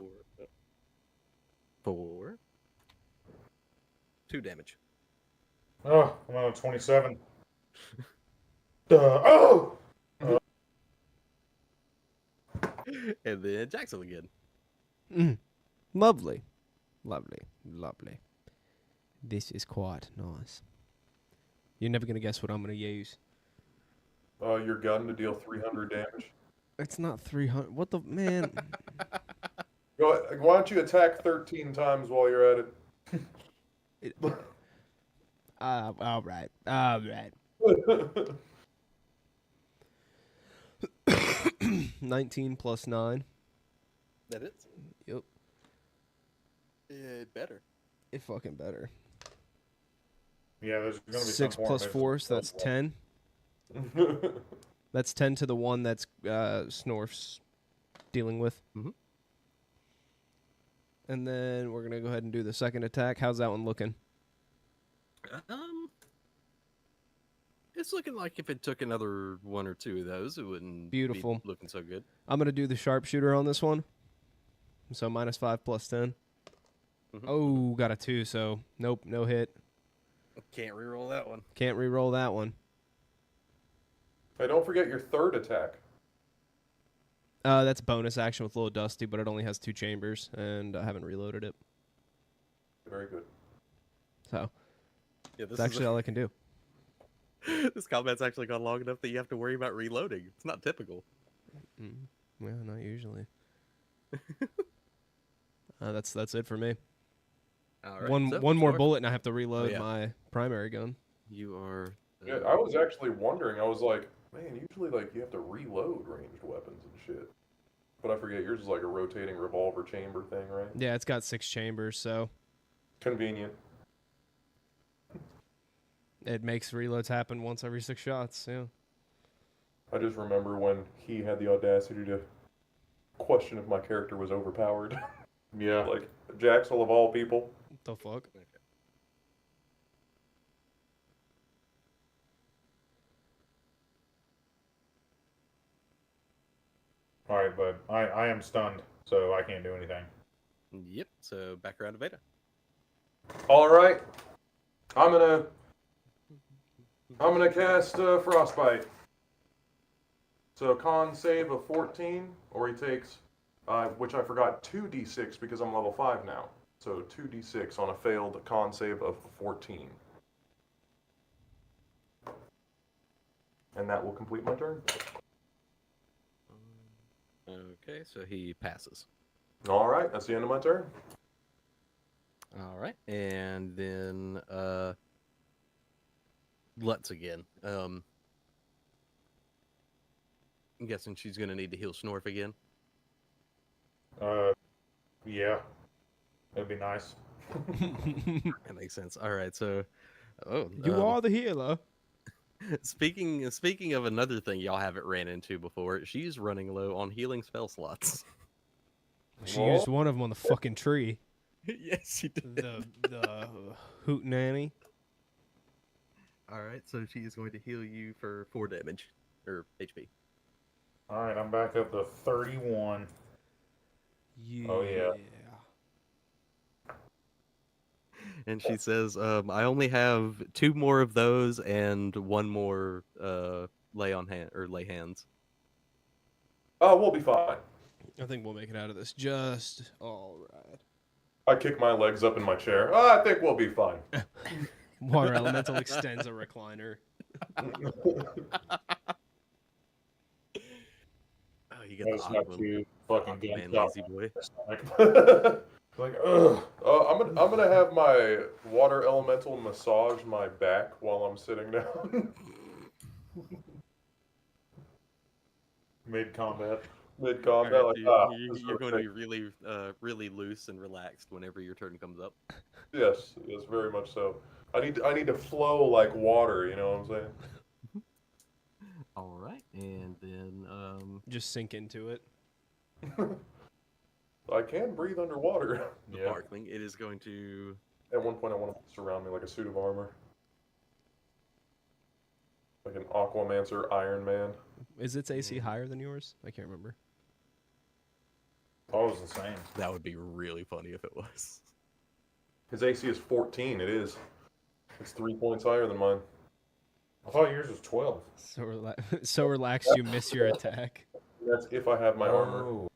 2 damage. Oh, I'm on 27. Oh! And then Jackson again. Lovely. Lovely. Lovely. This is quite nice. You're never gonna guess what I'm gonna use. Your gun to deal 300 damage. It's not 300. What the man? Why don't you attack 13 times while you're at it? All right. All right. 19 plus 9. That is. Yep. It better. It fucking better. Yeah, there's gonna be 6 some form plus of 4, so that's 10. That's 10 to the one that's Snorf's dealing with. Mhm. And then we're going to go ahead and do the second attack. How's that one looking? It's looking like if it took another one or two of those, it wouldn't Beautiful. be looking so good. I'm going to do the sharpshooter on this one. So minus 5 plus 10. Mhm. Oh, got a 2, so nope, no hit. Can't reroll that one. Can't re-roll that one. Hey, don't forget your third attack. That's bonus action with Little Dusty, but it only has 2 chambers, and I haven't reloaded it. Very good. So Yeah, that's actually all I can do. This combat's actually gone long enough that you have to worry about reloading. It's not typical. Yeah, not usually. That's it for me. All right, One so, more Snorf, bullet, and I have to reload yeah. my primary gun. You are. Yeah, I was actually wondering. I was like, man, usually like you have to reload ranged weapons and shit. But I forget yours is like a rotating revolver chamber thing, right? Yeah, it's got 6 chambers, so Convenient. it makes reloads happen once every 6 shots. Yeah. I just remember when he had the audacity to question if my character was overpowered. Yeah. Like Jaxel of all people. What the fuck? All right, but I am stunned, so I can't do anything. Yep. So back around to Veda. All right, I'm gonna cast Frostbite. So con save of 14, or he takes, which I forgot, 2d6 because I'm level 5 now. So 2d6 on a failed con save of 14. And that will complete my turn. Okay, so he passes. All right, that's the end of my turn. All right, and then Lutz again. I'm guessing she's gonna need to heal Snorf again. Yeah, it'd be nice. That makes sense. All right, so You are the healer. speaking of another thing y'all haven't ran into before, she's running low on healing spell slots. She used one of them on the fucking tree. Yes, she did. The hootenanny. All right, so she is going to heal you for 4 damage or HP. All right, I'm back up to 31. Yeah. Oh, yeah. And she says, I only have 2 more of those and 1 more lay hands. Oh, we'll be fine. I think we'll make it out of this just all right. I kick my legs up in my chair. I think we'll be fine. Water Elemental extends a recliner. Oh, you get That's the not Aquaman, too fucking Aquaman good. lazy boy. Like, ugh. I'm gonna have my water elemental massage my back while I'm sitting down. Mid combat. Mid All combat. right, you're going to be really. really loose and relaxed whenever your turn comes up. Yes, very much so. I need to flow like water. You know what I'm saying? All right, and then Just sink into it. I can breathe underwater. the Yeah. Barkling, it is going to. At one point, I want to surround me like a suit of armor, like an Aquamancer Iron Man. Is its AC higher than yours? I can't remember. Thought it was the same. That would be really funny if it was. His AC is 14. It is. It's 3 points higher than mine. I thought yours was 12. So relaxed you miss your attack. That's if I have my armor. Oh.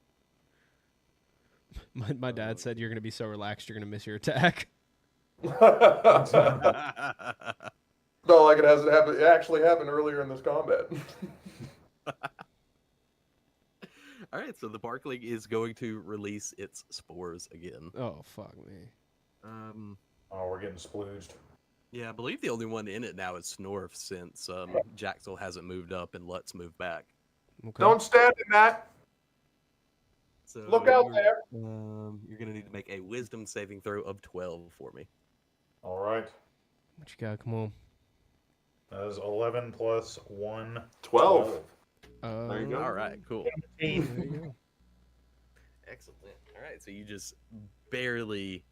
My dad said you're gonna be so relaxed you're gonna miss your attack. No, like it hasn't happened. It actually happened earlier in this combat. All right, so the Barkling is going to release its spores again. Oh fuck me. Oh, we're getting splooged. Yeah, I believe the only one in it now is Snorf since Jaxel hasn't moved up and Lutz moved back. Okay. Don't stab him, Matt. So Look out there. You're gonna need to make a Wisdom saving throw of 12 for me. All right. What you got? Come on. That is 11 plus 1. 12. There you go. All right, cool. There you go. Excellent. All right, so you just barely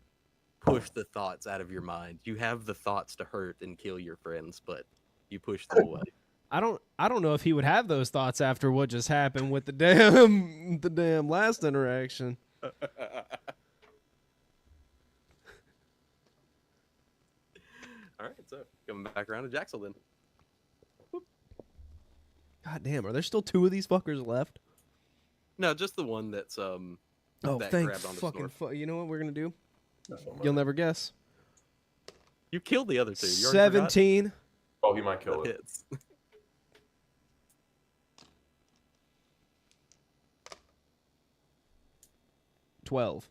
push the thoughts out of your mind. You have the thoughts to hurt and kill your friends, but you push them away. I don't know if he would have those thoughts after what just happened with the damn last interaction. All right, so coming back around to Jaxel then. God damn, are there still 2 of these fuckers left? No, just the one that's Oh, that thank grabbed onto fucking Snorf. you know what we're gonna do? That's what You'll never guess. You killed the other two. You already forgot? 17. Oh, he might kill That it. hits. 12.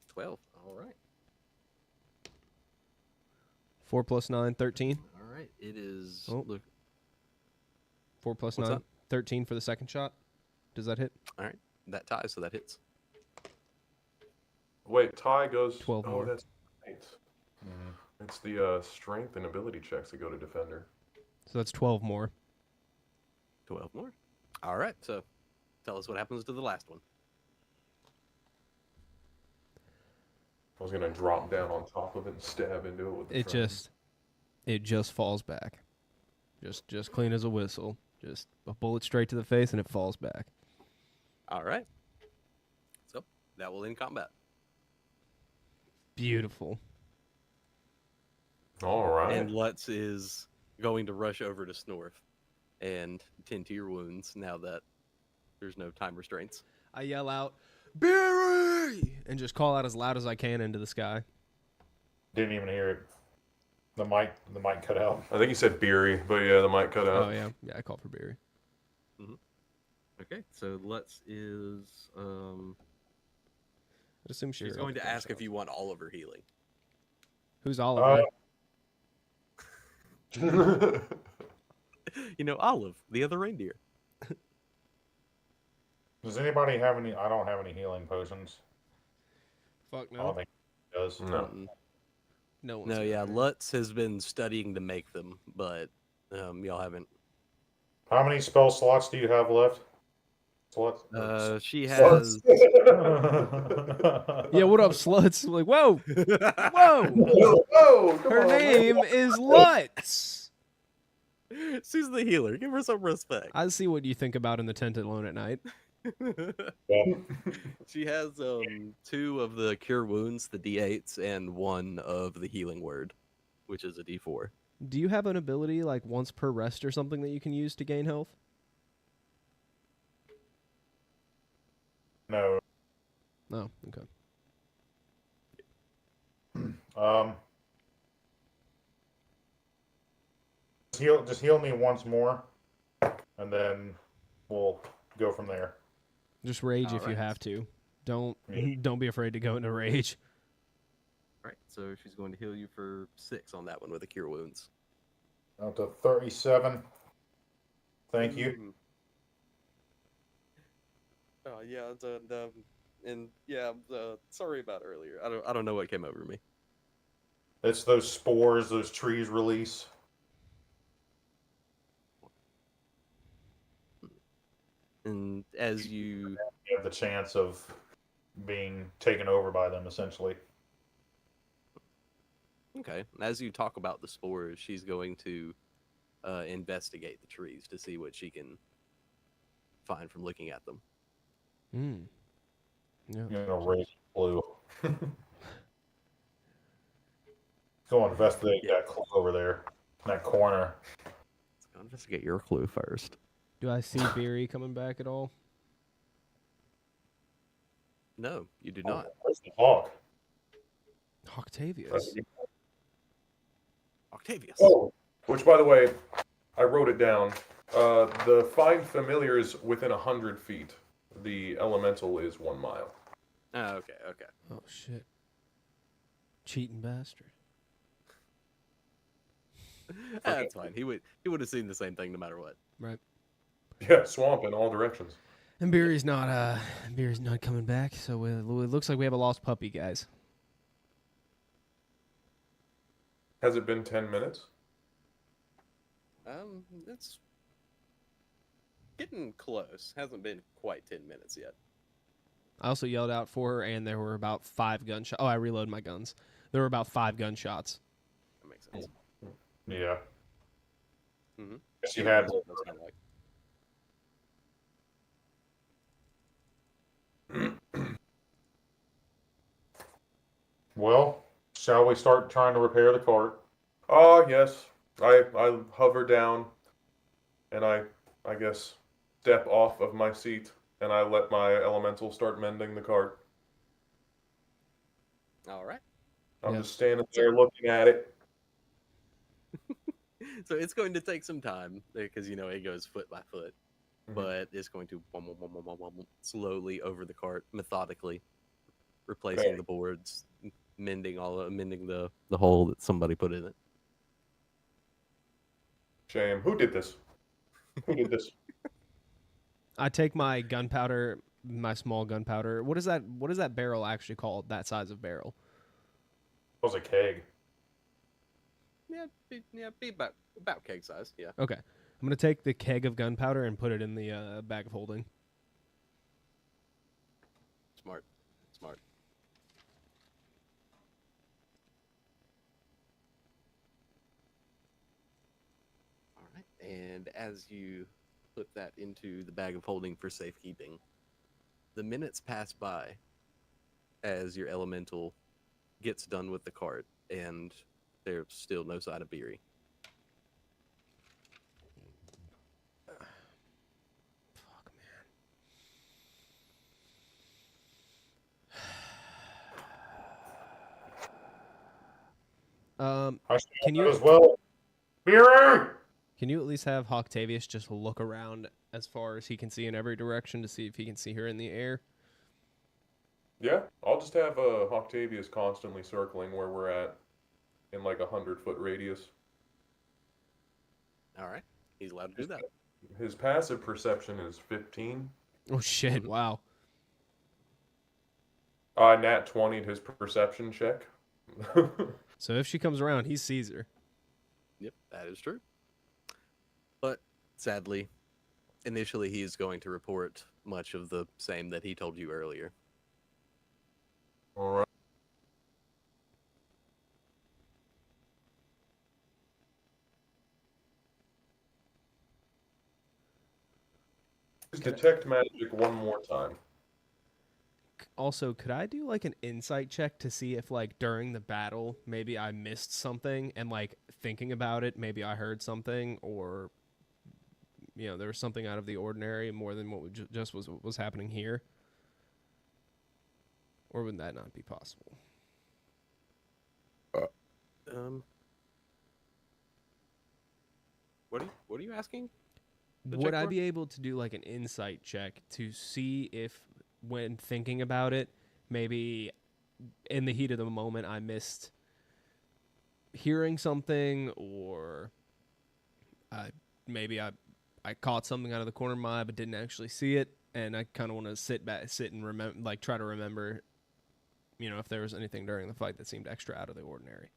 12. All right. 4 plus 9, 13. All right. It is. Oh. Look. 4 plus What's 9, up? 13 for the second shot. Does that hit? All right. That ties, so that hits. Wait, Ty goes. 12 oh, more. that's right. It's the strength and ability checks that go to defender. So that's 12 more. 12 more. All right. So tell us what happens to the last one. I was gonna drop down on top of it and stab into it with the frame. It just falls back. Just clean as a whistle. Just a bullet straight to the face and it falls back. All right. So that will end combat. Beautiful. All right. And Lutz is going to rush over to Snorf and tend to your wounds now that there's no time restraints. I yell out, "Barry!" and just call out as loud as I can into the sky. Didn't even hear it. The mic cut out. I think he said Beery, but yeah, the mic cut out. Oh yeah, I called for Barry. Okay, so Lutz is I'd assume she's she's going to ask if you want Oliver healing. Who's Oliver? You know, Olive, the other reindeer. Does anybody have any? I don't have any healing potions. Fuck I don't think he does. No. Mm-mm. No one's No, got yeah, it. Lutz has been studying to make them, but y'all haven't. How many spell slots do you have left? Slots. She has. Yeah, what up, sluts? Like, whoa, whoa. Whoa! Come Her on, man. name is Lutz. She's the healer. Give her some respect. I see what you think about in the tent alone at night. She has 2 of the cure wounds, the D8s, and 1 of the healing word, which is a D4. Do you have an ability like once per rest or something that you can use to gain health? No. No. Okay. Just heal me once more, and then we'll go from there. Just rage if you Alright. have to. Don't Yeah. don't be afraid to go into rage. All right, so she's going to heal you for 6 on that one with the cure wounds. Up to 37. Thank you. Mm. Oh yeah, and yeah, sorry about earlier. I don't know what came over me. It's those spores those trees release. And as you You have the chance of being taken over by them, essentially. okay, as you talk about the spores, she's going to investigate the trees to see what she can find from looking at them. Mm. Yeah. You know, raise blue. Go investigate that clue over there, in that corner. Let's go investigate your clue first. Do I see Beery coming back at all? No, you do not. Where's the hawk? Octavius. Octavius. Oh, which by the way, I wrote it down. The find familiars within 100 feet. The elemental is 1 mile. Oh, okay, okay. Oh shit. Cheating bastard. That's fine. He would have seen the same thing no matter what. Right. Yeah, swamp in all directions. And Beery's not coming back, so it looks like we have a lost puppy, guys. Has it been 10 minutes? It's getting close. Hasn't been quite 10 minutes yet. I also yelled out for her, and there were about 5 gunshots. Oh, I reloaded my guns. There were about 5 gunshots. That makes sense. Yeah. Mhm. Guess you had. That's what it's kinda like. Well, shall we start trying to repair the cart? Ah, yes. I hover down, and I guess step off of my seat, and I let my elemental start mending the cart. All right. I'm Yeah. just standing there looking at it. So it's going to take some time because it goes foot by foot, Mhm. but it's going to slowly over the cart, methodically, replacing Okay. the boards, mending the hole that somebody put in it. Shame. Who did this? Who did this? I take my gunpowder, my small gunpowder. What is that barrel actually called? That size of barrel? It was a keg. Yeah, be about keg size. Yeah. Okay. I'm going to take the keg of gunpowder and put it in the bag of holding. Smart. All right. And as you put that into the bag of holding for safekeeping, the minutes pass by as your elemental gets done with the cart, and there's still no sign of Beery. Fuck, man. I should Can have you- as well. Beery! Can you at least have Octavius just look around as far as he can see in every direction to see if he can see her in the air? Yeah, I'll just have Octavius constantly circling where we're at in like 100-foot radius. All right. He's allowed to do that. His passive perception is 15. Oh shit! Wow. Nat 20'd his perception check. So if she comes around, he sees her. Yep, that is true. But sadly, initially he's going to report much of the same that he told you earlier. All right. Use detect magic one more time. Also, could I do like an insight check to see if like during the battle maybe I missed something and like thinking about it, maybe I heard something or there was something out of the ordinary more than what just was happening here? Or would that not be possible? What are you asking? The Would check I for? be able to do like an insight check to see if when thinking about it, maybe in the heat of the moment I missed hearing something or maybe I caught something out of the corner of my eye but didn't actually see it, and I kind of want to sit and remember, like try to remember, if there was anything during the fight that seemed extra out of the ordinary.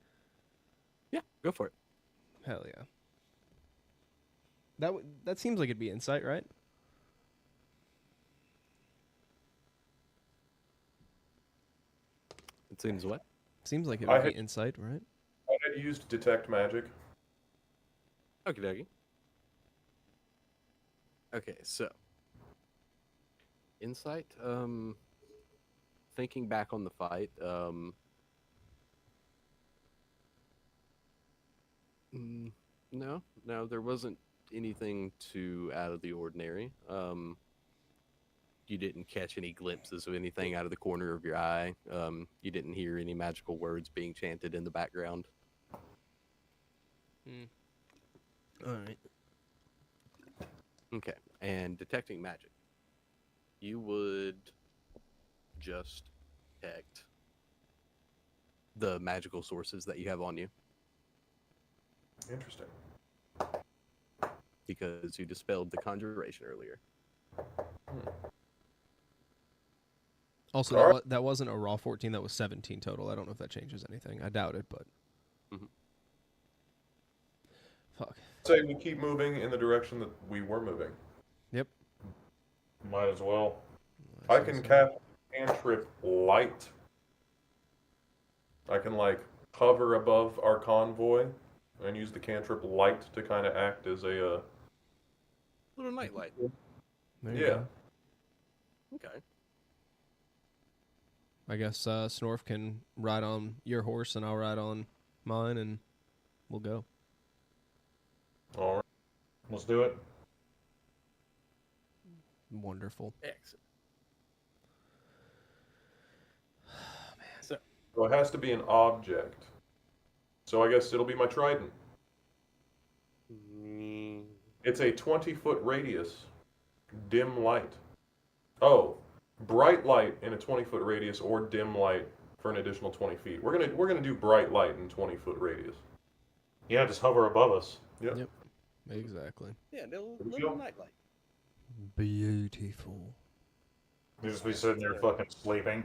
Yeah, go for it. Hell yeah. That seems like it'd be insight, right? It seems what? Seems like it I would be had- insight, right? I had used detect magic. Okie dokie. Okay, so insight. Thinking back on the fight. No, there wasn't anything too out of the ordinary. you didn't catch any glimpses of anything out of the corner of your eye. You didn't hear any magical words being chanted in the background. All right. Okay, and detecting magic. You would just detect the magical sources that you have on you Interesting. because you dispelled the conjuration earlier. Also, All right. that wasn't a raw 14. That was 17 total. I don't know if that changes anything. I doubt it, but Mhm. fuck. Say we keep moving in the direction that we were moving. Yep. Might as well. I can cast cantrip light. I can like hover above our convoy and use the cantrip light to kind of act as a Little nightlight. There you yeah. go. Okay. I guess Snorf can ride on your horse and I'll ride on mine, and we'll go. All right. Let's do it. Wonderful. Excellent. So, So it has to be an object. So I guess it'll be my trident. It's a 20-foot radius. Dim light. Oh, bright light in a 20-foot radius, or dim light for an additional 20 feet. We're gonna do bright light in 20-foot radius. Yeah, just hover above us. Yep. Exactly. yeah, little go. nightlight. Beautiful. You just be sitting there fucking sleeping.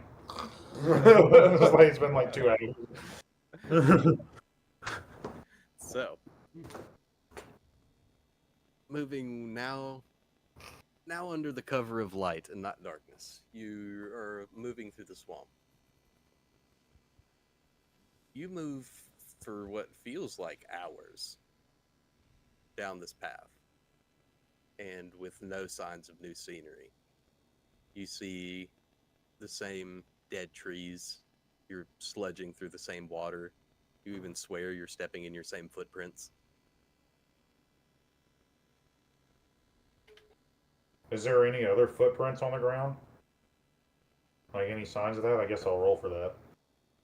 Just like it's been like 2 hours. So, moving now under the cover of light and not darkness, you are moving through the swamp. You move for what feels like hours down this path, and with no signs of new scenery. You see the same dead trees. You're sledging through the same water. You even swear you're stepping in your same footprints. Is there any other footprints on the ground? Like any signs of that? I guess I'll roll for that.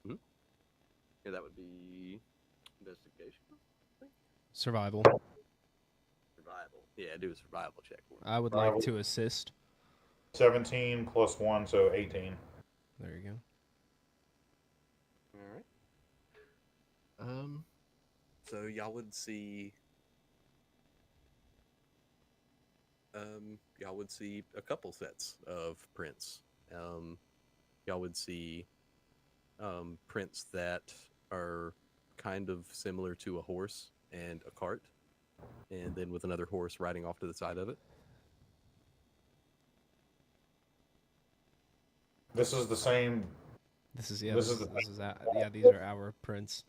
Yeah, that would be investigation. Survival. Survival. Yeah, do a survival check for me. I would like to assist. 17 plus 1, so 18. There you go. All right. So y'all would see. Y'all would see a couple sets of prints. Y'all would see prints that are kind of similar to a horse and a cart, and then with another horse riding off to the side of it. This is the same. This is This this is is the- yeah. These are our prints.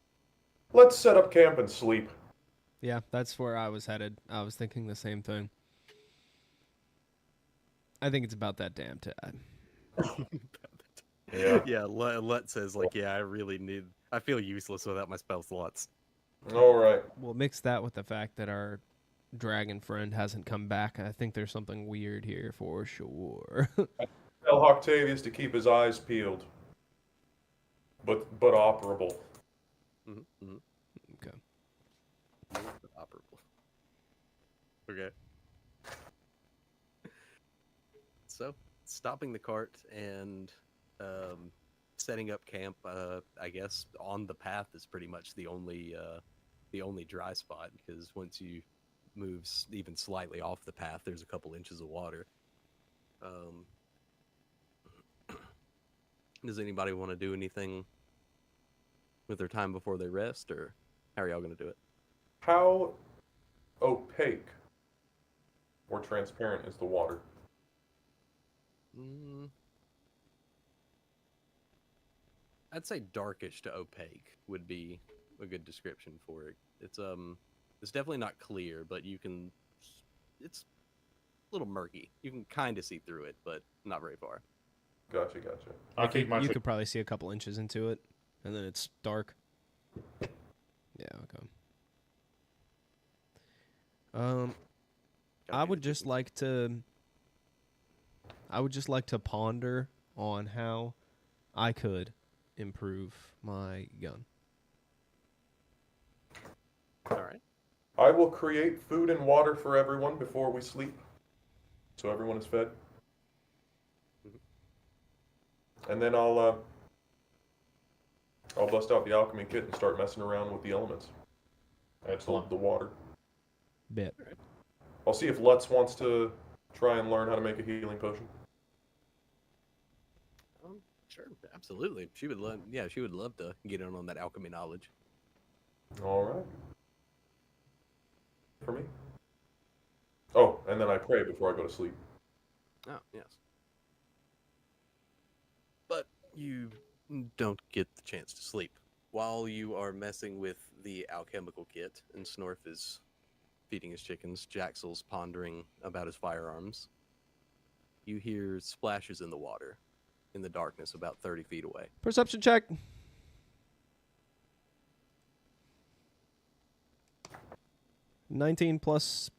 Let's set up camp and sleep. Yeah, that's where I was headed. I was thinking the same thing. I think it's about that damn time. Yeah. Yeah, Let says like, yeah, I feel useless without my spell slots. All right. Well, mix that with the fact that our dragon friend hasn't come back. I think there's something weird here for sure. Tell Octavius to keep his eyes peeled, but operable. Mm-hmm. Okay. Operable. Okay. So, stopping the cart and setting up camp, I guess on the path is pretty much the only dry spot, because once you move even slightly off the path, there's a couple inches of water. Does anybody want to do anything with their time before they rest, or how are y'all going to do it? How opaque or transparent is the water? I'd say darkish to opaque would be a good description for it. It's definitely not clear, but it's a little murky. You can kind of see through it, but not very far. Gotcha. I'll keep my. You could probably see a couple inches into it, and then it's dark. Yeah. Okay. I would just like to. I would just like to ponder on how I could improve my gun. All right. I will create food and water for everyone before we sleep, so everyone is fed. And then I'll bust out the alchemy kit and start messing around with the elements. Excellent. The water. Bit. I'll see if Lutz wants to try and learn how to make a healing potion. Sure, absolutely. She would love. Yeah, she would love to get in on that alchemy knowledge. All right. For me. Oh, and then I pray before I go to sleep. Oh, yes. But you don't get the chance to sleep. While you are messing with the alchemical kit and Snorf is feeding his chickens, Jaxel's pondering about his firearms. You hear splashes in the water in the darkness about 30 feet away. Perception check. $19 plus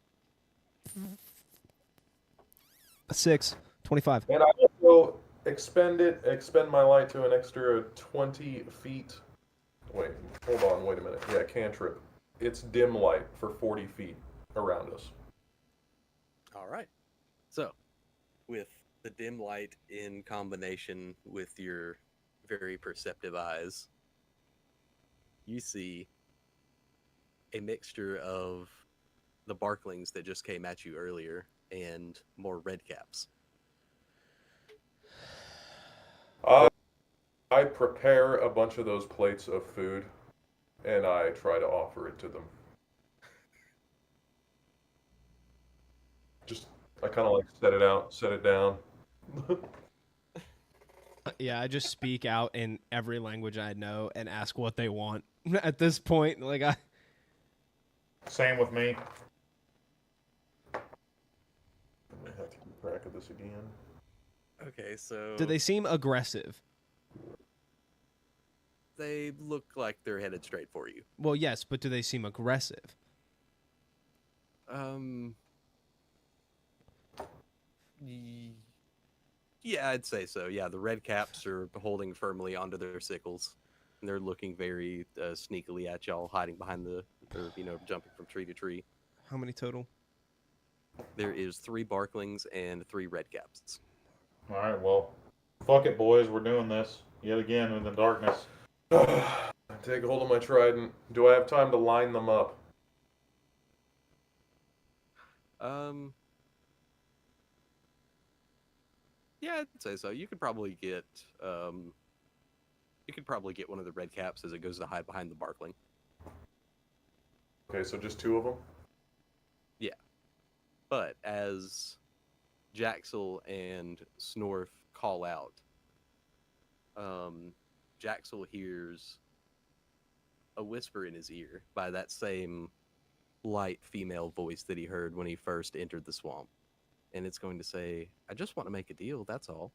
6, 25. And I also expend my light to an extra 20 feet. Wait, hold on, wait a minute. Yeah, cantrip. It's dim light for 40 feet around us. All right. So, with the dim light in combination with your very perceptive eyes, you see a mixture of the barklings that just came at you earlier and more red caps. I prepare a bunch of those plates of food, and I try to offer it to them. Just, I kind of like set it down. Yeah, I just speak out in every language I know and ask what they want. At this point, Same with me. I'm gonna have to keep track of this again. Okay, so do they seem aggressive? they look like they're headed straight for you. Well, yes, but do they seem aggressive? Yeah, I'd say so. Yeah, the red caps are holding firmly onto their sickles, and they're looking very sneakily at y'all, hiding behind or jumping from tree to tree. How many total? There is 3 barklings and 3 red caps. All right, well, fuck it, boys. We're doing this yet again in the darkness. Take hold of my trident. Do I have time to line them up? Yeah, I'd say so. You could probably get one of the red caps as it goes to hide behind the barkling. Okay, so just 2 of them? But as Jaxel and Snorf call out, Jaxel hears a whisper in his ear by that same light female voice that he heard when he first entered the swamp. And it's going to say, I just want to make a deal, that's all.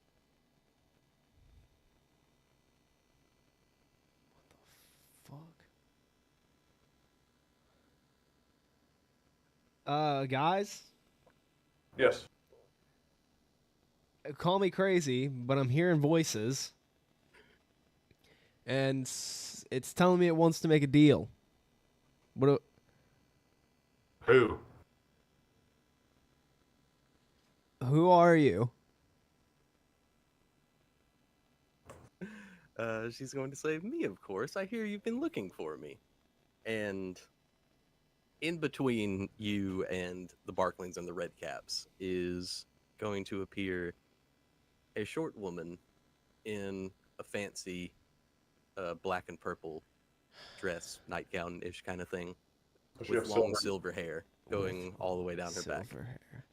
Fuck. Guys, Yes. call me crazy, but I'm hearing voices. And it's telling me it wants to make a deal. Who? Who are you? She's going to say, me, of course. I hear you've been looking for me. And in between you and the barklings and the red caps is going to appear a short woman in a fancy black and purple dress, nightgown-ish kind of thing, Does she with have long silver? silver hair going all the way down her back. Silver hair.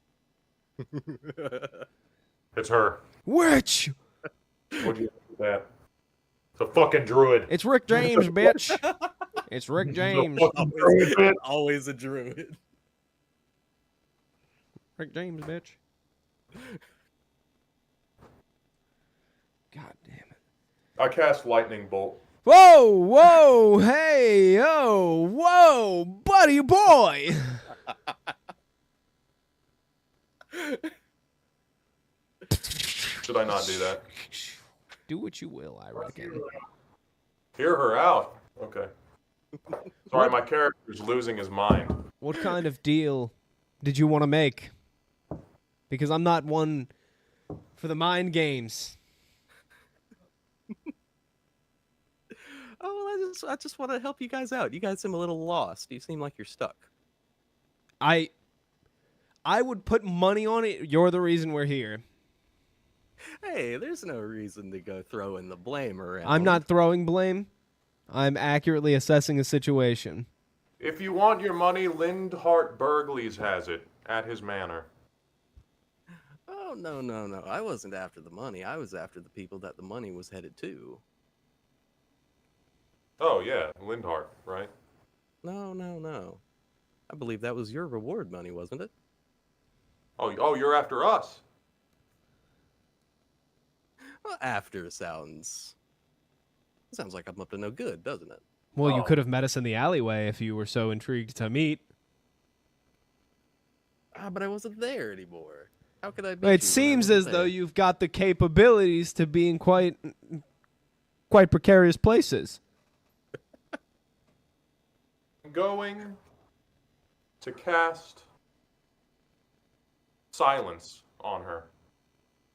It's her. Witch! What'd you think of that? It's a fucking druid. It's Rick James, bitch. It's Rick James. Always a druid. Rick James, bitch. God damn it. I cast lightning bolt. Whoa, whoa, hey, yo, whoa, buddy boy. Should I not do that? Do what you will, I reckon. Hear her out. Okay. Sorry, my character's losing his mind. What kind of deal did you want to make? Because I'm not one for the mind games. Oh, well, I just want to help you guys out. You guys seem a little lost. You seem like you're stuck. I would put money on it. You're the reason we're here. Hey, there's no reason to go throwing the blame around. I'm not throwing blame. I'm accurately assessing the situation. If you want your money, Lindhart Burgleys has it at his manor. Oh, no. I wasn't after the money. I was after the people that the money was headed to. Oh, yeah, Lindhart, right? No. I believe that was your reward money, wasn't it? Oh, you're after us. Well, after sounds like I'm up to no good, doesn't it? Well, you Oh. could have met us in the alleyway if you were so intrigued to meet. But I wasn't there anymore. How could I meet It you seems when I as wasn't though there? you've got the capabilities to be in quite precarious places. I'm going to cast silence on her.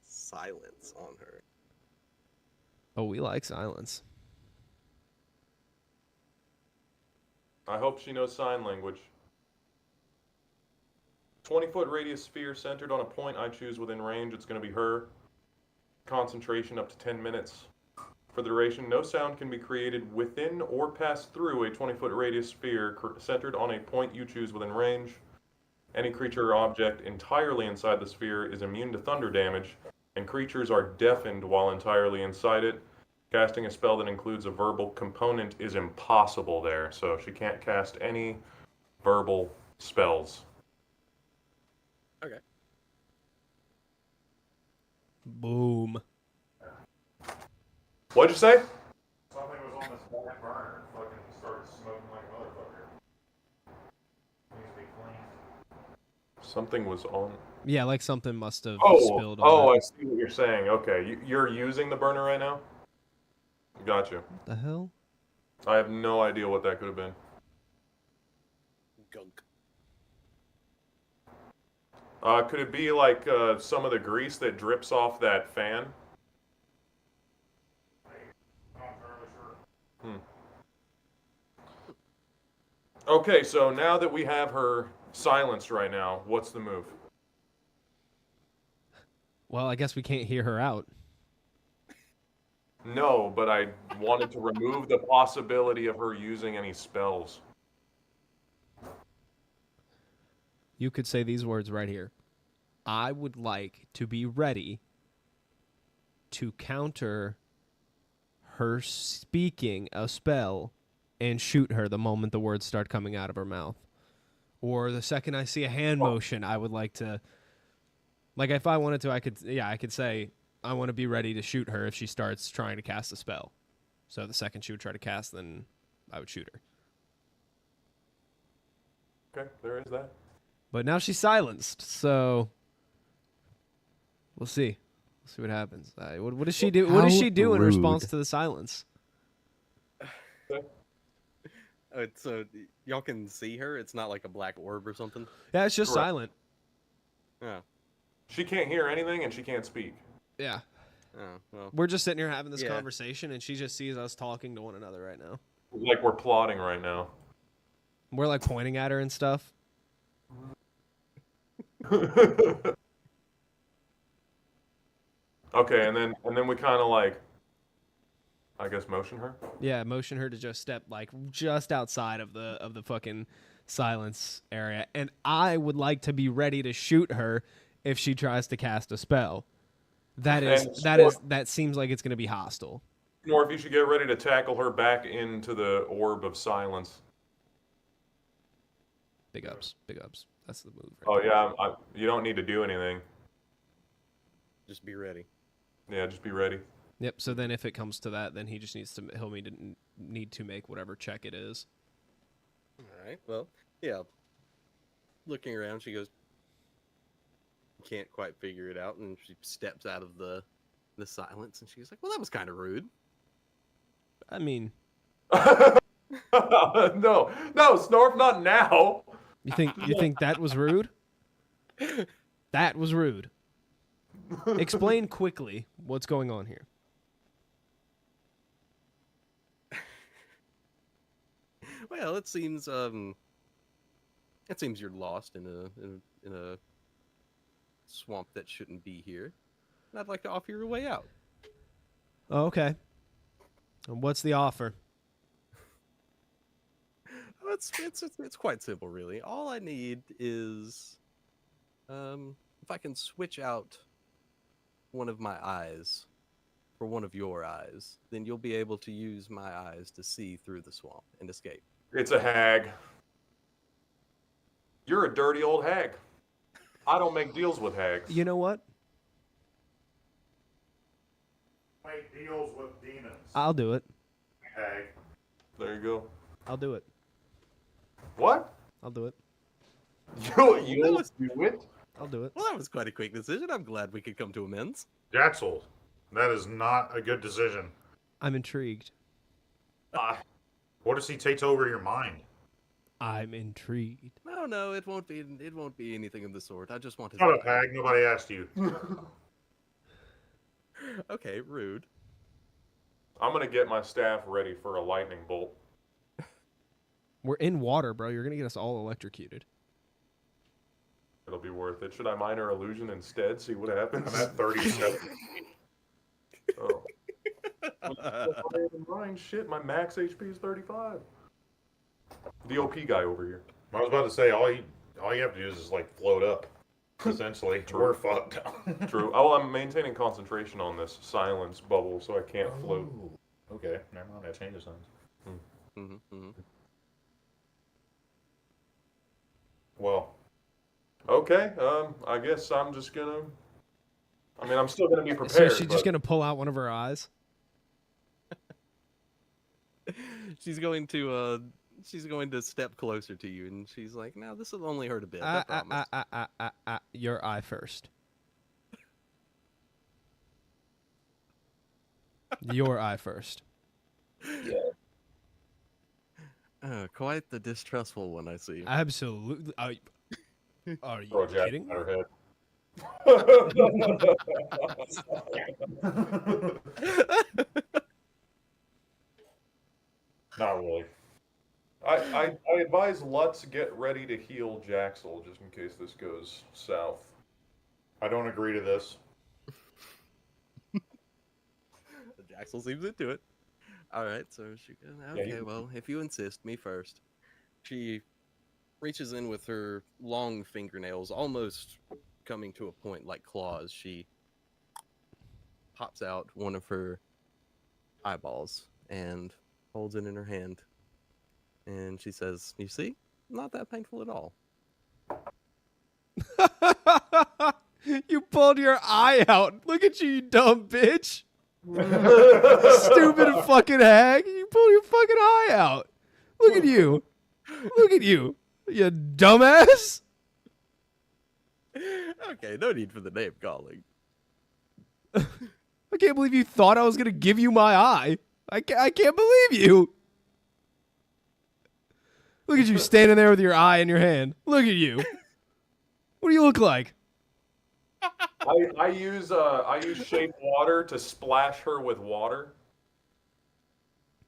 Silence on her. Oh, we like silence. I hope she knows sign language. 20-foot radius sphere centered on a point I choose within range. It's going to be her. Concentration up to 10 minutes. For the duration, no sound can be created within or pass through a 20-foot radius sphere centered on a point you choose within range. Any creature or object entirely inside the sphere is immune to thunder damage, and creatures are deafened while entirely inside it. Casting a spell that includes a verbal component is impossible there, so she can't cast any verbal spells. Okay. Boom. What'd you say? Something was on this back burner and fucking started smoking like a motherfucker. Needs to be cleaned. Something was on. Yeah, like something must have Oh, spilled on it. I see what you're saying. Okay, you're using the burner right now? Got you. What the hell? I have no idea what that could have been. Gunk. Could it be like some of the grease that drips off that fan? Not entirely sure. Okay, so now that we have her silenced right now, what's the move? Well, I guess we can't hear her out. No, but I wanted to remove the possibility of her using any spells. You could say these words right here. I would like to be ready to counter her speaking a spell and shoot her the moment the words start coming out of her mouth. Or the second I see a hand motion, I would like to, like if I wanted to, I could say I want to be ready to shoot her if she starts trying to cast a spell. So the second she would try to cast, then I would shoot her. Okay, there is that. But now she's silenced, so we'll see. We'll see what happens. What does she do? What does How she do in response rude. to the silence? So y'all can see her? It's not like a black orb or something? Yeah, it's just Correct. silent. Yeah. She can't hear anything and she can't speak. Yeah. Oh, well. We're just sitting here having this Yeah. conversation, and she just sees us talking to one another right now. Like we're plotting right now. We're like pointing at her and stuff. Okay, and then we kind of like, I guess, motion her. Yeah, motion her to just step like just outside of the fucking silence area, and I would like to be ready to shoot her if she tries to cast a spell. That seems like it's gonna be hostile. Or if you should get ready to tackle her back into the orb of silence. Big ups, big ups. That's the move. Oh yeah, you don't need to do anything. Just be ready. Yeah, just be ready. Yep. So then, if it comes to that, then he just he'll need to make whatever check it is. All right. Well, yeah. Looking around, she goes, can't quite figure it out, and she steps out of the the silence, and she's like, "Well, that was kind of rude." I mean, no, Snorf, not now. you think that was rude? That was rude. Explain quickly what's going on here. Well, it seems you're lost in a swamp that shouldn't be here, and I'd like to offer you a way out. Oh, okay. And what's the offer? It's quite simple, really. All I need is, if I can switch out one of my eyes for one of your eyes, then you'll be able to use my eyes to see through the swamp and escape. It's a hag. You're a dirty old hag. I don't make deals with hags. You know what? Make deals with demons. I'll do it. Hag. There you go. I'll do it. What? I'll do it. You'll do it? I'll do it. Well, that was quite a quick decision. I'm glad we could come to amends. Jaxel, that is not a good decision. I'm intrigued. What if he takes over your mind? I'm intrigued. No, it won't be anything of the sort. I just want to. Shut up, hag. Nobody asked you. Okay, rude. I'm gonna get my staff ready for a lightning bolt. We're in water, bro. You're gonna get us all electrocuted. It'll be worth it. Should I minor illusion instead? See what happens. I'm at 37. Oh. Mine, shit, my max HP is 35. The OP guy over here. I was about to say, all you have to do is just, like, float up. Essentially. True. We're fucked. True. Oh, I'm maintaining concentration on this silence bubble, so I can't float. Oh, okay, never mind. That changes things. Mm-hmm. Well, okay. I guess I'm just gonna. I mean, I'm still gonna be So prepared. she's just gonna pull out one of her eyes. She's going to step closer to you, and she's like, "No, this will only hurt a bit. I promise." Your eye first. Your eye first. Quite the distrustful one, I see. Absolutely. Are you Throw a jack kidding? at her head. Not really. I advise Lutz get ready to heal Jaxel just in case this goes south. I don't agree to this. Jaxel seems into it. All right, so she goes, okay, well, if you insist, me first. She reaches in with her long fingernails, almost coming to a point like claws. She pops out one of her eyeballs and holds it in her hand. And she says, "You see? Not that painful at all." You pulled your eye out. Look at you dumb bitch. Stupid fucking hag. You pulled your fucking eye out. Look at you. Look at you. You dumbass. Okay, no need for the name calling. I can't believe you thought I was going to give you my eye. I can't believe you. Look at you standing there with your eye in your hand. Look at you. What do you look like? I use shape water to splash her with water,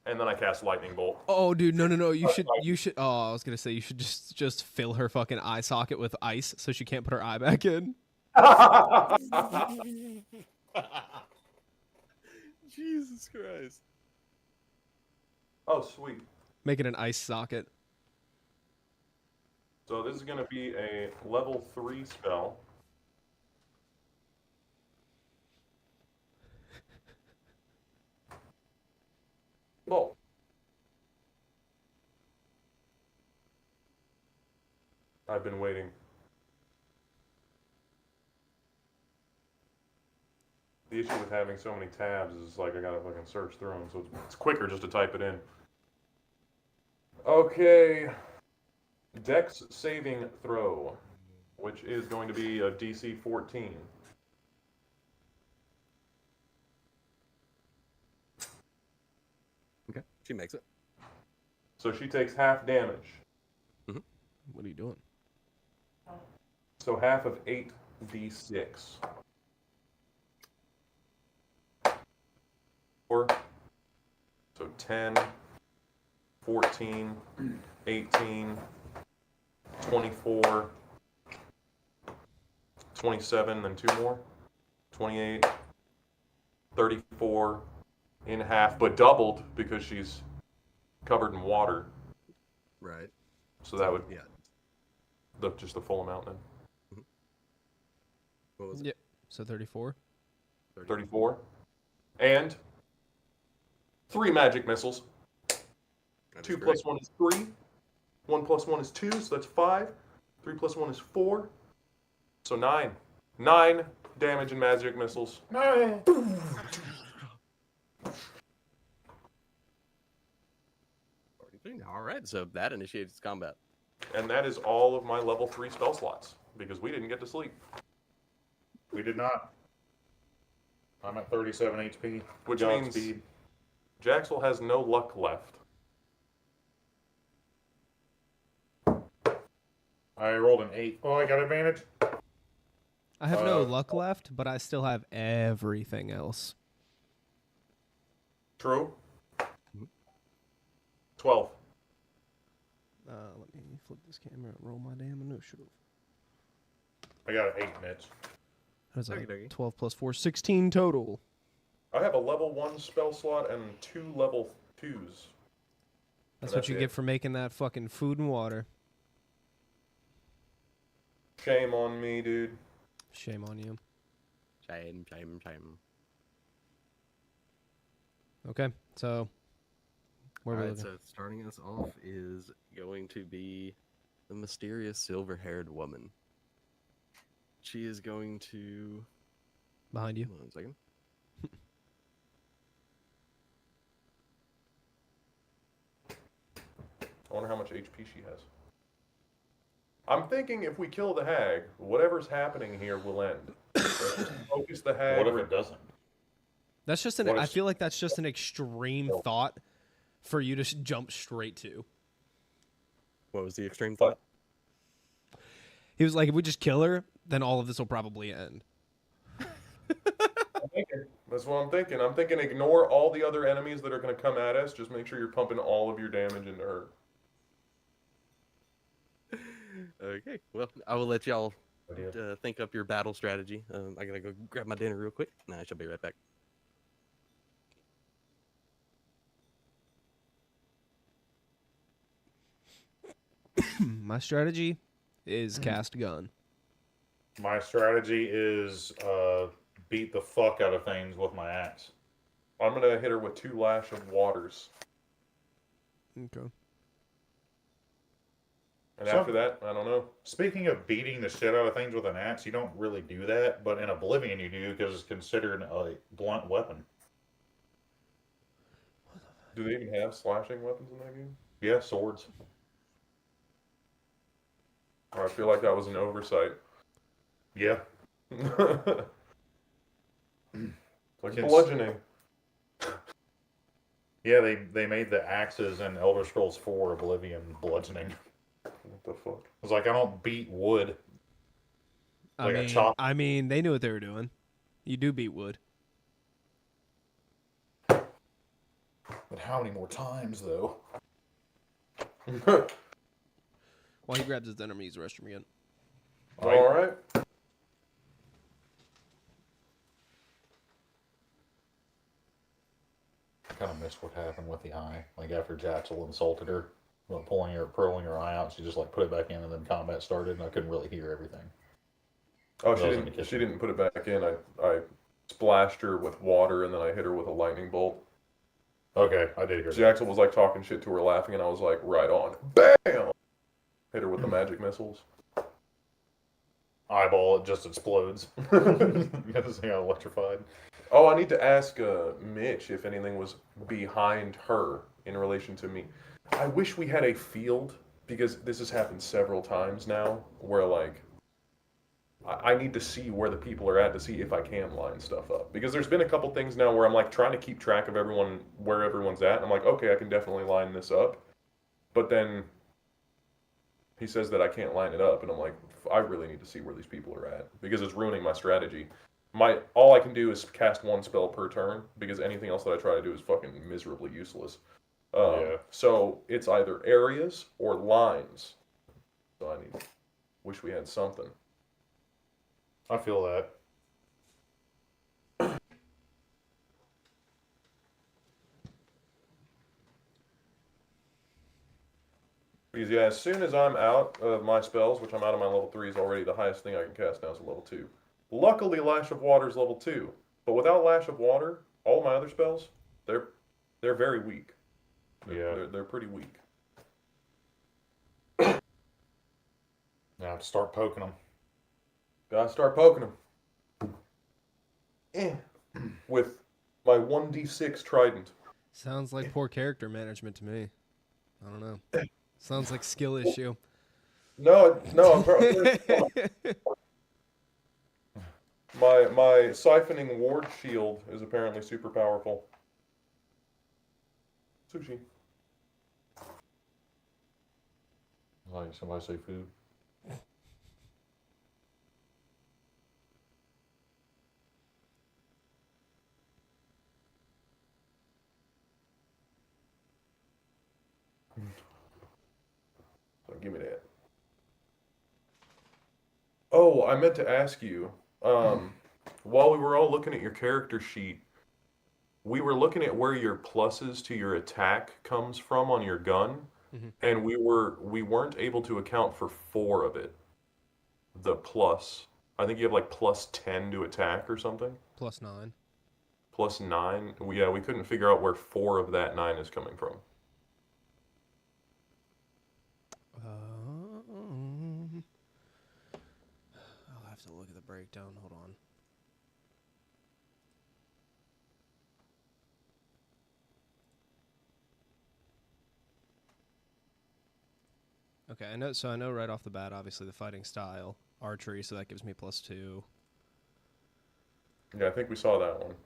and then I cast lightning bolt. Oh, dude, no. You should. Oh, I was gonna say you should just fill her fucking eye socket with ice so she can't put her eye back in. Jesus Christ. Oh, sweet. Make it an ice socket. So this is going to be a level 3 spell. Bolt. I've been waiting. The issue with having so many tabs is like I gotta fucking search through them, so it's quicker just to type it in. Okay. Dex saving throw, which is going to be a DC 14. She makes it. So she takes half damage. What are you doing? So half of 8d6. 4. So 10, 14, 18, 24, 27, then 2 more. 28, 34 in half, but doubled because she's covered in water. Right. So that would Yeah. just the full amount then. What was it? Yep. So 34. 34. And 3 magic missiles. That is 2 great. plus 1 is 3. 1 plus 1 is 2, so that's 5. 3 plus 1 is 4. So 9. 9 damage and magic missiles. No. All right, so that initiates combat. And that is all of my level 3 spell slots, because we didn't get to sleep. We did not. I'm at 37 HP. Which Godspeed. means Jaxel has no luck left. I rolled an 8. Oh, I got advantage? I have no Uh, luck left, but I still have everything else. True? 12. Let me flip this camera and roll my damn initiative. I got an 8, Mitch. That's like Okey-dokey. 12 plus 4, 16 total. I have a level 1 spell slot and 2 level 2s. That's And what you it. get for making that fucking food and water. Shame on me, dude. Shame on you. Shame. Okay, so where we Alright, looking? so starting us off is going to be the mysterious silver-haired woman. She is going to... Behind you. Hold on a second. I wonder how much HP she has. I'm thinking if we kill the hag, whatever's happening here will end. Let's just focus the hag. What if it doesn't? That's just an. What I is- feel like that's just an extreme thought for you to jump straight to. What was the extreme thought? He was like, if we just kill her, then all of this will probably end. I'm thinking. That's what I'm thinking. I'm thinking ignore all the other enemies that are going to come at us. Just make sure you're pumping all of your damage into her. Okay, well, I will let y'all Idea. think up your battle strategy. I gotta go grab my dinner real quick, and I shall be right back. My strategy is cast gun. My strategy is beat the fuck out of things with my axe. I'm going to hit her with 2 lash of waters. Okay. And So- after that, I don't know. Speaking of beating the shit out of things with an axe, you don't really do that, but in Oblivion you do because it's considered a blunt weapon. Do they even have slashing weapons in that game? Yeah, swords. I feel like that was an oversight. Yeah. Like Yes. bludgeoning. Yeah, they made the axes in Elder Scrolls 4 Oblivion bludgeoning. What the fuck? I was like, I don't beat wood. Like a chop. I mean, they knew what they were doing. You do beat wood. But how many more times, though? While he grabs his dinner, I'm gonna use the restroom again. All right. I kind of missed what happened with the eye. Like after Jaxel insulted her, well, pulling her eye out, she just like put it back in, and then combat started, and I couldn't really hear everything. Oh, That was in the she kitchen. didn't put it back in. I splashed her with water and then I hit her with a lightning bolt. Okay, I did hear that. Jackson was like talking shit to her, laughing, and I was like, right on. Bam! Hit her with the magic missiles. Eyeball, it just explodes. You guys got electrified. Oh, I need to ask Mitch if anything was behind her in relation to me. I wish we had a field, because this has happened several times now, where like I need to see where the people are at to see if I can line stuff up. Because there's been a couple things now where I'm like trying to keep track of everyone, where everyone's at. And I'm like, okay, I can definitely line this up. But then he says that I can't line it up, and I'm like, I really need to see where these people are at because it's ruining my strategy. All I can do is cast one spell per turn because anything else that I try to do is fucking miserably useless. Yeah. So it's either areas or lines. So wish we had something. I feel that. Because yeah, as soon as I'm out of my spells, which I'm out of my level 3s already, the highest thing I can cast now is a level 2. Luckily, Lash of Water is level 2. But without Lash of Water, all my other spells, they're very weak. They're pretty weak. Now I have to start poking them. Gotta start poking them. With my 1d6 trident. Sounds like poor character management to me. I don't know. Sounds like skill issue. No, my siphoning ward shield is apparently super powerful. Sushi. Like somebody say food. So give me that. Oh, I meant to ask you. While we were all looking at your character sheet, we were looking at where your pluses to your attack comes from on your gun, and we weren't able to account for 4 of it. The plus. I think you have like plus 10 to attack or something. +9. Plus 9. Yeah, we couldn't figure out where 4 of that 9 is coming from. I'll have to look at the breakdown. Hold on. Okay, I know. So I know right off the bat, obviously the fighting style, archery. So that gives me +2. Yeah, I think we saw that one.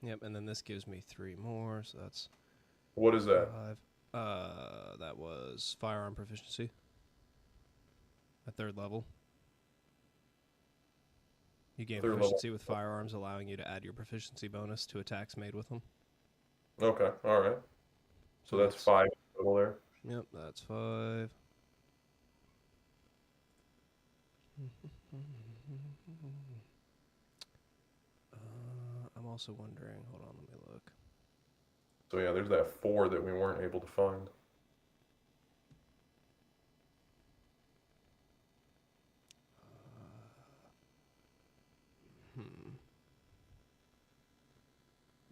Yep, and then this gives me 3 more, so that's What is that? 5. That was firearm proficiency at 3rd level. You gain 3rd level. proficiency with firearms, allowing you to add your proficiency bonus to attacks made with them. Okay, alright. So that's 5 total there. Yep, that's 5. I'm also wondering, hold on, let me look. So yeah, there's that 4 that we weren't able to find.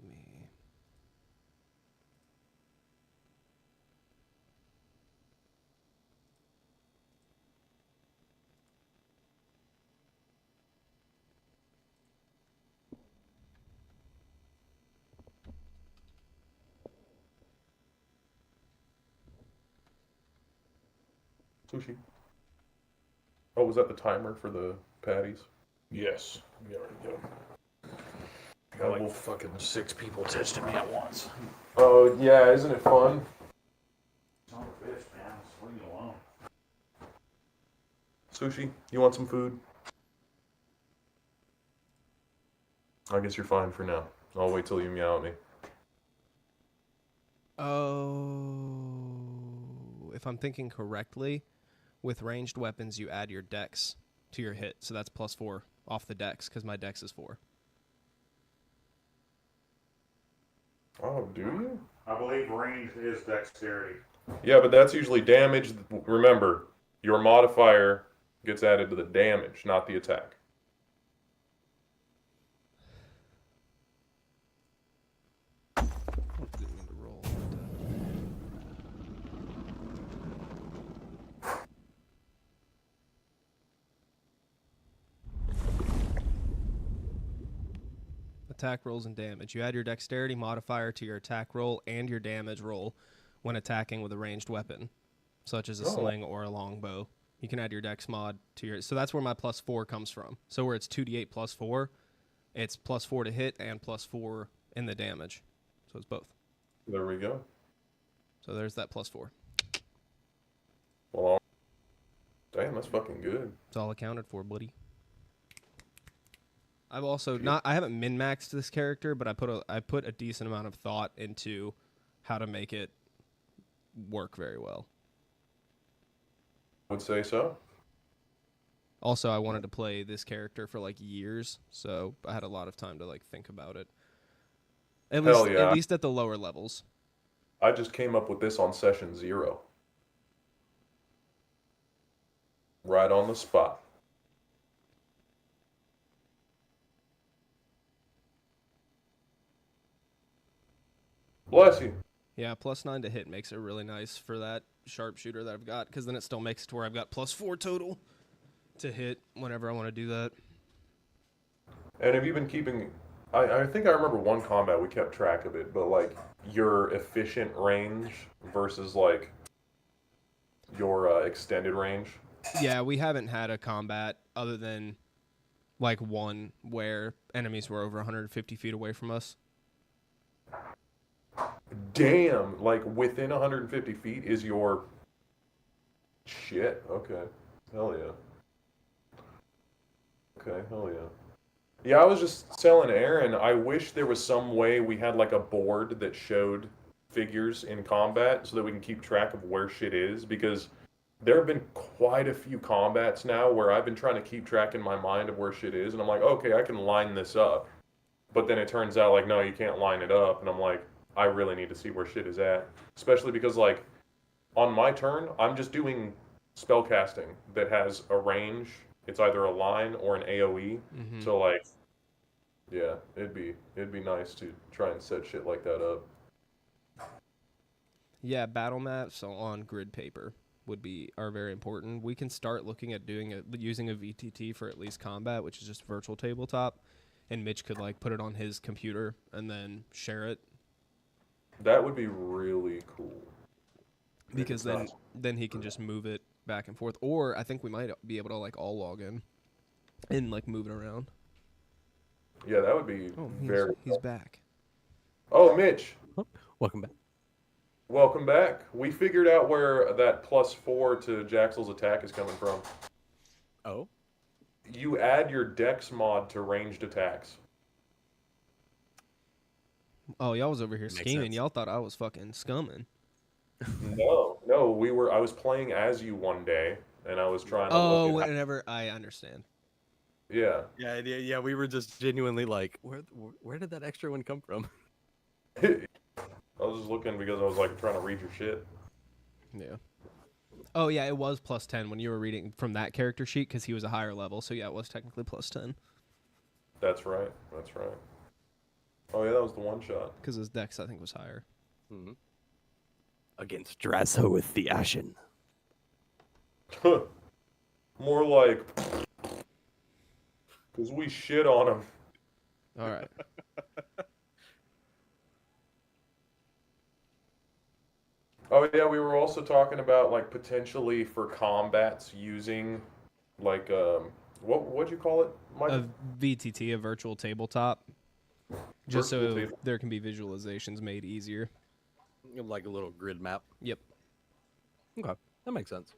Me. Sushi. Oh, was that the timer for the patties? Yes. We already go. Got like fucking 6 people texting me at once. Oh, yeah, isn't it fun? Son of a bitch, man. Just leave me alone. Sushi, you want some food? I guess you're fine for now. I'll wait till you meow at me. Oh, if I'm thinking correctly, with ranged weapons, you add your dex to your hit, so that's +4 off the dex, because my dex is 4. Oh, do you? I believe range is dexterity. Yeah, but that's usually damage. Remember, your modifier gets added to the damage, not the attack. Didn't mean to roll. attack rolls and damage. You add your dexterity modifier to your attack roll and your damage roll when attacking with a ranged weapon, such as a Oh. sling or a longbow. You can add your dex mod to your... So that's where my +4 comes from. So where it's 2d8 plus 4, it's +4 to hit and +4 in the damage. So it's both. There we go. So there's that +4. Well, damn, that's fucking good. It's all accounted for, buddy. I've also not... I haven't min-maxed this character, but I put a decent amount of thought into how to make it work very well. Would say so. Also, I wanted to play this character for like years, so I had a lot of time to like think about it. At Hell least, yeah. at least at the lower levels. I just came up with this on session 0. Right on the spot. Bless you. Yeah, +9 to hit makes it really nice for that sharpshooter that I've got, because then it still makes it to where I've got +4 total to hit whenever I want to do that. And have you been keeping... I think I remember one combat we kept track of it, but like your efficient range versus like your extended range. Yeah, we haven't had a combat other than like one where enemies were over 150 feet away from us. Damn, like within 150 feet is your shit. Okay. Hell yeah. Okay, hell yeah. Yeah, I was just telling Aaron, I wish there was some way we had like a board that showed figures in combat so that we can keep track of where shit is, because there have been quite a few combats now where I've been trying to keep track in my mind of where shit is, and I'm like, okay, I can line this up. But then it turns out like, no, you can't line it up, and I'm like, I really need to see where shit is at. Especially because like, on my turn, I'm just doing spell casting that has a range. It's either a line or an AoE. Mhm. So like, yeah, it'd be nice to try and set shit like that up. Yeah, battle maps on grid paper are very important. We can start looking at using a VTT for at least combat, which is just virtual tabletop, and Mitch could like put it on his computer and then share it, That would be really cool. because then he can just move it back and forth. Or I think we might be able to like all log in and like move it around. Yeah, that would be Oh, very he's back. Oh, Mitch, Welcome back. welcome back. We figured out where that +4 to Jaxel's attack is coming from. Oh, You add your Dex mod to ranged attacks. Oh, y'all was over here Makes scheming. sense. Y'all thought I was fucking scumming. No, I was playing as you one day, and I was trying to Oh, look at whenever I understand. yeah. yeah. We were just genuinely like, where did that extra one come from? I was just looking because I was like trying to read your shit. Yeah. Oh yeah, it was +10 when you were reading from that character sheet because he was a higher level. So yeah, it was technically +10 That's right. That's right. Oh yeah, that was the one shot. because his dex I think was higher. Hmm. Against Draso the Ashen. More like because we shit on him. All right. Oh yeah, we were also talking about like potentially for combats using like what'd you call it, Mike? A VTT, a virtual tabletop, just Virtual so table- there can be visualizations made easier. Like a little grid map. Yep. Okay, that makes sense.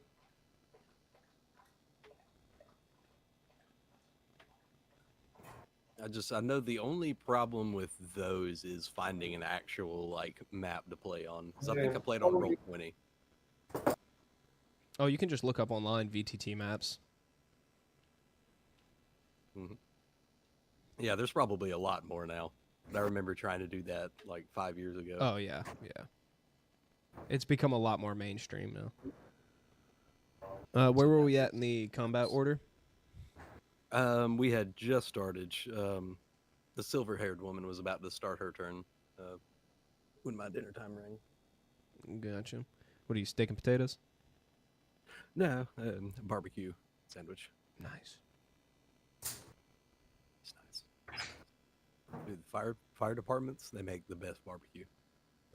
I know the only problem with those is finding an actual like map to play on. 'Cause I think Yeah. I played on Roll20. Oh, you can just look up online VTT maps. Yeah, there's probably a lot more now. I remember trying to do that like 5 years ago. Oh yeah, yeah. It's become a lot more mainstream now. Where were we at in the combat order? We had just started. The silver-haired woman was about to start her turn when my dinner time rang. Gotcha. What are you, steak and potatoes? No, barbecue sandwich. Nice. It's nice. Dude, fire departments, they make the best barbecue.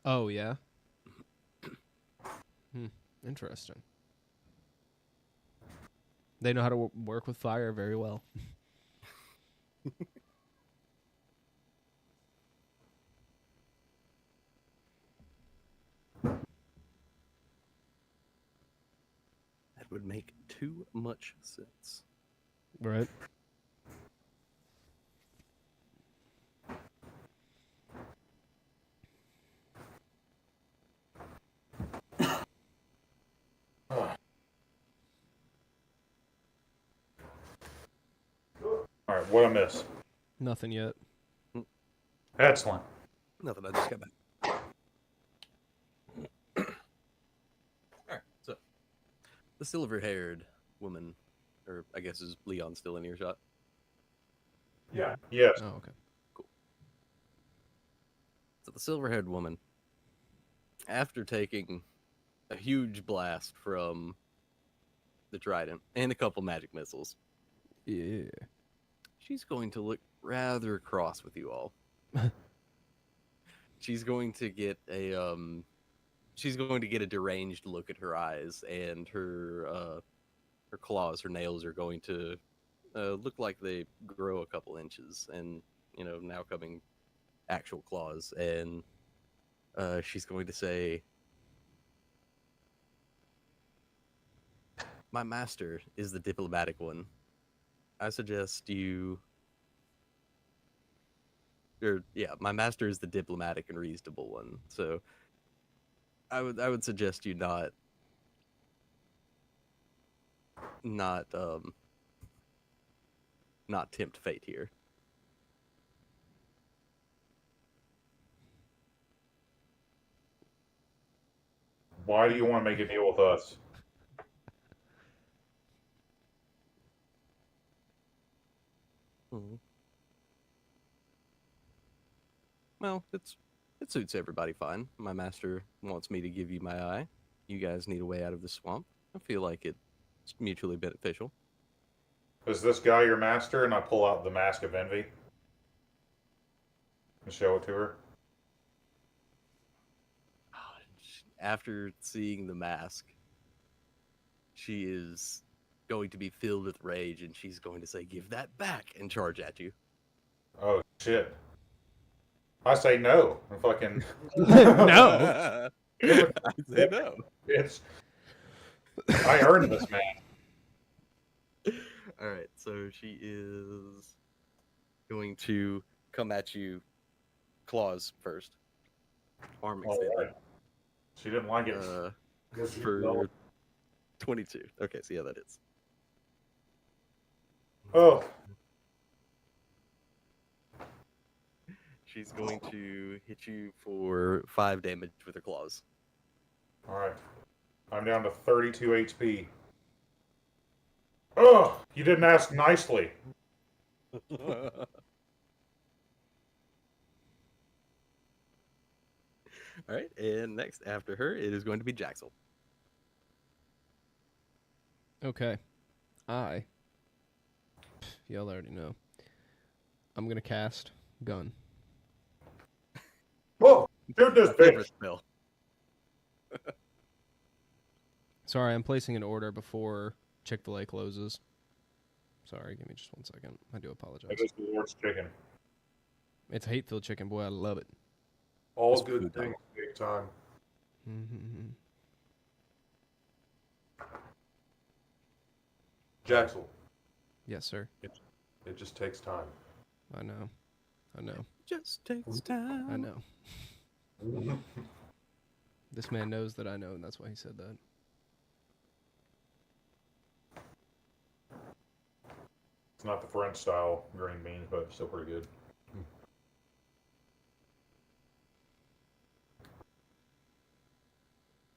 Oh yeah. Interesting. They know how to work with fire very well. That would make too much sense. Right. All right, what I miss? Nothing yet. Excellent. Nothing, I just got back. Alright, so the silver-haired woman, or I guess is Leon still in earshot? Yeah. Yes. Oh, okay. So the silver-haired woman, after taking a huge blast from the trident and a couple magic missiles, Yeah. she's going to look rather cross with you all. She's going to get a deranged look at her eyes, and her claws, her nails are going to look like they grow a couple inches, and now coming actual claws, and she's going to say, "My master is the diplomatic one. I suggest you." My master is the diplomatic and reasonable one. So I would suggest you not tempt fate here. Why do you want to make a deal with us? Well, it suits everybody fine. My master wants me to give you my eye. You guys need a way out of the swamp. I feel like it's mutually beneficial. Is this guy your master? And I pull out the Mask of Envy and show it to her. After seeing the mask, she is going to be filled with rage, and she's going to say, "Give that back," and charge at you. Oh shit! I say no. I'm fucking No. I say no. It's. I earned this, man. All right, so she is going to come at you, claws first. Arm All extended. right. She didn't like it. For 22. Okay, so yeah, that is. Oh, She's going to hit you for 5 damage with her claws. all right. I'm down to 32 HP. Oh, you didn't ask nicely. All right, and next after her, it is going to be Jaxel. Okay. Y'all already know. I'm gonna cast gun. Whoa, shoot this Favorite bitch. spell. Sorry, I'm placing an order before Chick-fil-A closes. Sorry, give me just 1 second. I do apologize. It is the Lord's chicken. It's hate-filled chicken, boy. I love it. All It's good food, though. things take time. Mm-hmm. Jaxel, Yes, sir. it just takes time. I know. Just takes time. I know. This man knows that I know, and that's why he said that. It's not the French style green beans, but it's still pretty good.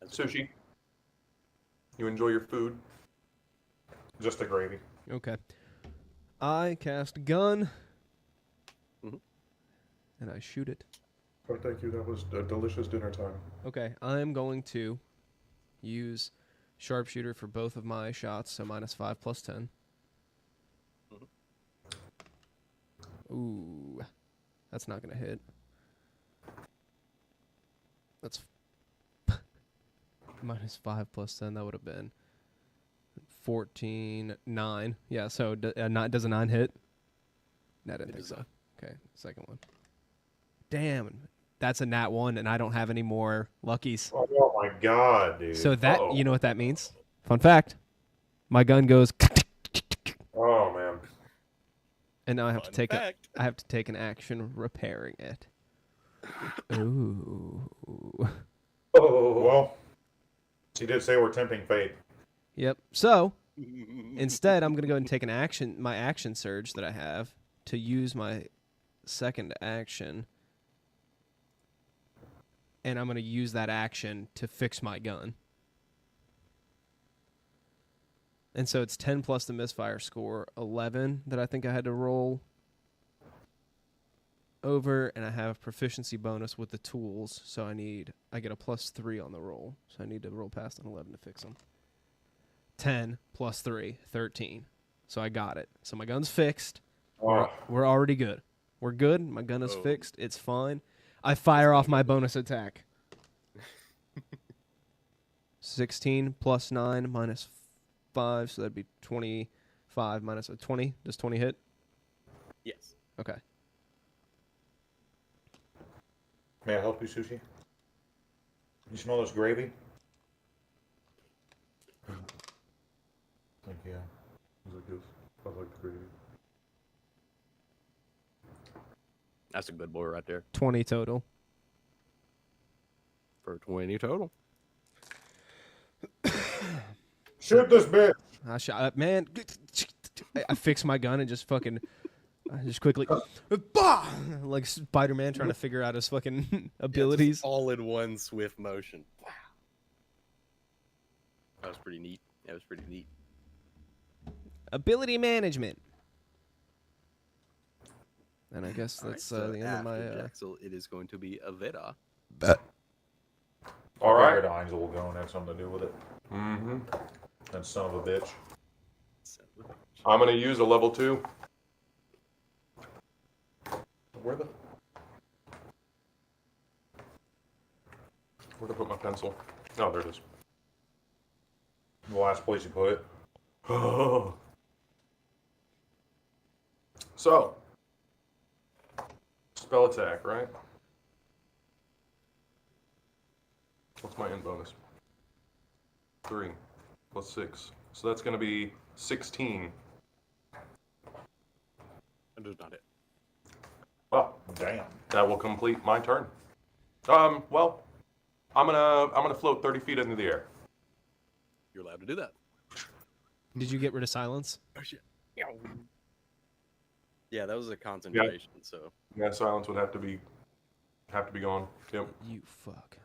Sushi, you enjoy your food? Just the gravy. Okay. I cast gun. Mhm. And I shoot it. Oh, thank you. That was a delicious dinner time. Okay, I'm going to use sharpshooter for both of my shots, so -5 plus 10. Ooh. That's not gonna hit. That's -5 plus 10. That would have been 14, 9. Yeah. So does a 9 hit? No, I didn't It think does so. not. Okay, second one. Damn, that's a nat 1, and I don't have any more luckies. Oh my god, dude. So that Uh-oh. you know what that means? Fun fact: my gun goes, Oh man. and now I have to Fun take fact. I have to take an action repairing it. Ooh. Oh. Well, she did say we're tempting fate. Yep. So instead, I'm gonna go ahead and take my action surge that I have to use my second action, and I'm gonna use that action to fix my gun. And so it's 10 plus the misfire score, 11 that I think I had to roll over, and I have proficiency bonus with the tools, so I get a +3 on the roll, so I need to roll past an 11 to fix them. 10 plus 3, 13. So I got it. So my gun's fixed. Oh. We're already good. We're good. My gun is Oh. fixed. It's fine. I fire off my bonus attack. 16 plus 9 minus 5, so that'd be 25 minus 20. Does 20 hit? Yes. Okay. May I help you, Sushi? You smell this gravy? Thank you. I like the gravy. That's a good boy right there. 20 total. For 20 total. Shoot this bitch! I shot, man. I fix my gun and just fucking, I just quickly, bah! Like Spider-Man trying to figure out his fucking abilities. All in one swift motion. Wow. That was pretty neat. Ability management. And I guess All right, that's so the end of my. after Jaxel, it is going to be Aveda. All right. Angel will go and have something to do with it. Mm-hmm. That son of a bitch. I'm gonna use a level 2. Where'd I put my pencil? Oh, there it is. The last place you put it. So, spell attack, right? What's my end bonus? 3 plus 6. So that's going to be 16. That does not it. Well, Damn. that will complete my turn. Well, I'm gonna float 30 feet into the air. You're allowed to do that. Did you get rid of silence? Oh shit. Yeah, that was a concentration, so Yeah, silence would have to be gone. Yep, You fuck.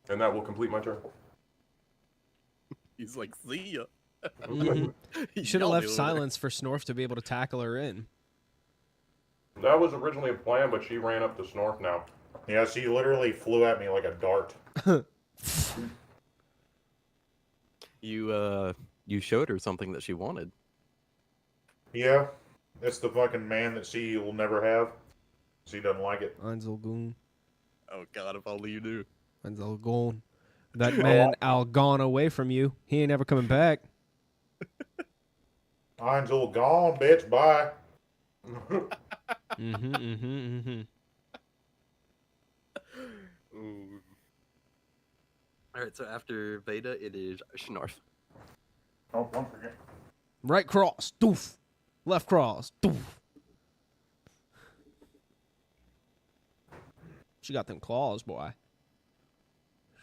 and that will complete my turn. he's like, see ya. Mhm. You should have Y'all left deal with it. silence for Snorf to be able to tackle her in. That was originally a plan, but she ran up to Snorf now. Yeah, she literally flew at me like a dart. You showed her something that she wanted. Yeah, it's the fucking man that she will never have. She doesn't like it. Einzelgoon. Oh god, if only you knew. Einzelgoon. That man Al gone away from you. He ain't ever coming back. Angel gone, bitch. Bye. Alright, so after Veda, it is Schnarf. Oh, don't forget. Right cross. Doof. Left cross. Doof. She got them claws, boy.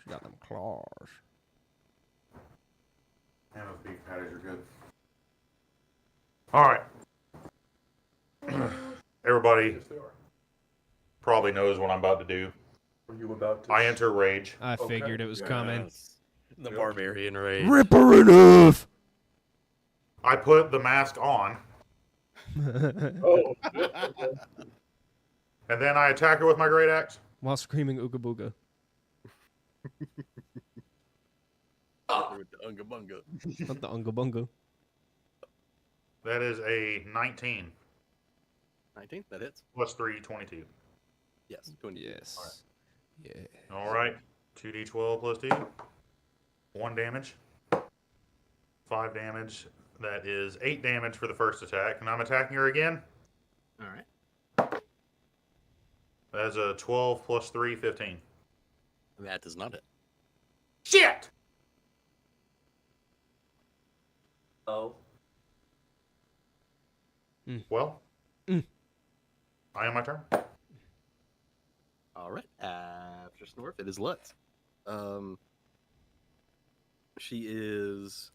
She got them claws. Man, those beef patties are good. All right. Everybody Yes, they are. probably knows what I'm about to do. Are you about to? I enter rage. I Okay. figured it was coming. Yes. The Yep. barbarian rage. Ripper enough. I put the mask on, Oh. and then I attack her with my great axe. While screaming ooga booga. With the unga bunga. Not the unga bunga. That is a 19. 19. That hits. Plus 3, 22. Yes. 22. Yes. Yeah. All right. 2d12 plus 2. 1 damage. 5 damage. That is 8 damage for the first attack. And I'm attacking her again. All right. That's a 12 plus 3, 15. That does not hit. Shit! Oh. Well, Mm. I am my turn. All right. After Snorf, it is Lutz. She is.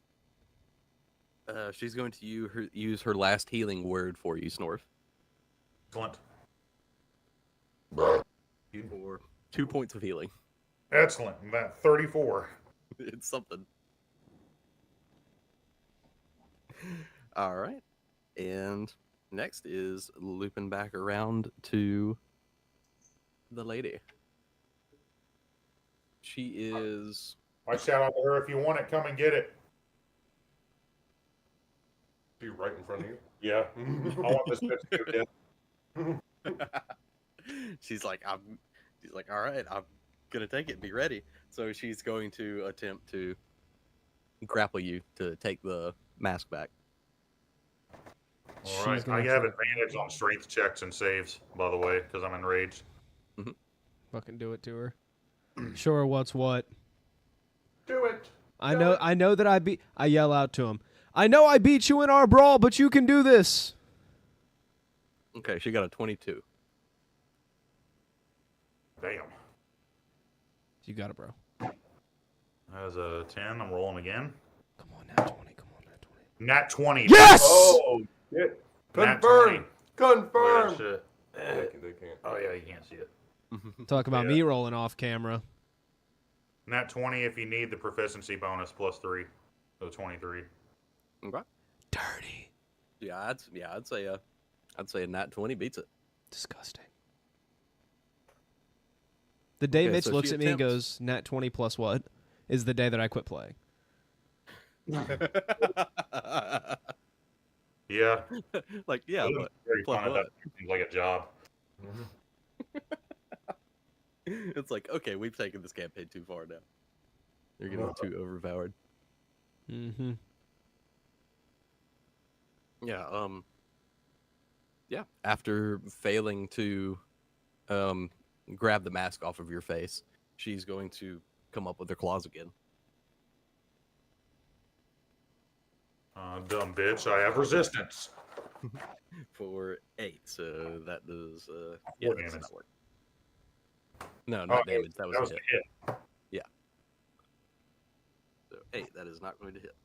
She's going to use her last healing word for you, Snorf, Excellent. for 2 points of healing. Excellent. That 34. It's something. All right. And next is looping back around to the lady. She is. I shout out to her, if you want it, come and get it. Be right in front of you. Yeah. I want this bitch to go dead. She's like, all right, I'm gonna take it. Be ready. So she's going to attempt to grapple you to take the mask back. All She's right. gonna I have try- advantage on strength checks and saves, by the way, because I'm enraged. Fucking do it to her. Show her what's what. Do it. I know that I yell out to him. I know I beat you in our brawl, but you can do this. Okay, she got a 22. Damn. You got it, bro. That's a 10. I'm rolling again. Come on now, 20. Come on now, 20. Nat 20. Yes! Oh, shit. Nat Confirm. 20. Look at Confirm. that shit. They can't. Oh, yeah, you can't see it. Talk about Yeah. me rolling off camera. Nat 20 if you need the proficiency bonus plus 3. So 23. Okay. Dirty. I'd say a nat 20 beats it. Disgusting. The day Okay, Mitch so looks she at me and attempts- goes, Nat 20 plus what? Is the day that I quit playing. Yeah. Like, yeah, It but was very plus fun. what? That seems like a job. it's like, okay, we've taken this campaign too far now. You're getting too overpowered. Mm-hmm. Yeah, yeah. After failing to grab the mask off of your face, she's going to come up with her claws again. Dumb bitch. I have resistance. For 8, so that does Four that does damage. not work. No, not Oh, damage. That was, That was a a hit. hit. So 8, that is not going to hit.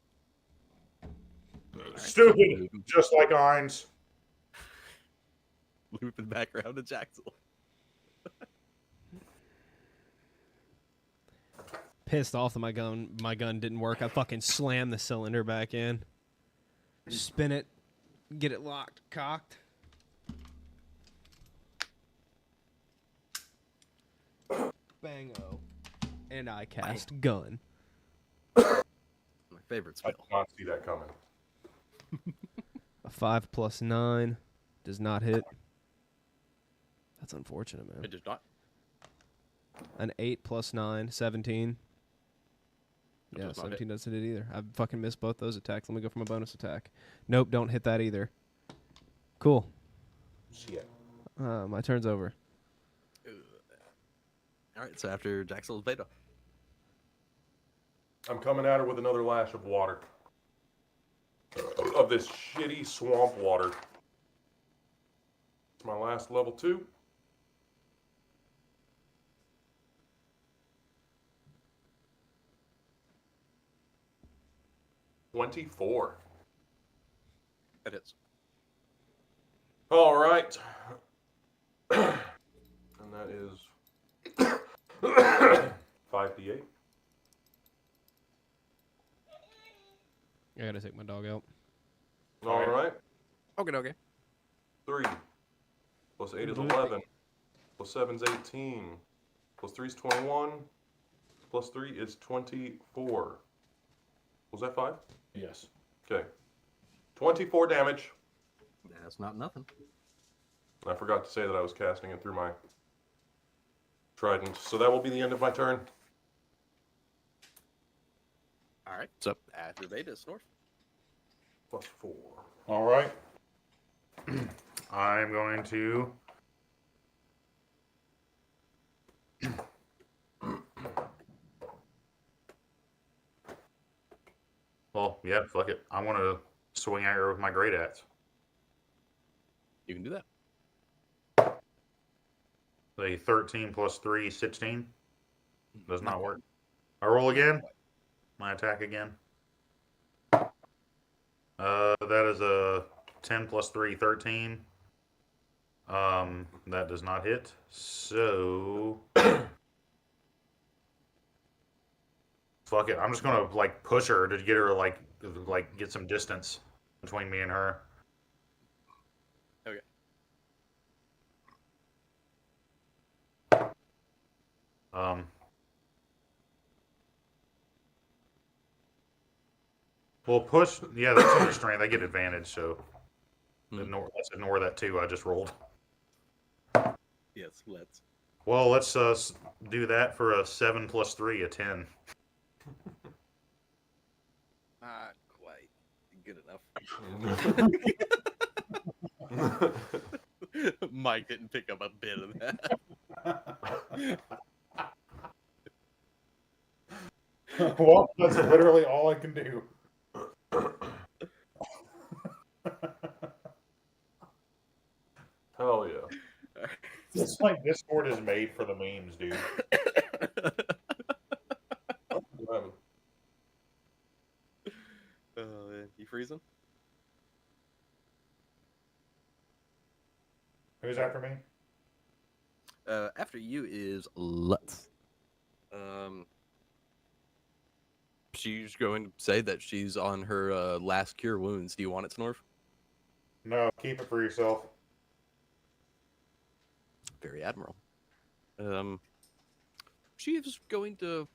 Alright, Stupid. looping- Just like Ainz. Looping back around to Jaxel. Pissed off that my gun didn't work. I fucking slammed the cylinder back in. Spin it. Get it locked. Cocked. Bango. And I cast gun. My favorite I did spell. not see that coming. A 5 plus 9 does not hit. That's unfortunate, man. It does not. An 8 plus 9, 17. That Yeah, does not hit. 17 doesn't hit either. I fucking missed both those attacks. Let me go for my bonus attack. Nope, don't hit that either. Cool. Shit. My turn's over. All right, so after Jaxel's beta. I'm coming at her with another lash of water. Of this shitty swamp water. It's my last level 2. $24. That hits. All right. And that is 5d8. I gotta take my dog out. All right. Okay. 3 plus 8 is 11. Plus 7 is 18. Plus 3 is 21. Plus 3 is 24. Was that 5? Yes. 'Kay. 24 damage. That's not nothing. I forgot to say that I was casting it through my trident. So that will be the end of my turn. All right. So after Beta, Snorf. +4. All right. I'm going to. Well, yeah, fuck it. I want to swing at her with my great axe. You can do that. A 13 plus 3, 16. Does not work. I roll again. My attack again. That is a 10 plus 3, 13. That does not hit. So fuck it. I'm just gonna like push her to get her like get some distance between me and her. Okay. Well, push. Yeah, that's only strength. I get advantage, so Hmm. let's ignore that too. I just rolled. Yes, let's. Well, let's do that for a 7 plus 3, a 10. Not quite good enough. Mike didn't pick up a bit of that. Well, that's literally all I can do. Hell yeah. It's like Discord is made for the memes, dude. You freezing? Who's after me? After you is Lutz. She's going to say that she's on her last cure wounds. Do you want it, Snorf? No, keep it for yourself. Very admirable. She is going to,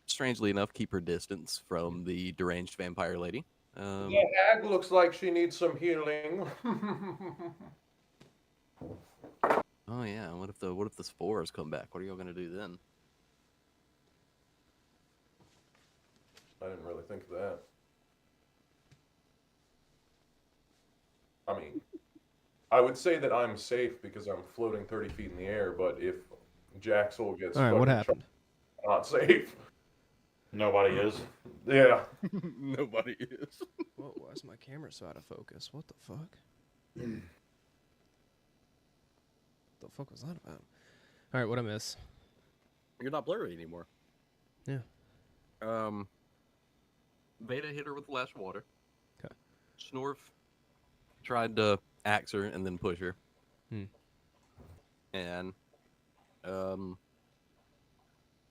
strangely enough, keep her distance from the deranged vampire lady. The hag looks like she needs some healing. Oh yeah. What if the spores come back? What are y'all gonna do then? I didn't really think of that. I mean, I would say that I'm safe because I'm floating 30 feet in the air, but if Jaxel gets All right, what fucking happened? I'm not safe. Nobody is. Yeah. Nobody is. Whoa, why is my camera so out of focus? What the fuck? The fuck was that about? All right, what I miss? You're not blurry anymore. Yeah. Beta hit her with the last water. Okay. Snorf tried to axe her and then push her. And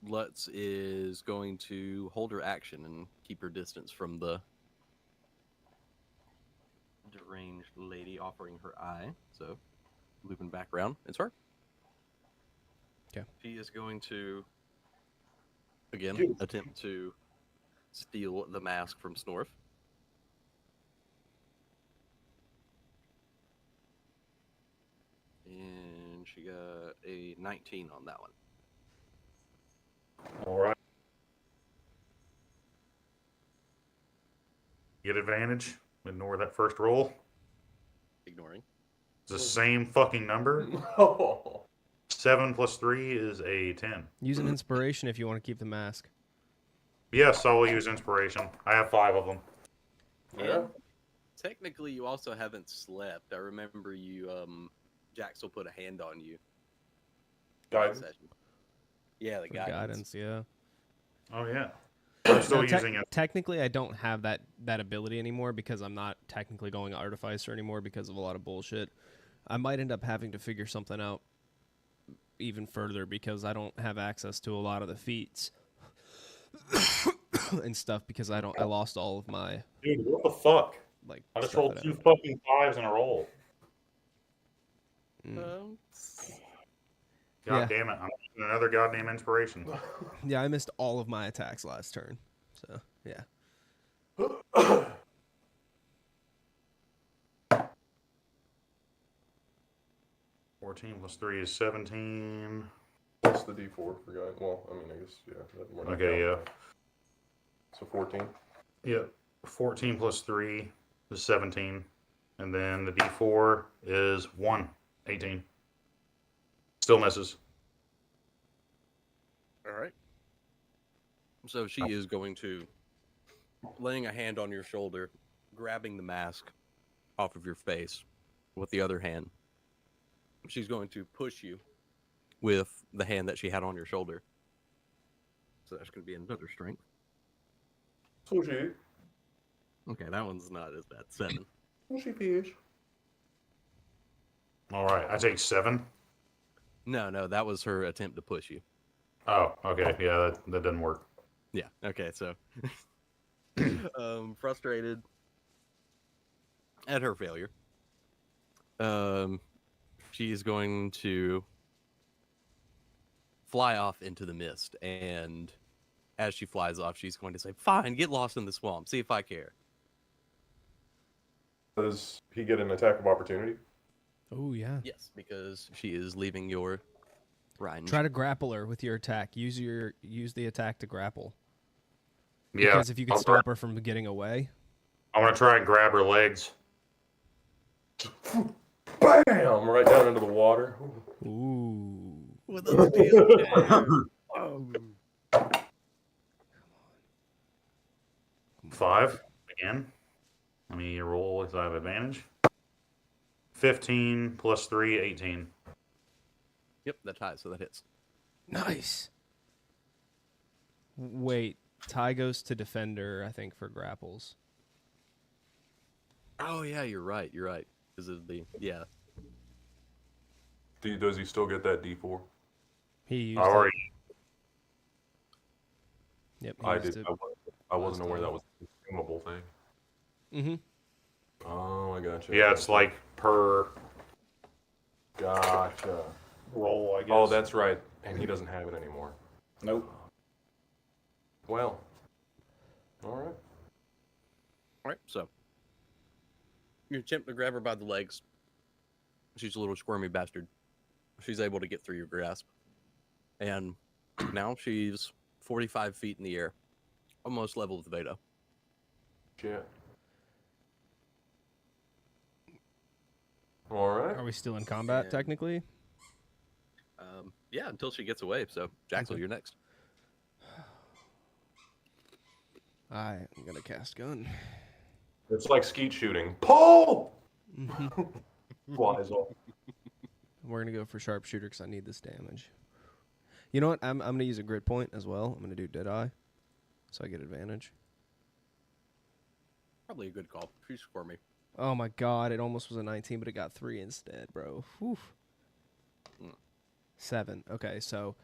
Lutz is going to hold her action and keep her distance from the deranged lady, offering her eye. So, looping back around, it's her. Okay. She is going to again Dude. attempt to steal the mask from Snorf. And she got a 19 on that one. All right. Get advantage. Ignore that first roll. Ignoring. It's the same fucking number. Oh. 7 plus 3 is a 10. Use an inspiration if you want to keep the mask. Yes, I will use inspiration. I have 5 of them. Yeah. Technically, you also haven't slept. I remember you, Jaxel put a hand on you. Guidance. Session. Yeah, the For guidance. guidance, yeah. Oh, yeah. I'm still Now, using it. Technically, I don't have that ability anymore because I'm not technically going Artificer anymore because of a lot of bullshit. I might end up having to figure something out even further because I don't have access to a lot of the feats and stuff because I lost all of my Dude, what the fuck? like. I just stuff rolled that 2 fucking 5s in a roll. Um, God Yeah. damn it. I'm using another goddamn inspiration. Yeah, I missed all of my attacks last turn. So yeah. 14 plus 3 is 17. Plus the D4 for guy. Well, I mean, I guess, yeah. We're not Okay, yeah. counting. So 14. Yep. 14 plus 3 is 17. And then the D4 is 1. 18. Still misses. All right. So she is going to, laying a hand on your shoulder, grabbing the mask off of your face with the other hand. She's going to push you with the hand that she had on your shoulder. So that's going to be another strength. Sushi. Okay, that one's not as bad. 7. Sushi fish. All right. I take 7. No, that was her attempt to push you. Oh, okay. Yeah, that didn't work. Yeah. Okay. So, frustrated at her failure, she is going to fly off into the mist, and as she flies off, she's going to say, "Fine, get lost in the swamp. See if I care." Does he get an attack of opportunity? Oh yeah. Yes, because she is leaving your range. Try to grapple her with your attack. Use the attack to grapple. Yeah. Because if you can I'll stop her from getting away. I want to try and grab her legs. Bam! Right down into the water. Ooh. With a steel Oh. 5 again. Let me roll if I have advantage. 15 plus 3, 18. Yep, that ties, so that hits. Nice. Wait, tie goes to defender, I think, for grapples. Oh yeah, you're right. You're right. Because of the Does he still get that D4? He used I already. it. Yep. He I used did. it. I wasn't last aware that time. was a consumable thing. Mm-hmm. Oh, I gotcha. Yeah, it's like per Gotcha. roll, I guess. Oh, that's right. And he doesn't have it anymore. Nope. Well. All right. All right, so you attempt to grab her by the legs. She's a little squirmy bastard. She's able to get through your grasp. And now she's 45 feet in the air, almost level with Veda. Shit. All right. Are we still in combat, And- technically? Yeah, until she gets away. So, Jaxel, Okay. you're next. I'm going to cast gun. It's like skeet shooting. Pull! Mm-hmm. Flies off. We're going to go for sharpshooter because I need this damage. You know what? I'm going to use a grit point as well. I'm going to do Deadeye, so I get advantage. Probably a good call. She's squirmy. Oh my god, it almost was a 19, but it got 3 instead, bro. Whew. 7. Okay, so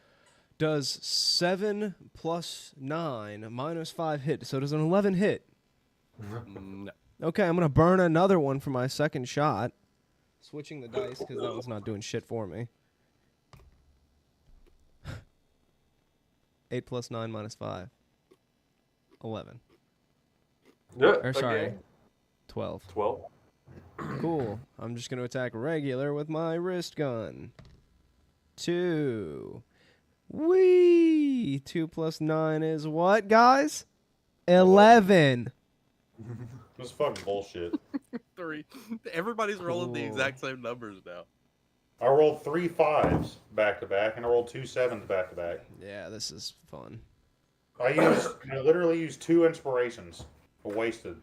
does 7 plus 9 minus 5 hit? So does an 11 hit? No. Okay, I'm going to burn another one for my second shot. Switching the dice because that one's not doing shit for me. 8 plus 9 minus 5. 11. Yeah. Or sorry, again. 12. 12. Cool. I'm just going to attack regular with my wrist gun. 2. Whee! 2 plus 9 is what, guys? 11. This is fucking bullshit. 3. Everybody's rolling the Cool. exact same numbers now. I rolled 3 5s back to back, and I rolled 2 7s back to back. Yeah, this is fun. I literally used 2 inspirations. Wasted.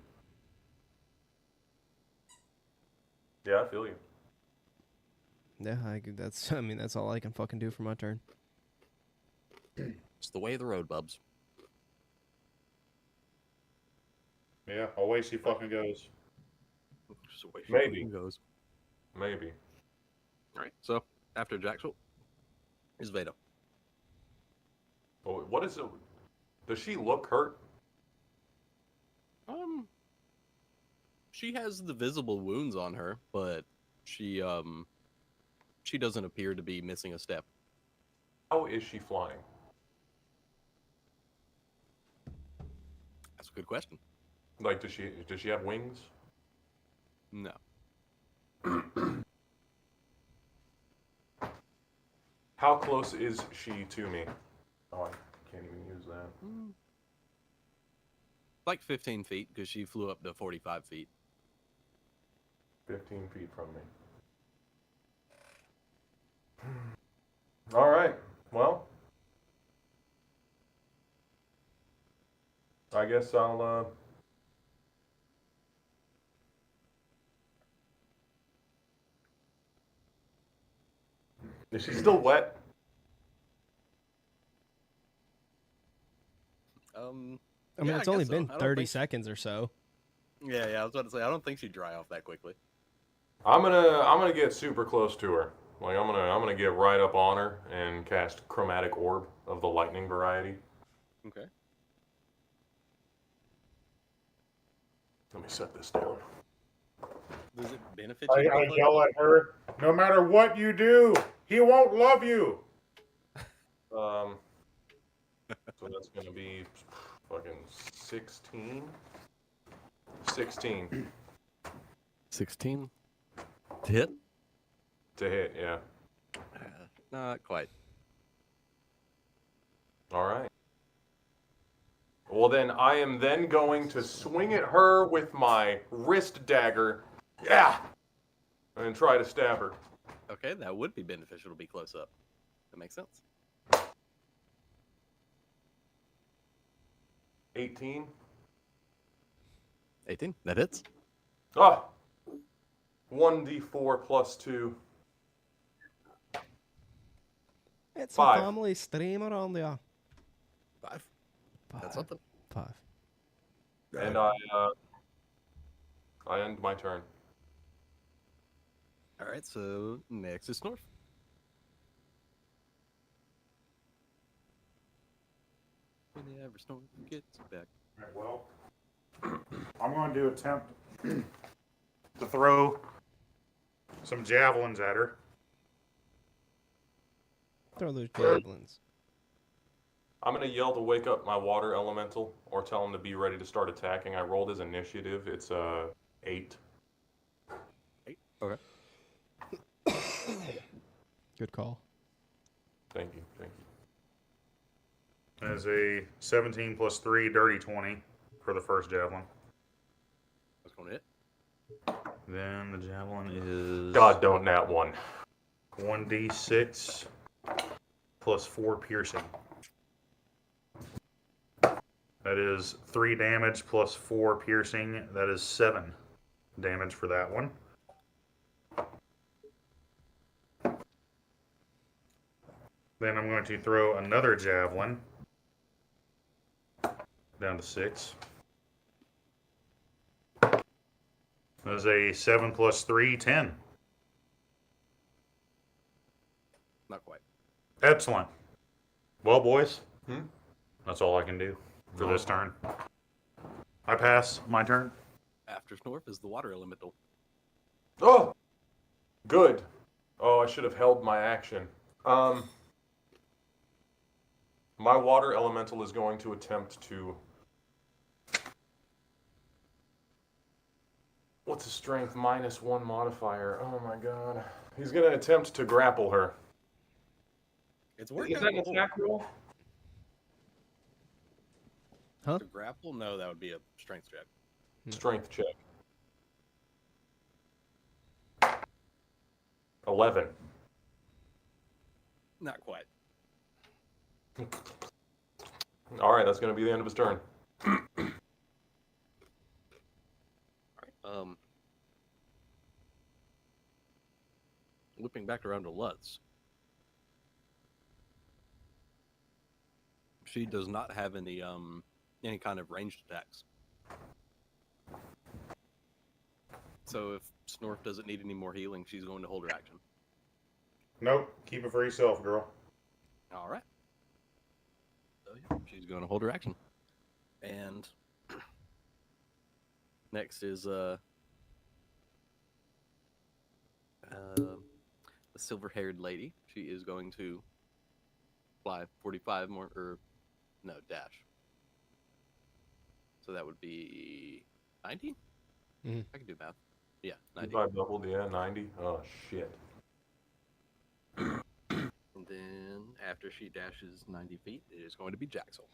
Yeah, I feel you. Yeah, I mean, that's all I can fucking do for my turn. It's the way of the road, bubs. Yeah, away she fucking goes. Just the way she Maybe. fucking goes. Maybe. All right, so after Jaxel is Veda. Oh, what is it? Does she look hurt? She has the visible wounds on her, but she doesn't appear to be missing a step. How is she flying? That's a good question. Like, does she have wings? No. How close is she to me? Oh, I can't even use that. Like 15 feet, because she flew up to 45 feet. 15 feet from me. All right. Well, I guess I'll. Is she still wet? I mean, Yeah, it's I only guess so. been I don't 30 think- seconds or so. Yeah, I was about to say, I don't think she'd dry off that quickly. I'm gonna get super close to her. Like I'm gonna get right up on her and cast Chromatic Orb of the lightning variety. Okay. Let me set this down. Does it benefit I, you? I yell at her, no matter what you do, he won't love you. So that's gonna be fucking 16. 16 16 to hit? to hit, yeah. Not quite. All right. Well, then I am then going to swing at her with my wrist dagger. Yeah! And try to stab her. Okay, that would be beneficial to be close up. That makes sense. 18. 18. That hits. Ah! 1d4 plus 2. It's Five. a family stream around there. 5. Five. That's something. 5. And I end my turn. All right, so next is Snorf. Whenever Snorf gets back. Well, I'm going to attempt to throw some javelins at her. Throw those javelins. I'm going to yell to wake up my water elemental or tell him to be ready to start attacking. I rolled his initiative. It's 8. 8. Okay. Good call. Thank you. Thank you. As a 17 plus 3, dirty 20 for the first javelin. That's going to hit. Then the javelin is God, don't nat 1. 1d6 plus 4 piercing. That is 3 damage plus 4 piercing. That is 7 damage for that one. Then I'm going to throw another javelin down to 6. That is a 7 plus 3, 10. Not quite. Excellent. Well, boys, Hmm? that's all I can do for this turn. I pass my turn. After Snorf is the water elemental. Oh! Good. Oh, I should have held my action. My water elemental is going to attempt to... What's a strength? -1 modifier. Oh my god. He's going to attempt to grapple her. It's worked Is out that an before. attack roll? To grapple? No, that would be a strength check. Strength check. 11. Not quite. All right, that's going to be the end of his turn. All right. Looping back around to Lutz. She does not have any kind of ranged attacks. So if Snorf doesn't need any more healing, she's going to hold her action. Nope. Keep it for yourself, girl. All right. So yeah, she's going to hold her action. And next is the silver-haired lady. She is going to fly 45 more, dash. So that would be 90? Mhm. I can do math. Yeah, 90. 95 doubled, yeah, 90. Oh, shit. And then after she dashes 90 feet, it is going to be Jaxel.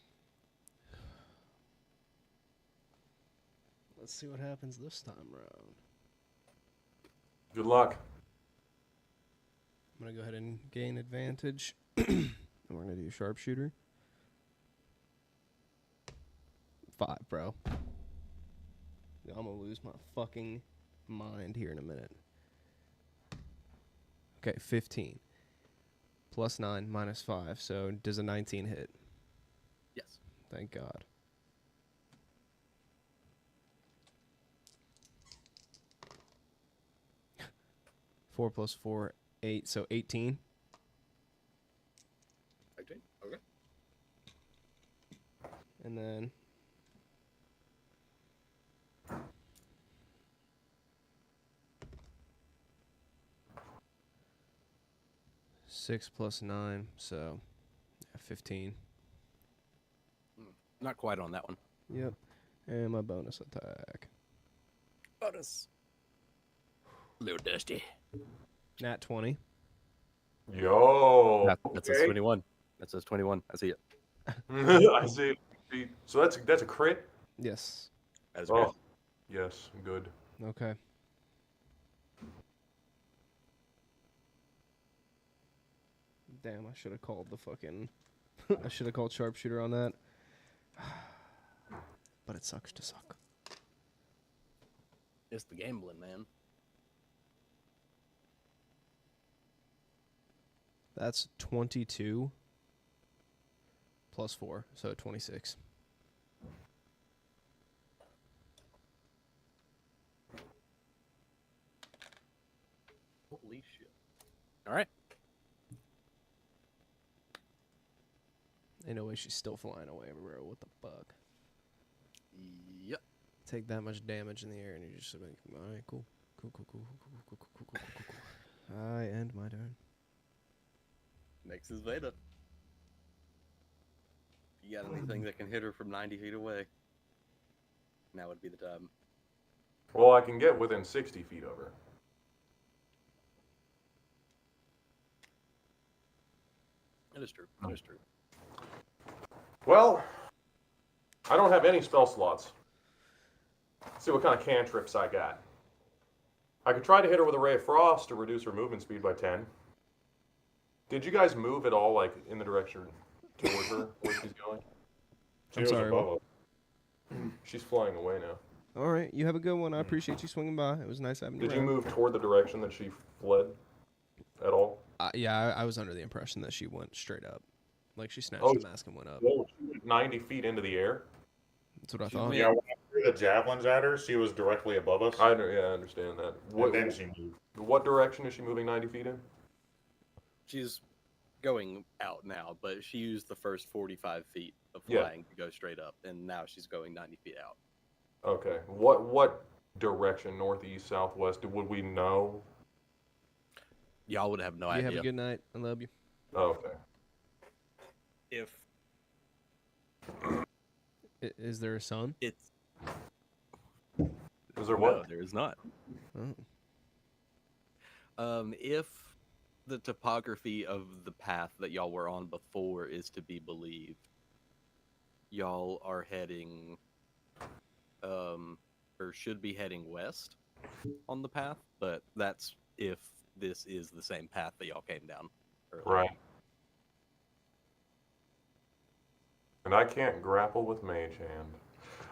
Let's see what happens this time around. Good luck. I'm gonna go ahead and gain advantage. And we're gonna do sharpshooter. 5, bro. I'm gonna lose my fucking mind here in a minute. Okay, 15. Plus 9, minus 5. So does a 19 hit? Yes. Thank God. Four plus 4, 8. So 18. Okay. Okay. And then six plus 9, so 15. Not quite on that one. Yep. And my bonus attack. Bonus. A little dusty. Nat 20. Yo. That says 21. That says 21. I see it. I see. So that's a crit? Yes. That is great. Oh, yes, good. Okay. Damn, I should have called the fucking... I should have called sharpshooter on that. But it sucks to suck. It's the gambling, man. That's 22 plus 4, so 26. Holy shit. All right. Ain't no way she's still flying away, bro. What the fuck? Yep. Take that much damage in the air and you're just like, alright, cool. Cool. I end my turn. Next is Veda. If you got anything that can hit her from 90 feet away, now would be the time. Well, I can get within 60 feet of her. That is true. That is true. Well, I don't have any spell slots. Let's see what kind of cantrips I got. I could try to hit her with a Ray of Frost to reduce her movement speed by 10. Did you guys move at all, like, in the direction toward her, where she's going? She I'm was sorry, above us. She's flying away now. Alright, you have a good one. I appreciate you swinging by. It was nice having you Did you around. move toward the direction that she fled at all? Yeah, I was under the impression that she went straight up. Like, she snatched Oh, the mask and went up. Well, she went 90 feet into the air. That's what I She thought. went- Yeah, when I threw the javelins at her, she was directly above us. I understand that. And then she moved. What direction is she moving 90 feet in? She's going out now, but she used the first 45 feet of Yeah. flying to go straight up, and now she's going 90 feet out. Okay. What direction? Northeast, southwest? Would we know? Y'all would have no You idea. have a good night. I love you. Oh, okay. If Is there a sun? it's Is there no, what? there is not. Oh. If the topography of the path that y'all were on before is to be believed, y'all are heading, or should be heading west on the path, but that's if this is the same path that y'all came down earlier. Right. And I can't grapple with Mage Hand.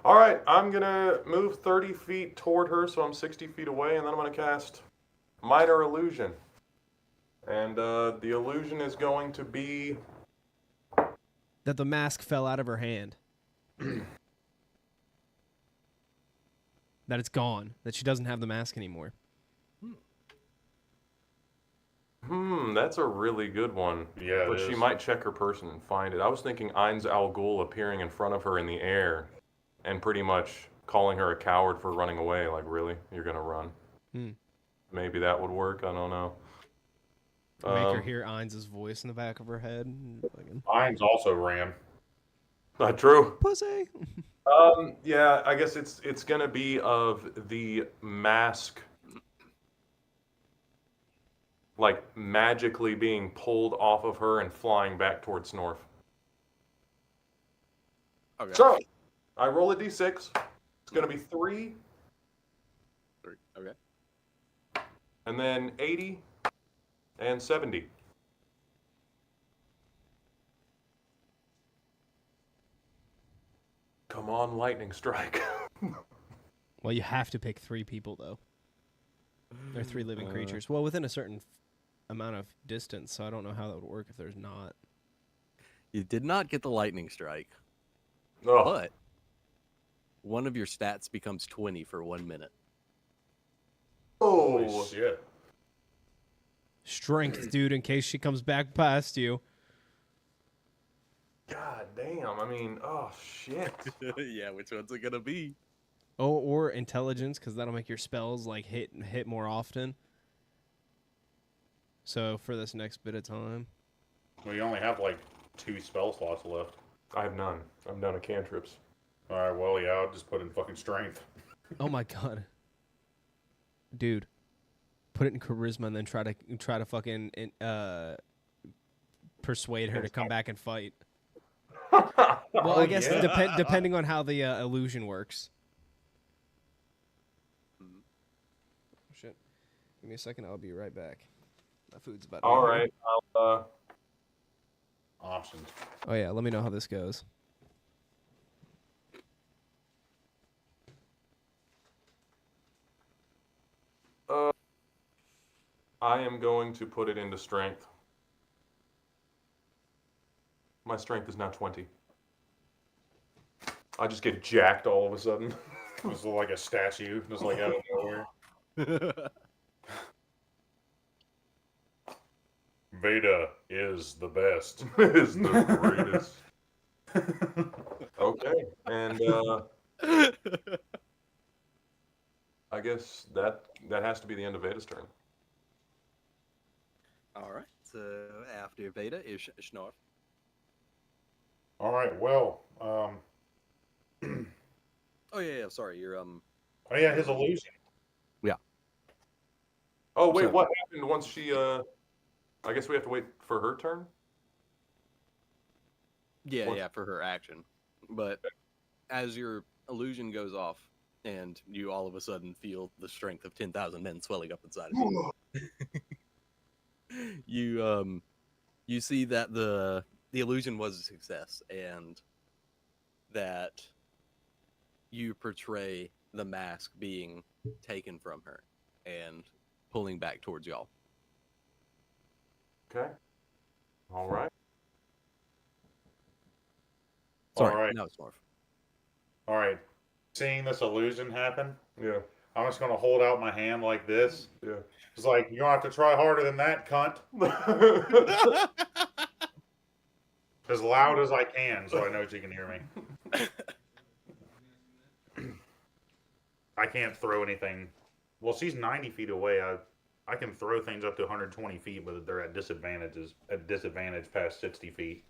All right, I'm gonna move 30 feet toward her, so I'm 60 feet away, and then I'm gonna cast Minor Illusion. And the illusion is going to be That the mask fell out of her hand. That it's gone. That she doesn't have the mask anymore. that's a really good one. Yeah, But it she is. might check her person and find it. I was thinking Ainz Al Ghul appearing in front of her in the air and pretty much calling her a coward for running away. Like, really? You're going to run? Hmm. Maybe that would work. I don't know. Make her Um, hear Ainz' voice in the back of her head. And fucking, Mines also ran. Not true. pussy. Yeah, I guess it's going to be of the mask like magically being pulled off of her and flying back towards Snorf. Okay. So, I roll a d6. It's going to be 3, Okay. and then 80, and 70. Come on, lightning strike. Well, you have to pick 3 people though. They're 3 living creatures. Well, within a certain amount of distance, so I don't know how that would work if there's not. You did not get the lightning strike, Oh, but one of your stats becomes 20 for 1 minute. Holy oh, shit. Strength, dude, in case she comes back past you. god damn. I mean, oh shit. Yeah, which one's it gonna be? Oh, or intelligence, because that'll make your spells like hit more often. So for this next bit of time, Well, you only have like 2 spell slots left. I have none. I'm down to cantrips. All right, well, yeah, I'll just put in fucking strength. oh my god, dude, put it in charisma and then try to fucking persuade her to come back and fight. Well, I guess depending on how the illusion works. Oh, shit. Give me a second. I'll be right back. My food's about to be All ready. right. I'll, Options. Oh, yeah. Let me know how this goes. I am going to put it into strength. My strength is now 20. I just get jacked all of a sudden. Just like a statue, just like out of nowhere. Veda is the best. Is the greatest. Okay, and I guess that has to be the end of Veda's turn. All right. So after Veda is Schnorf. All right, well, Oh yeah. Sorry, you're oh yeah, his illusion. Oh wait, So- what happened once she? I guess we have to wait for her turn. Yeah, What? yeah, for her action. But as your illusion goes off, and you all of a sudden feel the strength of 10,000 men swelling up inside of you, you see that the illusion was a success, and that you portray the mask being taken from her and pulling back towards y'all. Okay. All right. Sorry, All right. no, it's Morph. All right, seeing this illusion happen, Yeah. I'm just gonna hold out my hand like this. Yeah. It's like, you don't have to try harder than that, cunt. As loud as I can, so I know you can hear me. I can't throw anything. Well, she's 90 feet away. I can throw things up to 120 feet, but they're at disadvantage past 60 feet.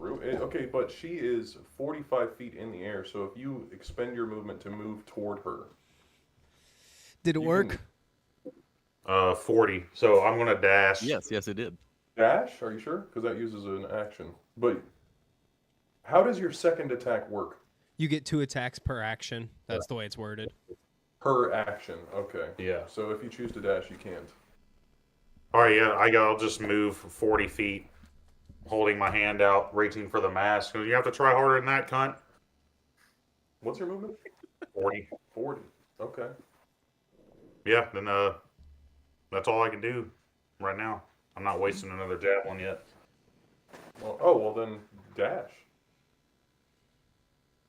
Okay, but she is 45 feet in the air, so if you expend your movement to move toward her, Did it You work? can- 40. So I'm gonna dash. Yes, it did. dash. Are you sure? Because that uses an action. But how does your second attack work? You get 2 attacks per action. That's the way it's worded. Per action. Okay. Yeah. So if you choose to dash, you can't. All right. Yeah. I'll just move 40 feet, holding my hand out, reaching for the mask. You have to try harder than that, cunt. What's your movement? 40. 40. Okay. Yeah. Then that's all I can do right now. I'm not wasting another javelin yet. Well, then dash.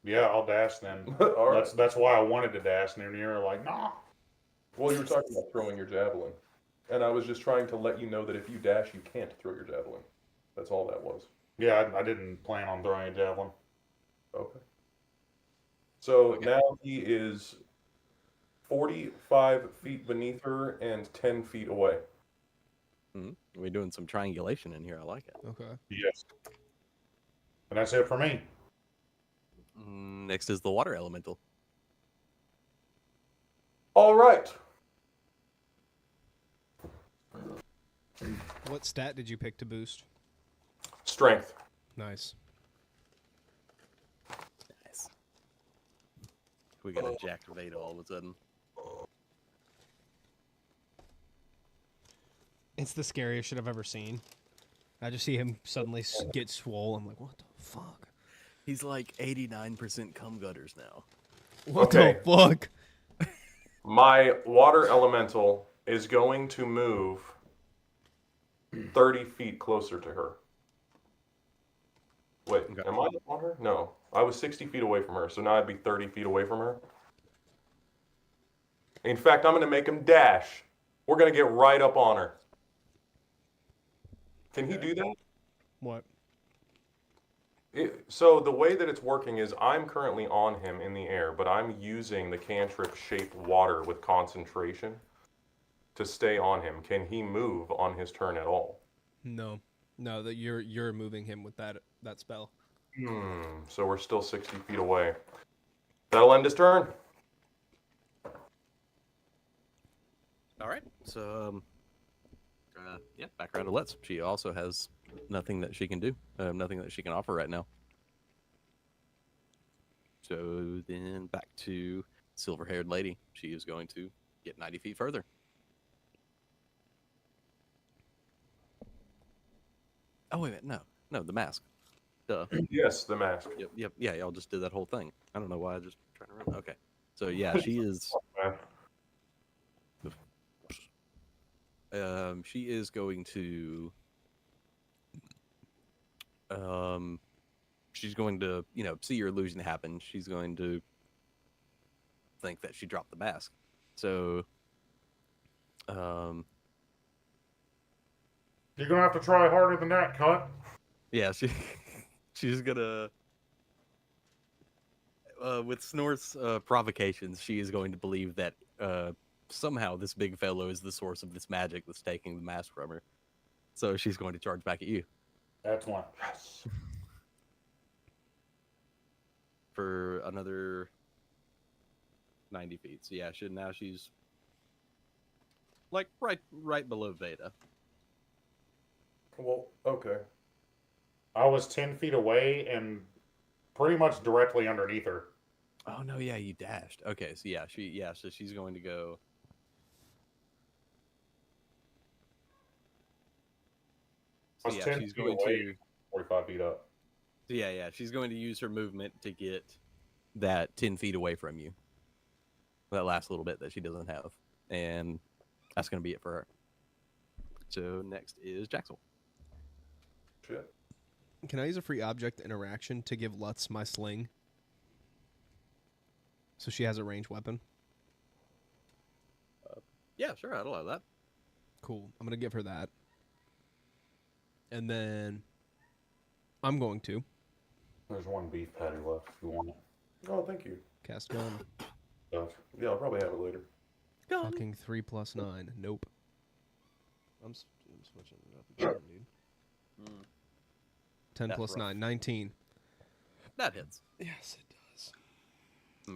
Yeah, I'll dash then. All right. That's why I wanted to dash, and then you were like, nah. Well, you were talking about throwing your javelin, and I was just trying to let you know that if you dash, you can't throw your javelin. That's all that was. Yeah, I didn't plan on throwing a javelin. Okay. So Okay. now he is 45 feet beneath her and 10 feet away. We're doing some triangulation in here. I like it. Okay. Yes. And that's it for me. Next is the water elemental. All right. What stat did you pick to boost? Strength. Nice. Nice. We got a jacked Veda all of a sudden. It's the scariest shit I've ever seen. I just see him suddenly get swole. I'm like, what the fuck? He's like 89% cum gutters now. What Okay. the fuck? My water elemental is going to move 30 feet closer to her. Wait, Okay. am I on her? No. I was 60 feet away from her, so now I'd be 30 feet away from her. In fact, I'm going to make him dash. We're going to get right up on her. Can he do that? What? So the way that it's working is I'm currently on him in the air, but I'm using the cantrip shape water with concentration to stay on him. Can he move on his turn at all? No. No, that you're moving him with that spell. So we're still 60 feet away. That'll end his turn. All right. So, yeah, back around to Let's. She also has nothing that she can do, nothing that she can offer right now. So then back to silver-haired lady. She is going to get 90 feet further. Oh, wait a minute. No, the mask. Duh. Yes, the mask. Yep. Yeah, y'all just did that whole thing. I don't know why I just trying to remember. Okay. So, yeah, she is... she is going to... she's going to, see your illusion happen. She's going to think that she dropped the mask. So, You're gonna have to try harder than that, cunt. yeah, she's gonna, with Snort's provocations, she is going to believe that somehow this big fellow is the source of this magic that's taking the mask from her. So she's going to charge back at you. Excellent. Yes. For another 90 feet. So yeah, now she's like right below Veda. Well, okay. I was 10 feet away and pretty much directly underneath her. Oh no, yeah, you dashed. Okay, so yeah, so she's going to go. I So was yeah, 10 she's feet going away. to. 45 feet up. So yeah, she's going to use her movement to get that 10 feet away from you. That last little bit that she doesn't have, and that's going to be it for her. So next is Jaxel. Shit. Can I use a free object interaction to give Lutz my sling? So she has a ranged weapon. Yeah, sure, I'd allow that. Cool. I'm going to give her that. And then I'm going to There's one beef patty left if you want it. Oh, thank you. cast gun. Stuff. Yeah, I'll probably have it later. Fucking 3 + 9. Nope. I'm switching it up again, dude. 10 That's plus rough. 9. 19. That hits. Yes, it does.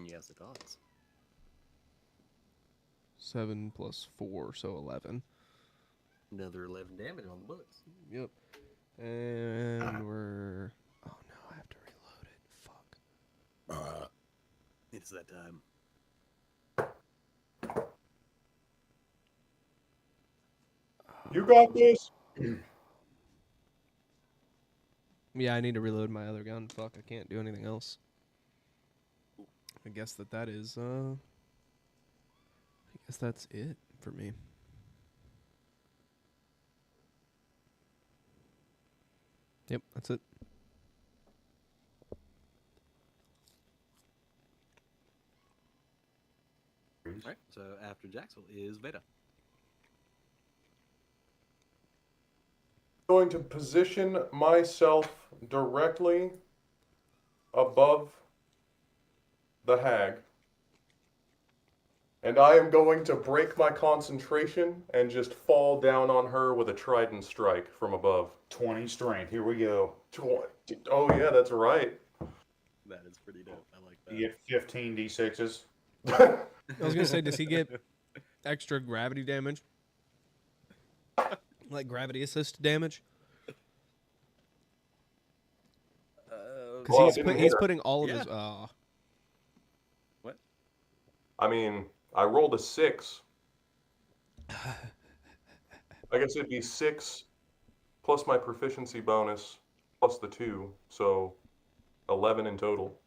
Yes, it does. 7 + 4, so 11. Another 11 damage on the books. Yep. And we're... Oh, no, I have to reload it. Fuck. It's that time. You got this. Yeah, I need to reload my other gun. Fuck, I can't do anything else. I guess that is, I guess that's it for me. Yep, that's it. All right, so after Jaxel is Veda. Going to position myself directly above the hag. And I am going to break my concentration and just fall down on her with a trident strike from above. 20 strength. Here we go. Oh, yeah, that's right. That is pretty dope. I like You get 15 d6s. I was gonna say, does he get extra gravity damage? Like gravity assist damage? Because Well, I didn't hit he's her. putting all of Yeah. his. What? I mean, I rolled a 6. I guess it'd be 6 plus my proficiency bonus plus the 2, so 11 in total.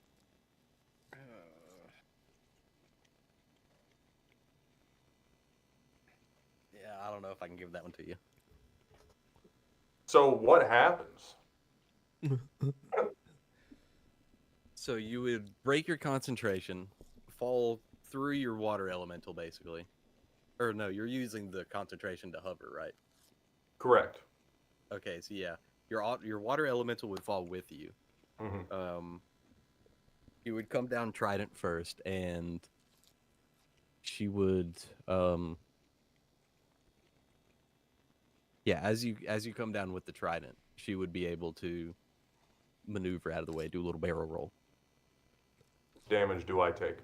Yeah, I don't know if I can give that one to you. So what happens? So you would break your concentration, fall through your water elemental, basically. Or no, you're using the concentration to hover, right? Correct. Okay, so yeah, your water elemental would fall with you. Hmm. You would come down Trident first, and she would yeah, as you come down with the Trident, she would be able to maneuver out of the way, do a little barrel roll. Damage do I take?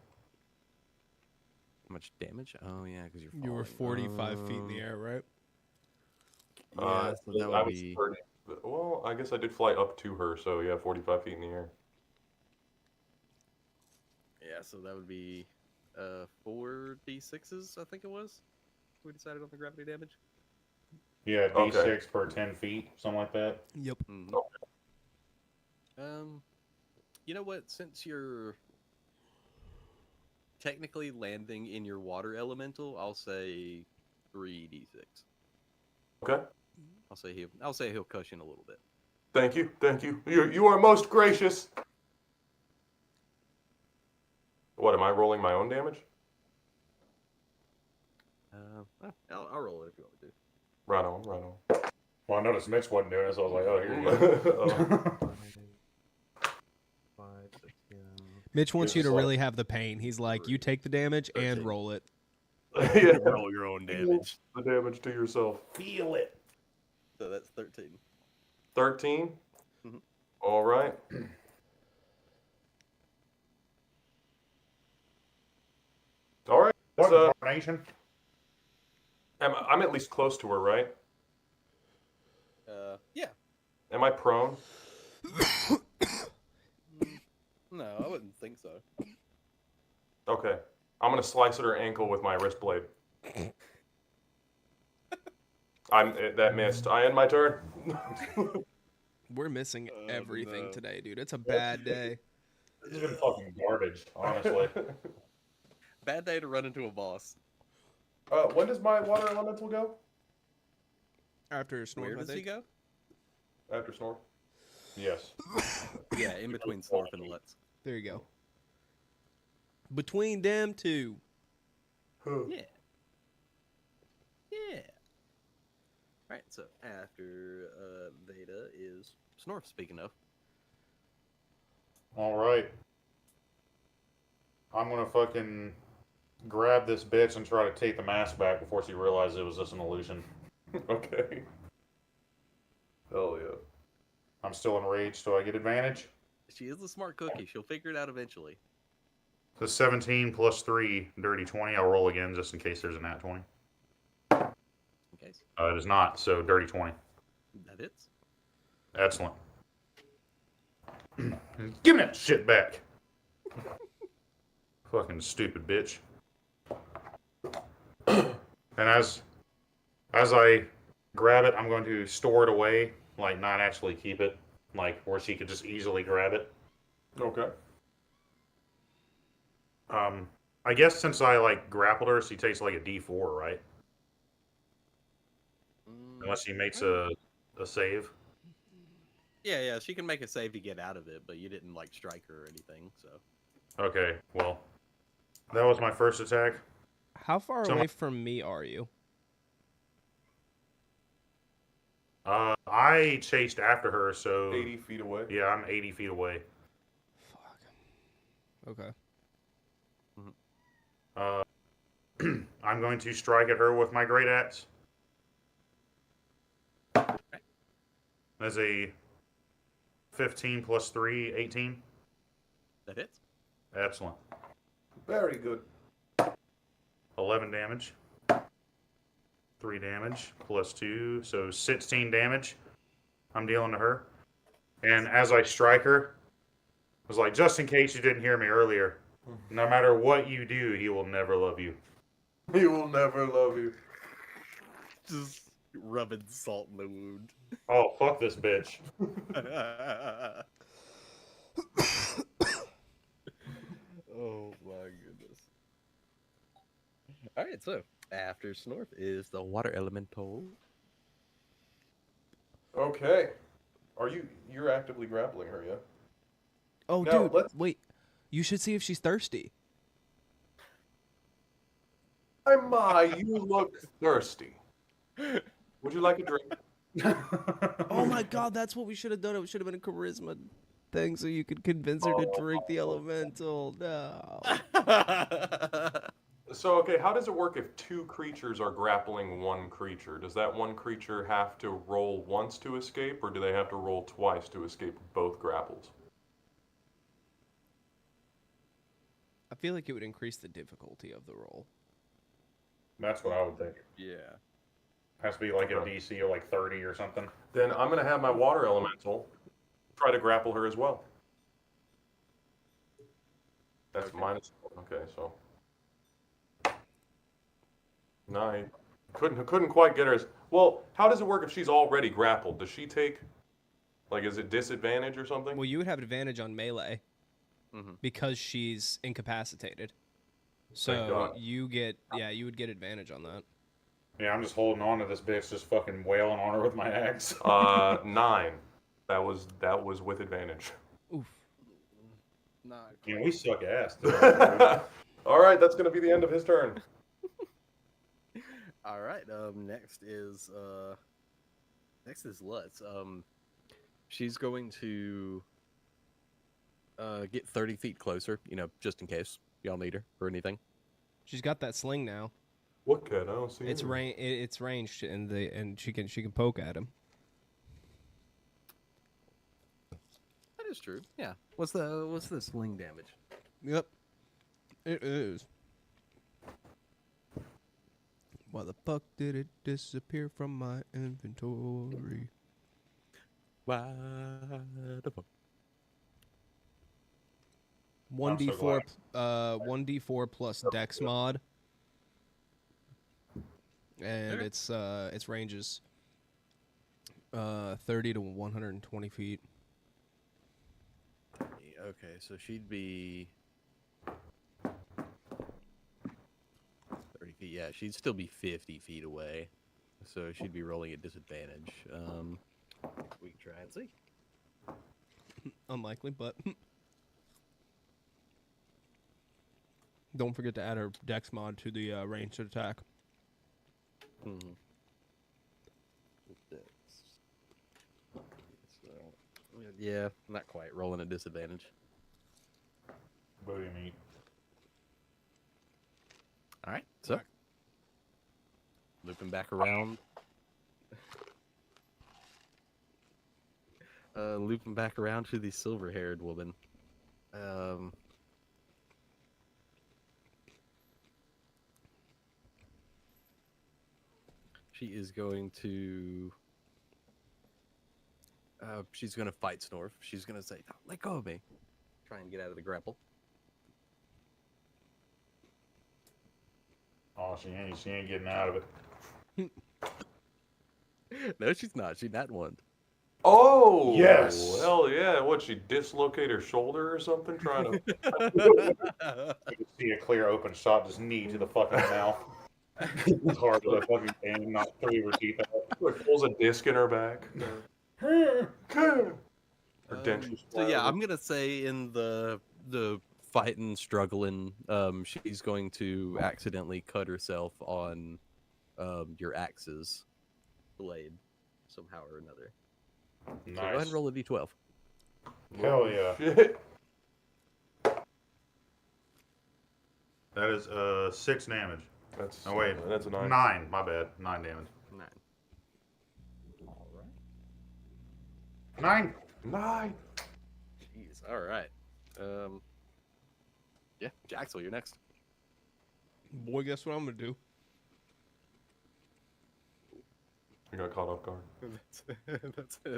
How much damage? Oh yeah, because you're falling. You were 45 feet in the air, right? Yeah, so that I would was be 30. Well, I guess I did fly up to her, so yeah, 45 feet in the air. yeah, so that would be 4d6s, I think it was. We decided on the gravity damage. Yeah, Okay. D6 per 10 feet, something like that. Yep. Mhm. You know what? Since you're technically landing in your water elemental, I'll say 3d6. Okay. I'll say he'll cushion a little bit. Thank you. Thank you. You are most gracious. What, am I rolling my own damage? I'll roll it if you want me to. Right on, right on. Well, I noticed Mitch wasn't doing it, so I was like, oh, here you go. Oh. 5, 6, 7. Mitch wants It's you to just like- really have the pain. He's like, you take the damage and 13. roll it. Yeah. Roll your own damage. The damage to yourself. Feel it. So that's 13. 13? Mhm. All right. All right. What So, incarnation? I'm at least close to her, right? Yeah. Am I prone? No, I wouldn't think so. Okay. I'm going to slice at her ankle with my wrist blade. That missed. I end my turn. We're missing Oh, everything no. today, dude. It's a bad day. This has been fucking garbage, honestly. Bad day to run into a boss. When does my water elemental go? After Where Snorf, I does he think. go? After Snorf. Yes. Yeah, in between Snorf and Lutz. There you go. Between them two. Yeah. Yeah. Alright, so after Veda is Snorf, speaking of. All right. I'm gonna fucking grab this bitch and try to take the mask back before she realizes it was just an illusion. Okay. Hell yeah. I'm still enraged, so I get advantage. She is a smart cookie. She'll figure it out eventually. The 17 plus 3, dirty 20. I'll roll again just in case there's a nat 20. In case. It is not, so dirty 20. That hits. Excellent. Give me that shit back. Fucking stupid bitch. And as I grab it, I'm going to store it away, like not actually keep it, like where she could just easily grab it. Okay. I guess since I like grappled her, she takes like a D4, right? Unless she makes a save. Yeah, she can make a save to get out of it, but you didn't like strike her or anything, so. Okay, well, that was my first attack. How far So away from me are you? I chased after her, so 80 feet away. yeah, I'm 80 feet away. Fuck. Okay. I'm going to strike at her with my great axe. As a 15 plus 3, 18. That hits. Excellent. Very good. 11 damage. 3 damage plus 2, so 16 damage. I'm dealing to her. And as I strike her, I was like, just in case you didn't hear me earlier, no matter what you do, he will never love you. He will never love you. Just rubbing salt in the wound. Oh, fuck this bitch. Oh my goodness. All right, so after Snorf is the water elemental. Okay. You're actively grappling her, yeah? Oh, Now, dude, let's- wait. You should see if she's thirsty. My, you look thirsty. Would you like a drink? Oh my god, that's what we should have done. It should have been a charisma thing so you could convince her to drink the elemental. No. So, okay, how does it work if 2 creatures are grappling 1 creature? Does that 1 creature have to roll once to escape, or do they have to roll twice to escape both grapples? I feel like it would increase the difficulty of the roll. That's what I would think. Yeah. Has to be like a Okay. DC of like 30 or something. Then I'm going to have my water elemental try to grapple her as well. That's Okay. minus. Okay, so 9. Couldn't quite get her. Well, how does it work if she's already grappled? Does she take, like, is it disadvantage or something? Well, you would have advantage on melee Mhm. because she's incapacitated. Thank So God. you would get advantage on that. Yeah, I'm just holding on to this bitch, just fucking wailing on her with my axe. 9. That was with advantage. Oof. Not Yeah, we suck ass. All right, that's going to be the end of his turn. All right. Next is Lutz. She's going to get 30 feet closer. You know, just in case y'all need her for anything. She's got that sling now. What kid? I don't see. It's any. It's ranged, and she can poke at him. That is true. Yeah. What's the sling damage? Yep, it is. Why the fuck did it disappear from my inventory? Why the fuck? 1d4, 1d4 plus Dex mod, and Okay. its ranges 30 to 120 feet. Okay, so she'd be 30 feet. Yeah, she'd still be 50 feet away, so she'd be rolling at disadvantage. We can try and see. Unlikely, but don't forget to add her Dex mod to the ranged attack. Mm-hmm. Yeah, not quite rolling at disadvantage. Booty meat. All right, so looping back around. Looping back around to the silver-haired woman. She is going to. She's going to fight Snorf. She's going to say, "Don't let go of me." Try and get out of the grapple. Oh, she ain't getting out of it. No, she's not. She's not one. Oh, Yes. Hell yeah! What, she dislocate her shoulder or something? Trying to. You can see a clear open shot, just knee to the fucking mouth. It's hard with a fucking can, not 3 of her teeth out. Like, pulls a disc in her back. Her dentures. So yeah, I'm gonna say in the fighting, struggling, she's going to accidentally cut herself on your axe's blade somehow or another. So go ahead Nice. and roll a d12. Hell yeah. Shit. That is 6 damage. That's. Oh wait, That's a 9. 9. My bad. 9 damage. 9. All right. 9. 9. Jeez. All right. Yeah, Jaxel, you're next. Boy, guess what I'm gonna do? I got caught off guard.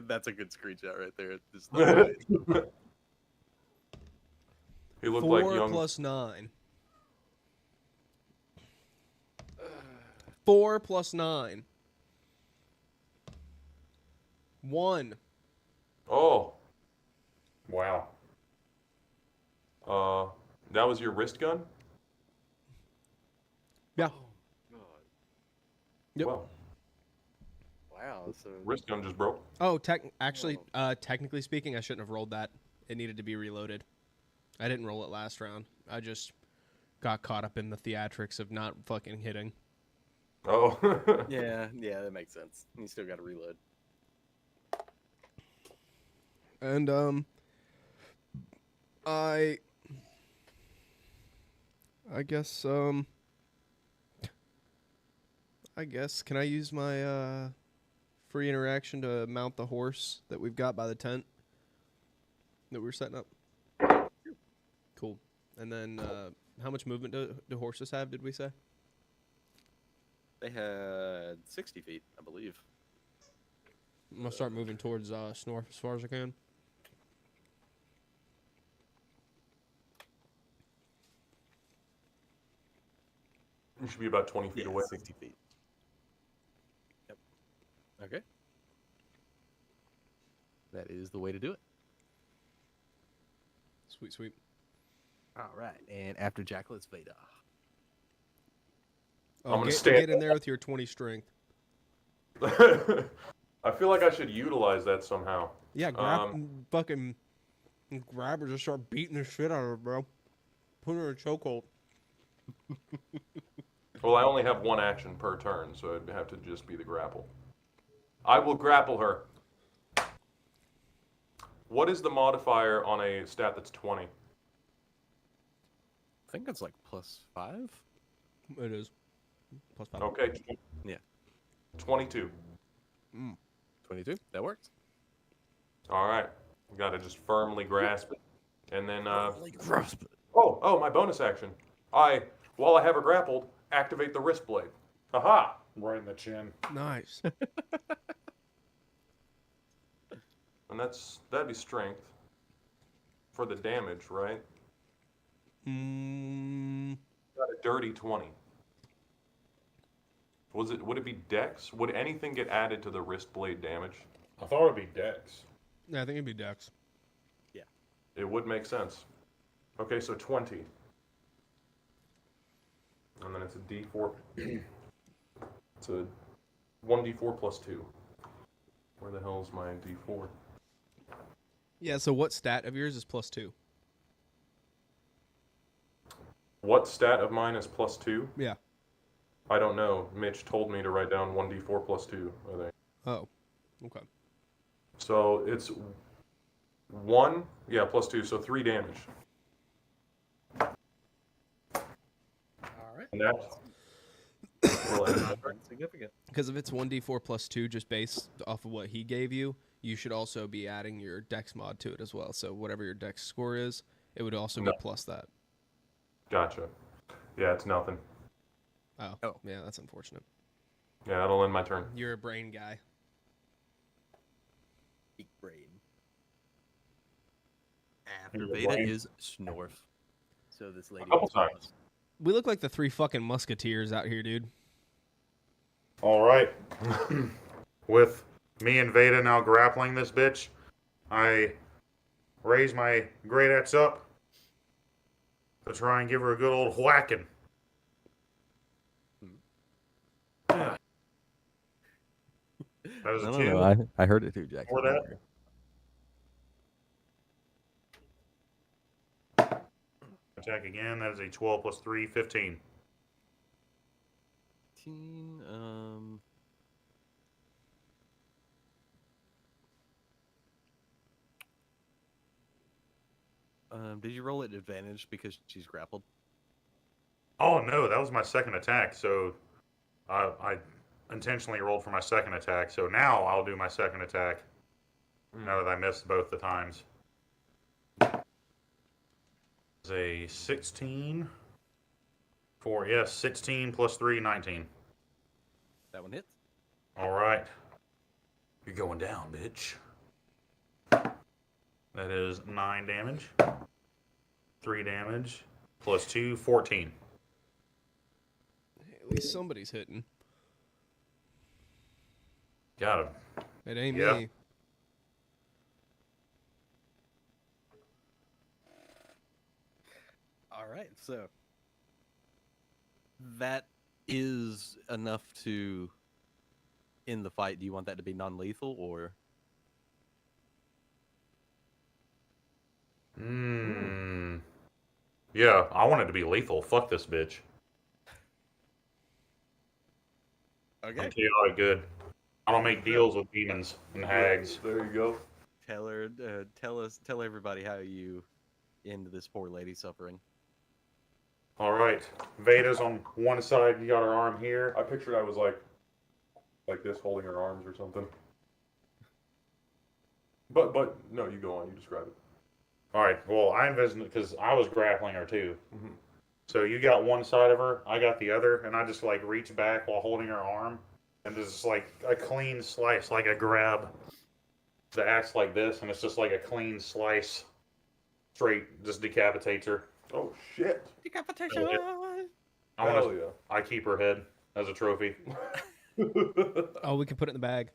That's a good screenshot right there. Just the way- He looked 4 like young. plus 9. 4 plus 9. 1. Oh, Wow. that was your wrist gun? Yeah. God. Yep. Wow, Wow. So wrist gun just broke. Oh, technically speaking, I shouldn't have rolled that. It needed to be reloaded. I didn't roll it last round. I just got caught up in the theatrics of not fucking hitting. Oh. yeah, that makes sense. You still got to reload. And I guess can I use my free interaction to mount the horse that we've got by the tent that we're setting up? Cool. And then how much movement do horses have, did we say? They had 60 feet, I believe. I'm gonna start moving towards Snorf as far as I can. You should be about 20 feet away. 60 feet. Yep. Okay. That is the way to do it. Sweet, sweet. All right. And after Jackal, it's Veda. Oh, I'm gonna get stand in there with your 20 strength. I feel like I should utilize that somehow. Yeah, fucking grab her, just start beating the shit out of her, bro. Put her in a chokehold. Well, I only have one action per turn, so it'd have to just be the grapple. I will grapple her. What is the modifier on a stat that's 20? I think it's like +5. It is. +5. Okay. Yeah. 22. 22. That works. All right. Got to just firmly grasp it. And then, grasp it. oh, my bonus action. While I have her grappled, activate the wrist blade. Haha. Right in the chin. Nice. And that'd be strength for the damage, right? Got a dirty 20. Would it be dex? Would anything get added to the wrist blade damage? I thought it'd be Dex. Yeah, I think it'd be Dex. It would make sense. Okay, so 20. And then it's a d4. It's a 1d4 plus 2. Where the hell is my d4? Yeah, so what stat of yours is +2? What stat of mine is plus 2? Yeah. I don't know. Mitch told me to write down 1d4 plus 2, I think. Oh, okay. So it's 1, plus 2, so 3 damage. All right. And that's Significant. Because if it's 1d4 plus 2 just based off of what he gave you, you should also be adding your dex mod to it as well. So whatever your dex score is, it would also be plus that. Gotcha. Yeah, it's nothing. Oh, yeah, that's unfortunate. Yeah, that'll end my turn. You're a brain guy. Big brain. You're After the Veda brain. is Snorf. So this lady. couple is times. We look like the 3 fucking musketeers out here, dude. All right. With me and Veda now grappling this bitch, I raise my great axe up to try and give her a good old whacking. That was a 2. I heard it too, Jack. For that? Attack again. That is a 12 plus 3, 15. 15. Did you roll at advantage because she's grappled? Oh no, that was my second attack. So I intentionally rolled for my second attack. So now I'll do my second attack. Now that I missed both the times. It's a 16 for 16 plus 3, 19. That one hits. All right. You're going down, bitch. That is 9 damage. 3 damage. Plus 2, 14. At least somebody's hitting. Got him. It ain't Yeah. me. All right, so that is enough to end the fight. Do you want that to be non-lethal or? Yeah, I want it to be lethal. Fuck this bitch. Okay. I'm chaotic good. I don't make deals with demons and hags. There you go. Tell everybody how you end this poor lady suffering. All right. Veda's on one side. You got her arm here. I pictured I was like this, holding her arms or something. But no, you go on. You describe it. All right. Well, I envisioned it because I was grappling her too. Mhm. So you got one side of her, I got the other, and I just like reach back while holding her arm, and just like a clean slice, like a grab the axe like this, and it's just like a clean slice, straight, just decapitates her. Oh shit! Decapitation. I Hell want to. I keep her head as a trophy. yeah! Oh, we can put it in the bag.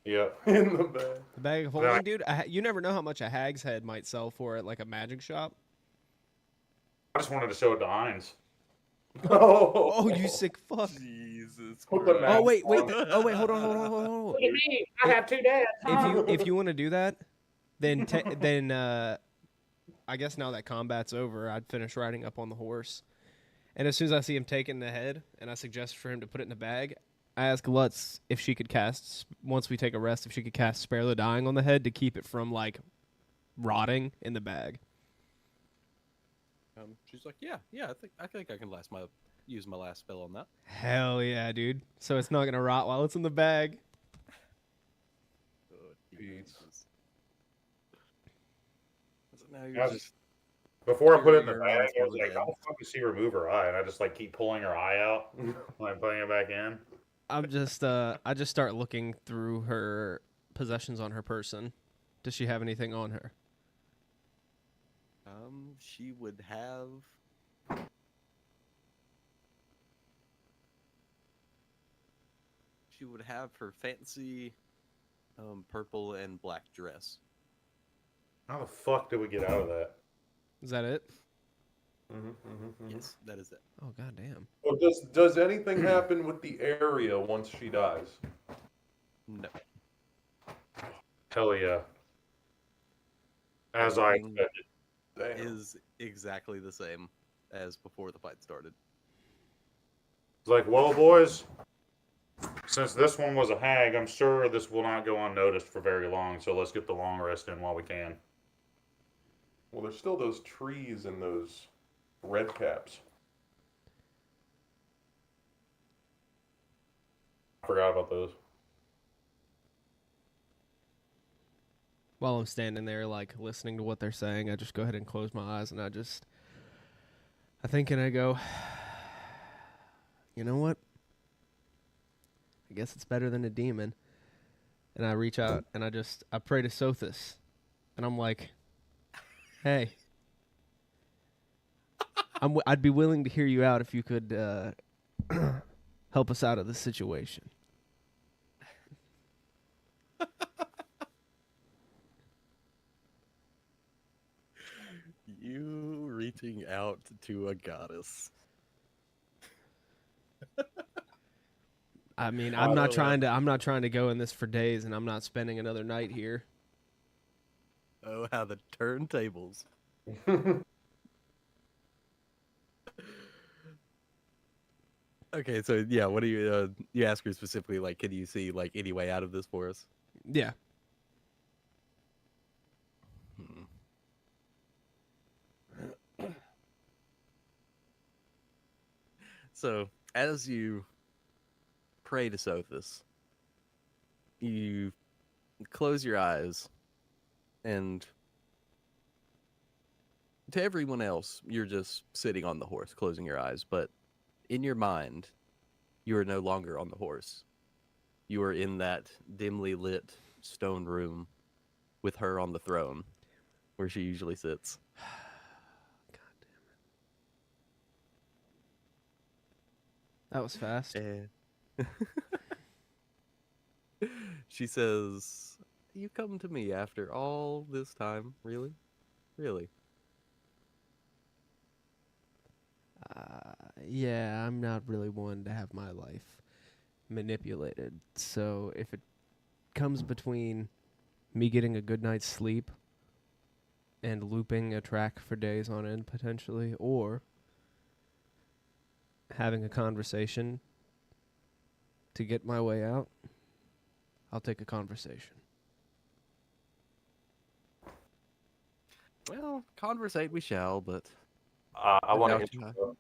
Yeah. In the bag. The bag of holding, dude. You never know how much a hag's head might sell for at like a magic shop. I just wanted to show it to Heinz. Oh, Oh, you sick fuck. Jesus Put the Christ. mask Oh wait, wait. on. Oh wait, hold on. Look at me! I have 2 dads. If you want to do that, then I guess now that combat's over, I'd finish riding up on the horse, and as soon as I see him taking the head, and I suggest for him to put it in the bag, I ask Lutz if she could cast, once we take a rest, if she could cast Spare the Dying on the head to keep it from like rotting in the bag. She's like, yeah. I think I can use my last spell on that. Hell yeah, dude! So it's not gonna rot while it's in the bag. Oh, Peace. Jesus. So now you're Yeah, just Before I put it in the Your bag, arms I was were like, dead. how the fuck does she remove her eye? And I just like keep pulling her eye out, like putting it back in. I'm just I just start looking through her possessions on her person. Does she have anything on her? she would have. She would have her fancy, purple and black dress. How the fuck did we get out of that? Is that it? Yes, that is it. Oh god damn. Well, does anything happen with the area once she dies? No. Hell yeah. As I Everything expected. Damn. is exactly the same as before the fight started. It's like, well, boys, since this one was a hag, I'm sure this will not go unnoticed for very long, so let's get the long rest in while we can. Well, there's still those trees and those red caps. I forgot about those. While I'm standing there, like, listening to what they're saying, I just go ahead and close my eyes, and I think and I go, you know what? I guess it's better than a demon. And I reach out, and I pray to Sothis. And I'm like, hey, I'd be willing to hear you out if you could help us out of this situation. You reaching out to a goddess. I mean, I I'm not don't trying to go in this for days, and I'm not spending another night here. Oh, how the turntables. Okay, so yeah, what do you ask her specifically, like, can you see like any way out of this for us? Yeah. So, as you pray to Sothis, you close your eyes, and to everyone else, you're just sitting on the horse, closing your eyes, but in your mind, you are no longer on the horse. you are in that dimly lit stone room with her on the throne where she usually sits. That was fast. And she says, "You come to me after all this time, really? Really?" Yeah, I'm not really one to have my life manipulated. So if it comes between me getting a good night's sleep and looping a track for days on end potentially, or having a conversation to get my way out, I'll take a conversation. Well, conversate we shall, but I want doubt to you have- interrupt.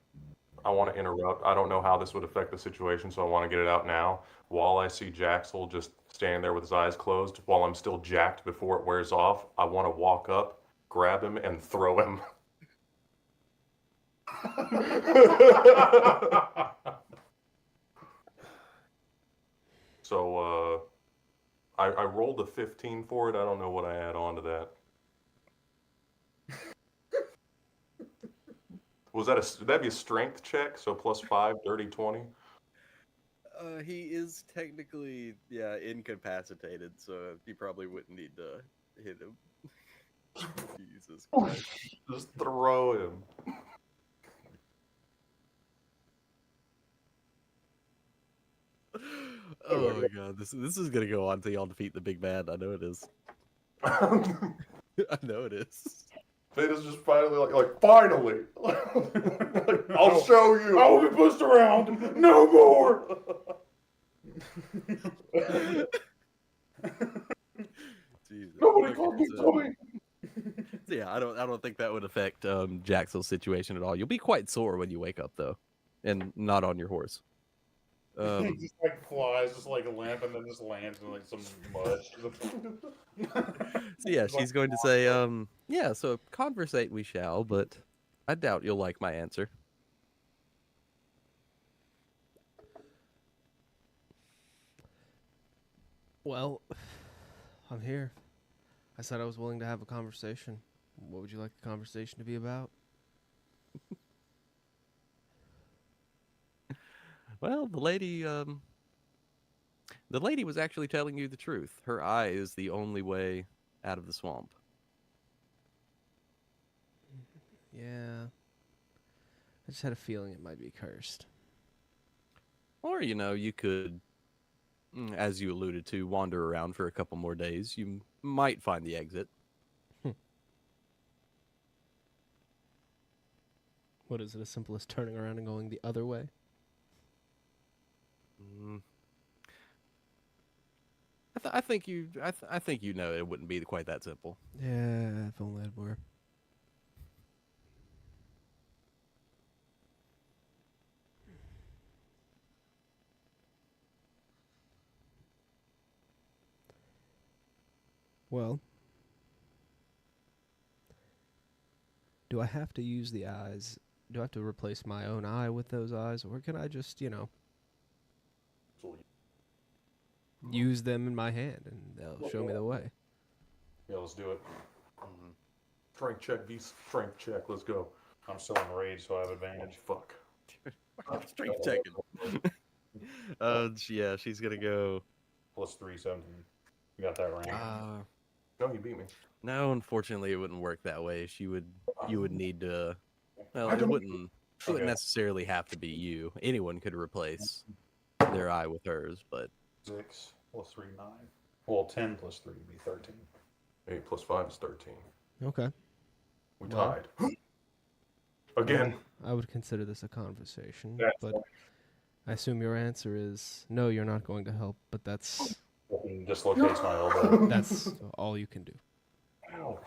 I want to interrupt. I don't know how this would affect the situation, so I want to get it out now. While I see Jaxel just standing there with his eyes closed, while I'm still jacked before it wears off, I want to walk up, grab him, and throw him. So I rolled a 15 for it. I don't know what I add on to that. Was that would that be a strength check? So +5, dirty 20. He is technically, incapacitated, so you probably wouldn't need to hit him. Jesus Christ. Just throw him. Oh my god, this is gonna go on till y'all defeat the big bad. I know it is. I know it is. Fate is just finally like finally. I'll show you. I will be pushed around. No more. Jesus. Nobody Okay, called me so- Tommy. so yeah, I don't think that would affect Jaxel's situation at all. You'll be quite sore when you wake up though, and not on your horse. Just like flies, just like a lamp, and then just lands in like some mud. So yeah, she's going to say, yeah, so conversate we shall, but I doubt you'll like my answer. Well, I'm here. I said I was willing to have a conversation. What would you like the conversation to be about? Well, the lady was actually telling you the truth. Her eye is the only way out of the swamp. Yeah. I just had a feeling it might be cursed. Or, you could, as you alluded to, wander around for a couple more days. You might find the exit. What is it, as simple as turning around and going the other way? Mm. I think you know it wouldn't be quite that simple. Yeah, if only it were. Well, do I have to use the eyes? Do I have to replace my own eye with those eyes? Or can I just, use them in my hand and they'll show me the way? Yeah, let's do it. Mhm. Strength check, V strength check. Let's go. I'm still in rage, so I have Oh, advantage. fuck. Strength checking. Yeah, she's gonna go. +3, 17. You got that right. No, you beat me. No, unfortunately, it wouldn't work that way. You would need to. Well, I it don't- wouldn't Okay. necessarily have to be you. Anyone could replace their eye with hers, but 6 +3, 9. Well, 10 +3 would be 13. 8 + 5 is 13. Okay. We Well. tied. Again. I would consider this a conversation, That's but I assume your answer is no, you're not going to help, but that's Fucking dislocates my elbow. that's all you can do. Ow.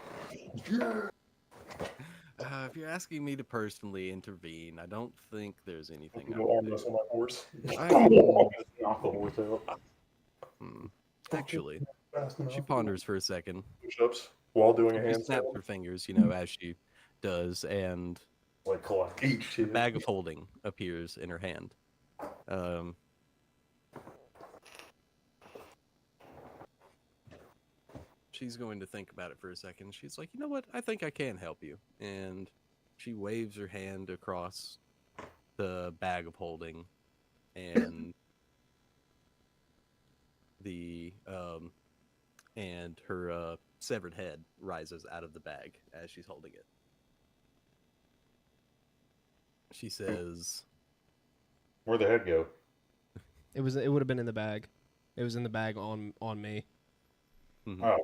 if you're asking me to personally intervene, I don't think there's anything I Go would arm do. wrestle my horse. I- Knock the horse out. Actually, Fast she enough. ponders for a second. Push-ups while doing a She snaps handstand. her fingers, as she does, and Like collect. Eat shit. a bag of holding appears in her hand. she's going to think about it for a second. She's like, you know what? I think I can help you. And she waves her hand across the bag of holding, and her severed head rises out of the bag as she's holding it. She says, Where'd the head go? It would have been in the bag. It was in the bag on me. mhm. Oh.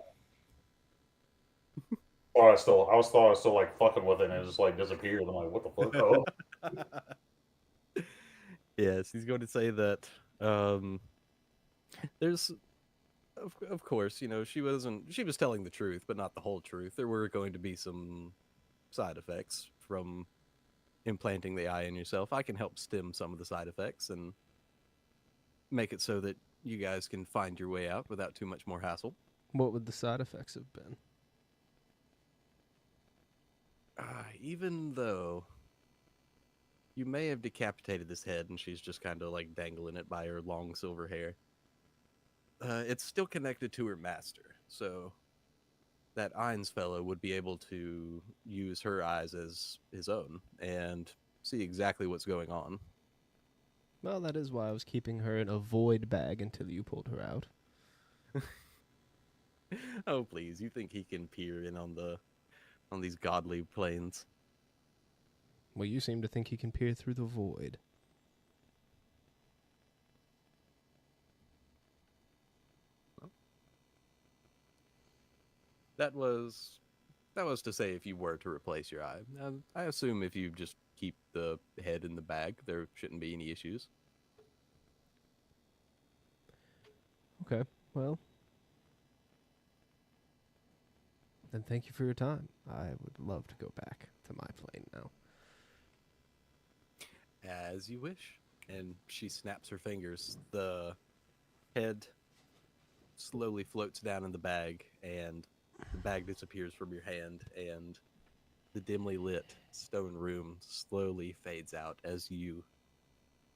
I thought I was still like fucking with it and it just like disappeared. I'm like, what the fuck? Oh. Yes, he's going to say that there's of course, you know, she was telling the truth, but not the whole truth. There were going to be some side effects from implanting the eye in yourself. I can help stem some of the side effects and make it so that you guys can find your way out without too much more hassle. What would the side effects have been? Even though you may have decapitated this head and she's just kind of like dangling it by her long silver hair, it's still connected to her master. So that Ainz fellow would be able to use her eyes as his own and see exactly what's going on. Well, that is why I was keeping her in a void bag until you pulled her out. Oh, please, you think he can peer in on these godly planes? Well, you seem to think he can peer through the void. That was to say if you were to replace your eye. I assume if you just keep the head in the bag, there shouldn't be any issues. Okay, well. Then thank you for your time. I would love to go back to my plane now. As you wish. And she snaps her fingers. The head slowly floats down in the bag, and the bag disappears from your hand, and the dimly lit stone room slowly fades out as you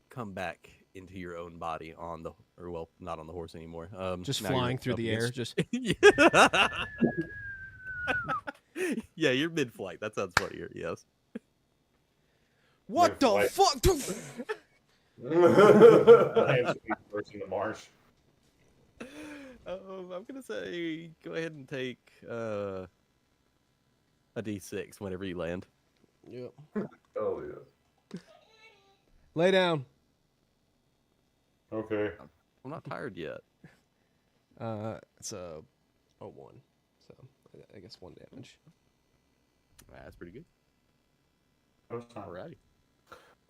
come back into your own body on the, or well, not on the horse anymore. Just now you're flying through up the air, against- just Yeah, you're mid-flight. That sounds funnier. Yes. what the Mid-flight. fuck? Lands first in the marsh. I'm gonna say go ahead and take a D6 whenever you land. Yep. Oh yeah. Lay down. Okay. I'm not tired yet. It's a 1, so I guess 1 damage. That's pretty good. Alright. Alrighty.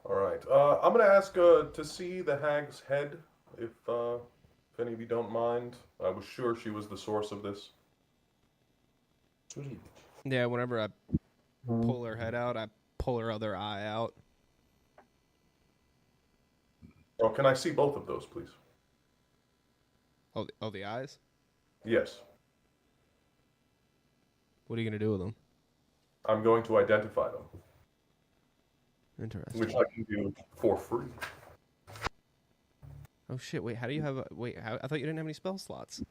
All right. I'm gonna ask to see the hag's head, if any of you don't mind. I was sure she was the source of this. Yeah, whenever I pull her head out, I pull her other eye out. Oh, can I see both of those, please? Oh, the eyes? Yes. What are you going to do with them? I'm going to identify them, Interesting. which I can do for free. Oh, shit. Wait, how do you have... I thought you didn't have any spell slots.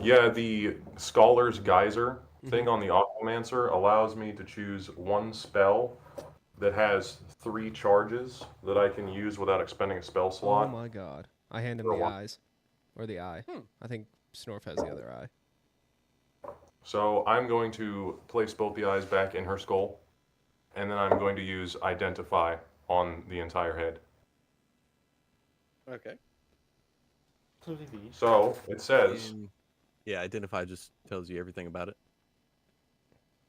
Yeah, the Scholar's Geyser thing on the Aquamancer allows me to choose one spell that has 3 charges that I can use without expending a spell Oh, slot. my God. I hand him For the one. eyes. Or the eye. I think Snorf has the other eye. So I'm going to place both the eyes back in her skull, and then I'm going to use Identify on the entire head. Okay. So it says, Yeah, identify just tells you everything about it.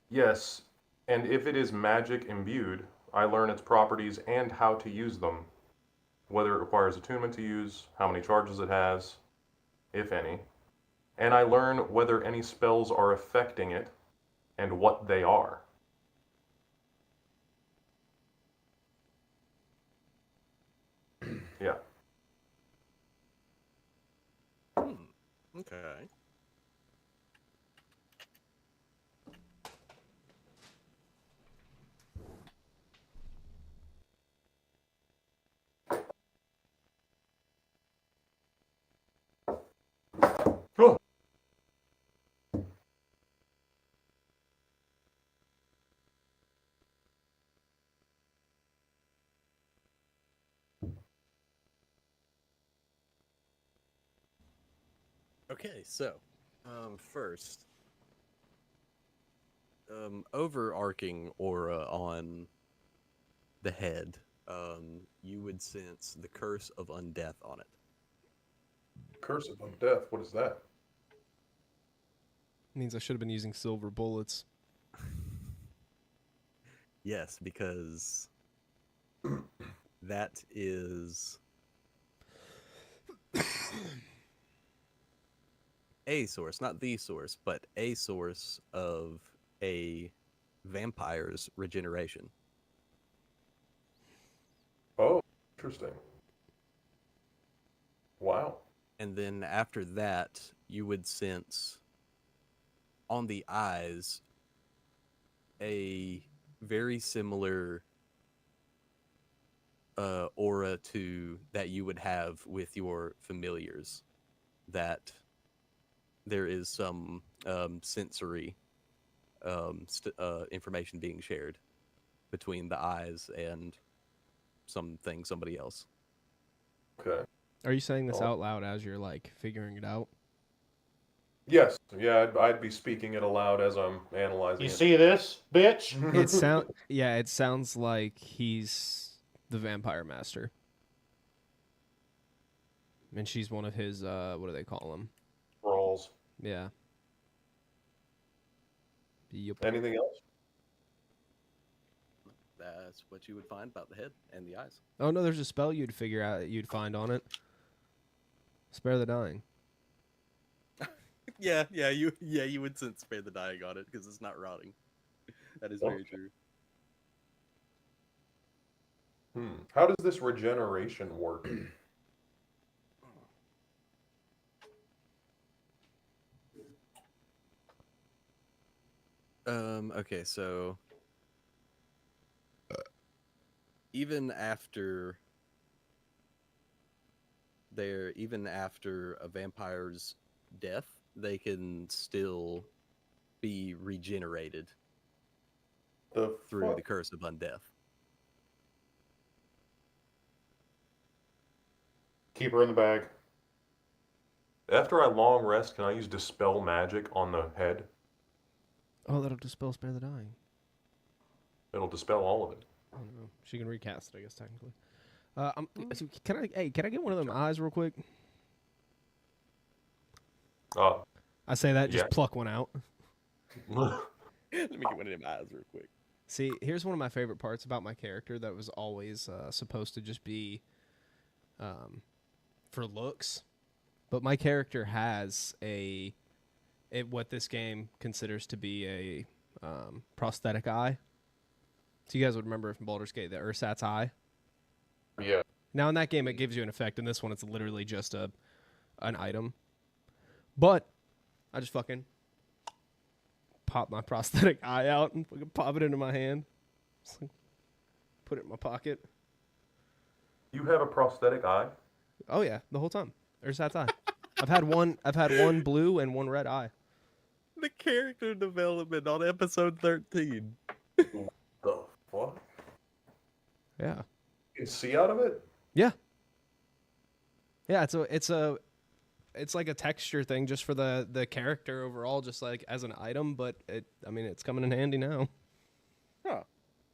yes, and if it is magic imbued, I learn its properties and how to use them, whether it requires attunement to use, how many charges it has, if any, and I learn whether any spells are affecting it and what they are. Yeah. Okay. Okay, so first, overarching aura on the head, you would sense the curse of undeath on it. Curse of death. What is that? Means I should have been using silver bullets. Yes, because that is a source, not the source, but a source of a vampire's regeneration. Oh, interesting. Wow. And then after that, you would sense on the eyes a very similar aura to that you would have with your familiars. That there is some sensory information being shared between the eyes and somebody else. Okay. Are you saying this Oh. out loud as you're like figuring it out? Yes. Yeah, I'd be speaking it aloud as I'm analyzing You it. see this, bitch? It sounds like he's the vampire master. And she's one of his what do they call them? Rolls. Yeah. Yep. Anything else? That's what you would find about the head and the eyes. Oh no, there's a spell you'd find on it. Spare the dying. You would sense spare the dying on it because it's not rotting. That is very true. How does this regeneration work? Okay, so even after a vampire's death, they can still be regenerated through the curse of undeath. Keep her in the bag. After I long rest, can I use Dispel Magic on the head? Oh, that'll dispel spare the dying. It'll dispel all of it. I don't know. She can recast it, I guess technically. So can I get one of them eyes real quick? I say that, just Yeah. pluck one out. Let me get one of them eyes real quick. See, here's one of my favorite parts about my character that was always supposed to just be for looks. But my character has what this game considers to be a prosthetic eye. So you guys would remember from Baldur's Gate, the Ursat's eye. Yeah. Now in that game, it gives you an effect. In this one, it's literally just an item. But I just fucking pop my prosthetic eye out and fucking pop it into my hand. Just like, put it in my pocket. You have a prosthetic eye? Oh yeah, the whole time. Ursat's eye. I've had one blue and one red eye. The character development on episode 13. The fuck? Yeah. You can see out of it? Yeah. Yeah, it's like a texture thing just for the character overall, just like as an item, but it's coming in handy now. Huh.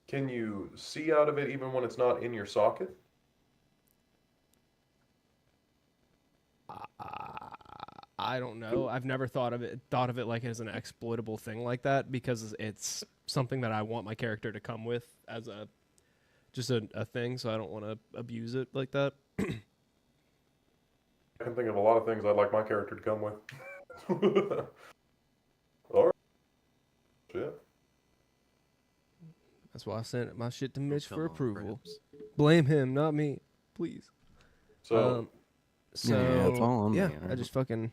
Can you see out of it even when it's not in your socket? I don't know. I've never thought of it like as an exploitable thing like that because it's something that I want my character to come with as a thing, so I don't want to abuse it like that. I can think of a lot of things I'd like my character to come with. Alright. Shit. That's why I sent my shit to Mitch Come for on, approval. Gramps. Blame him, not me, please. So, Yeah, it's all on me, I alright. just fucking.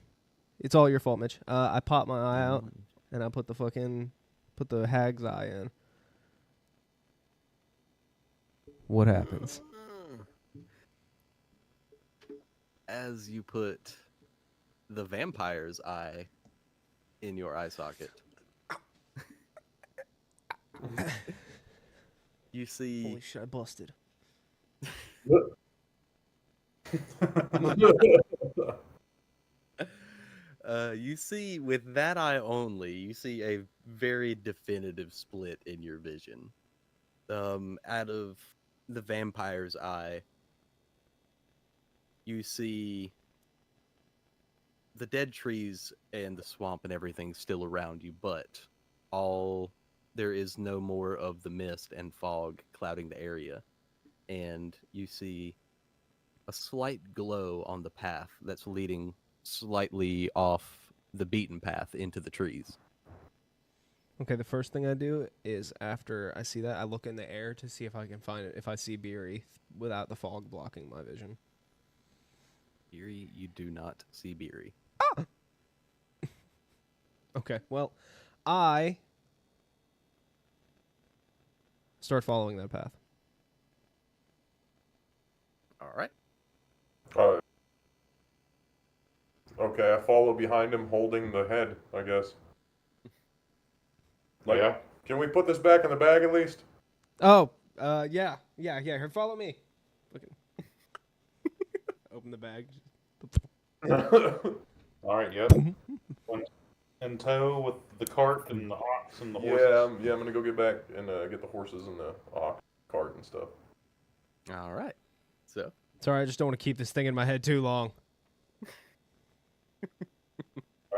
It's all your fault, Mitch. I popped my eye out and I put the hag's eye in. What happens? As you put the vampire's eye in your eye socket, you see Holy shit! I busted. You see, with that eye only, you see a very definitive split in your vision. Out of the vampire's eye, you see the dead trees and the swamp and everything still around you, but there is no more of the mist and fog clouding the area, and you see a slight glow on the path that's leading slightly off the beaten path into the trees. Okay, the first thing I do is after I see that, I look in the air to see if I can find it, if I see Beery without the fog blocking my vision. Beery, you do not see Beery. Okay, well, I start following that path. All right. Okay, I follow behind him holding the head, I guess. Like, Yeah. can we put this back in the bag at least? Oh, yeah. Here, follow me. Fucking open the bag. All right. Yep. One in tow with the cart and the ox and the horses. I'm gonna go get back and get the horses and the ox cart and stuff. All right. So, Sorry, I just don't want to keep this thing in my head too long.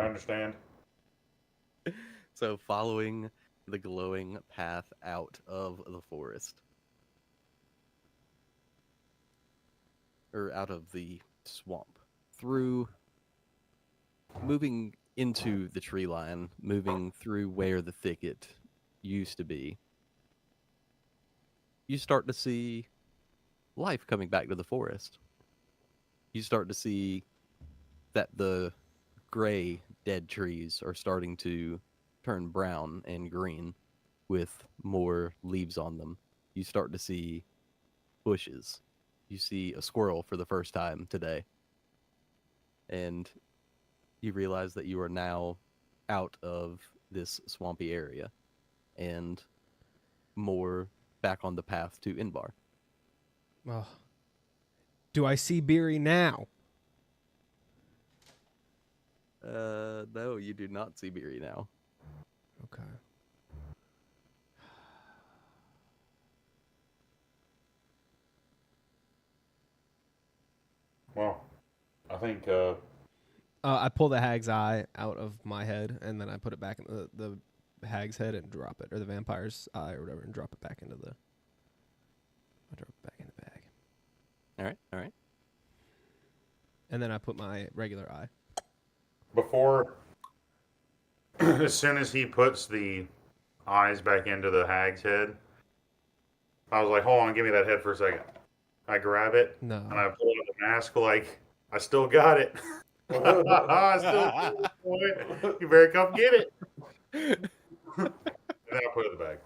I understand. following the glowing path out of the forest, or out of the swamp, through moving into the tree line, moving through where the thicket used to be, you start to see life coming back to the forest. You start to see that the gray dead trees are starting to turn brown and green with more leaves on them. You start to see bushes. You see a squirrel for the first time today. And you realize that you are now out of this swampy area and more back on the path to Inbar. Oh. Do I see Beery now? No, you do not see Beery now. Okay. Well, I think I pull the hag's eye out of my head, and then I put it back in the hag's head and drop it, or the vampire's eye or whatever, and drop it back into the... I drop it back in the bag. All right. And then I put my regular eye. before, as soon as he puts the eyes back into the hag's head, I was like, hold on, give me that head for a second. I grab it No. and I pull out the mask like, I still got it. I still got it, boy. You better come get it. And then I put it in the bag.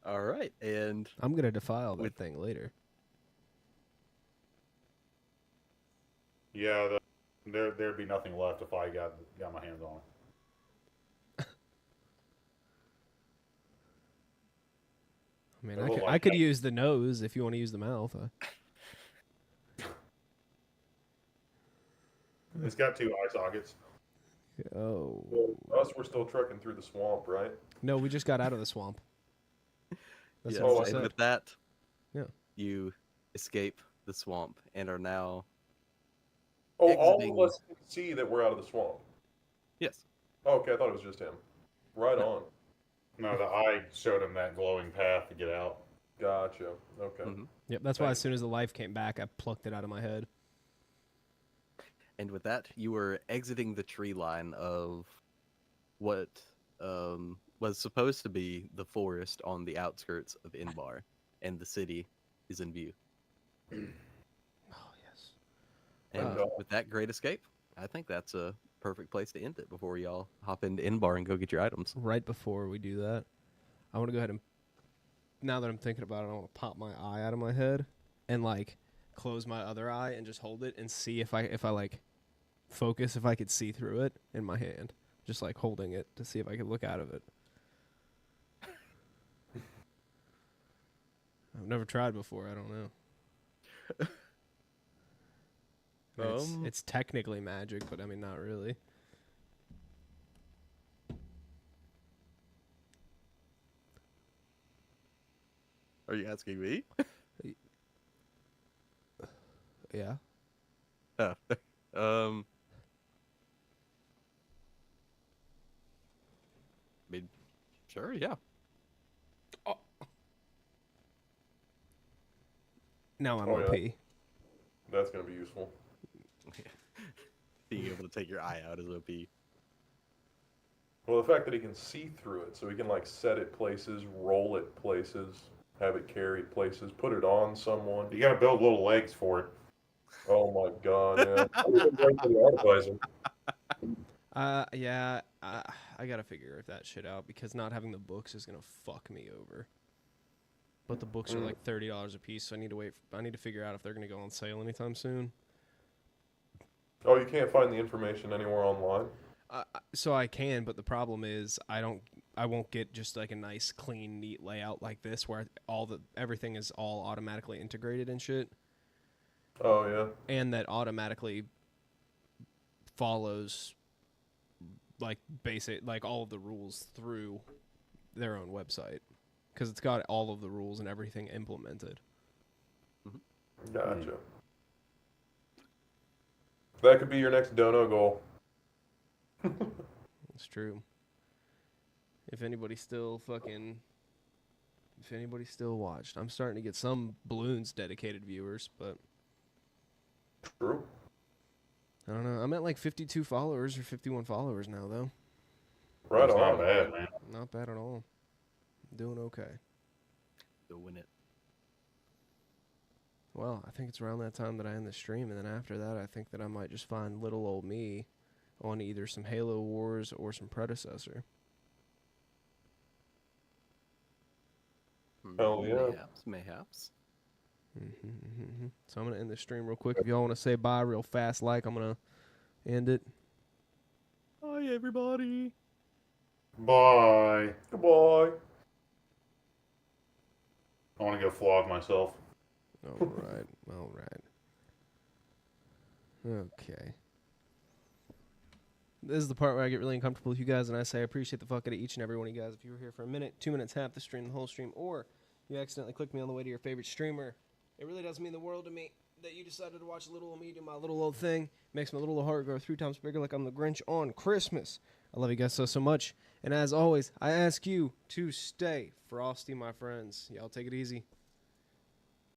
All right, and I'm going to defile that thing later. Yeah, there'd be nothing left if I got my hands on it. I mean, It I looked could, like I could that. use the nose if you want to use the mouth. It's got 2 eye sockets. Oh. Well, us, we're still trekking through the swamp, right? No, we just got out of the swamp. That's yes, what I and said. with that, Yeah. you escape the swamp and are now... Oh, all Exiting. of us can see that we're out of the swamp. Yes. Oh, okay, I thought it was just him. Right on. No, the eye showed him that glowing path to get out. Gotcha. Okay. Mhm. Yep, that's why as soon as the life came back, I plucked it out of my head. And with that, you were exiting the tree line of what was supposed to be the forest on the outskirts of Inbar, and the city is in view. Oh, yes. And with that great escape, I think that's a perfect place to end it before y'all hop into Inbar and go get your items. Right before we do that, I want to go ahead and, now that I'm thinking about it, I want to pop my eye out of my head and like close my other eye and just hold it and see if I like focus, if I could see through it in my hand, just like holding it to see if I could look out of it. I've never tried before. I don't know. It's technically magic, but I mean, not really. Are you asking me? Yeah. Oh. I mean, sure, yeah. Now I'm Oh, yeah. OP. That's gonna be useful. Being able to take your eye out is OP. Well, the fact that he can see through it, so he can like set it places, roll it places, have it carried places, put it on someone. You got to build little legs for it. Oh my god, yeah. I'm even waiting for the advisor. Yeah, I gotta figure that shit out because not having the books is gonna fuck me over. But the books are like $30 a piece, so I need to wait. I need to figure out if they're gonna go on sale anytime soon. Oh, you can't find the information anywhere online? So I can, but the problem is I won't get just like a nice, clean, neat layout like this where everything is all automatically integrated and shit, Oh, yeah. and that automatically follows like basic, like all of the rules through their own website because it's got all of the rules and everything implemented. Gotcha. That could be your next dono goal. It's true. If anybody still watched, I'm starting to get some Balloons dedicated viewers, but True. I don't know. I'm at like 52 followers or 51 followers now, though. Right That's on. not bad, man. Not bad at all. Doing okay. Doing it. Well, I think it's around that time that I end the stream, and then after that, I think that I might just find little old me on either some Halo Wars or some Predecessor. Hell yeah. Mayhaps. So I'm gonna end the stream real quick. If y'all want to say bye real fast, I'm gonna end it. Hi, everybody. Bye. Goodbye. I want to go flog myself. All right. All right. Okay. This is the part where I get really uncomfortable with you guys, and I say I appreciate the fuck out of each and every one of you guys. If you were here for a minute, 2 minutes, half the stream, the whole stream, or you accidentally clicked me on the way to your favorite streamer, it really does mean the world to me that you decided to watch a little old me do my little old thing. Makes my little old heart grow 3 times bigger like I'm the Grinch on Christmas. I love you guys so much. And as always, I ask you to stay frosty, my friends. Y'all take it easy.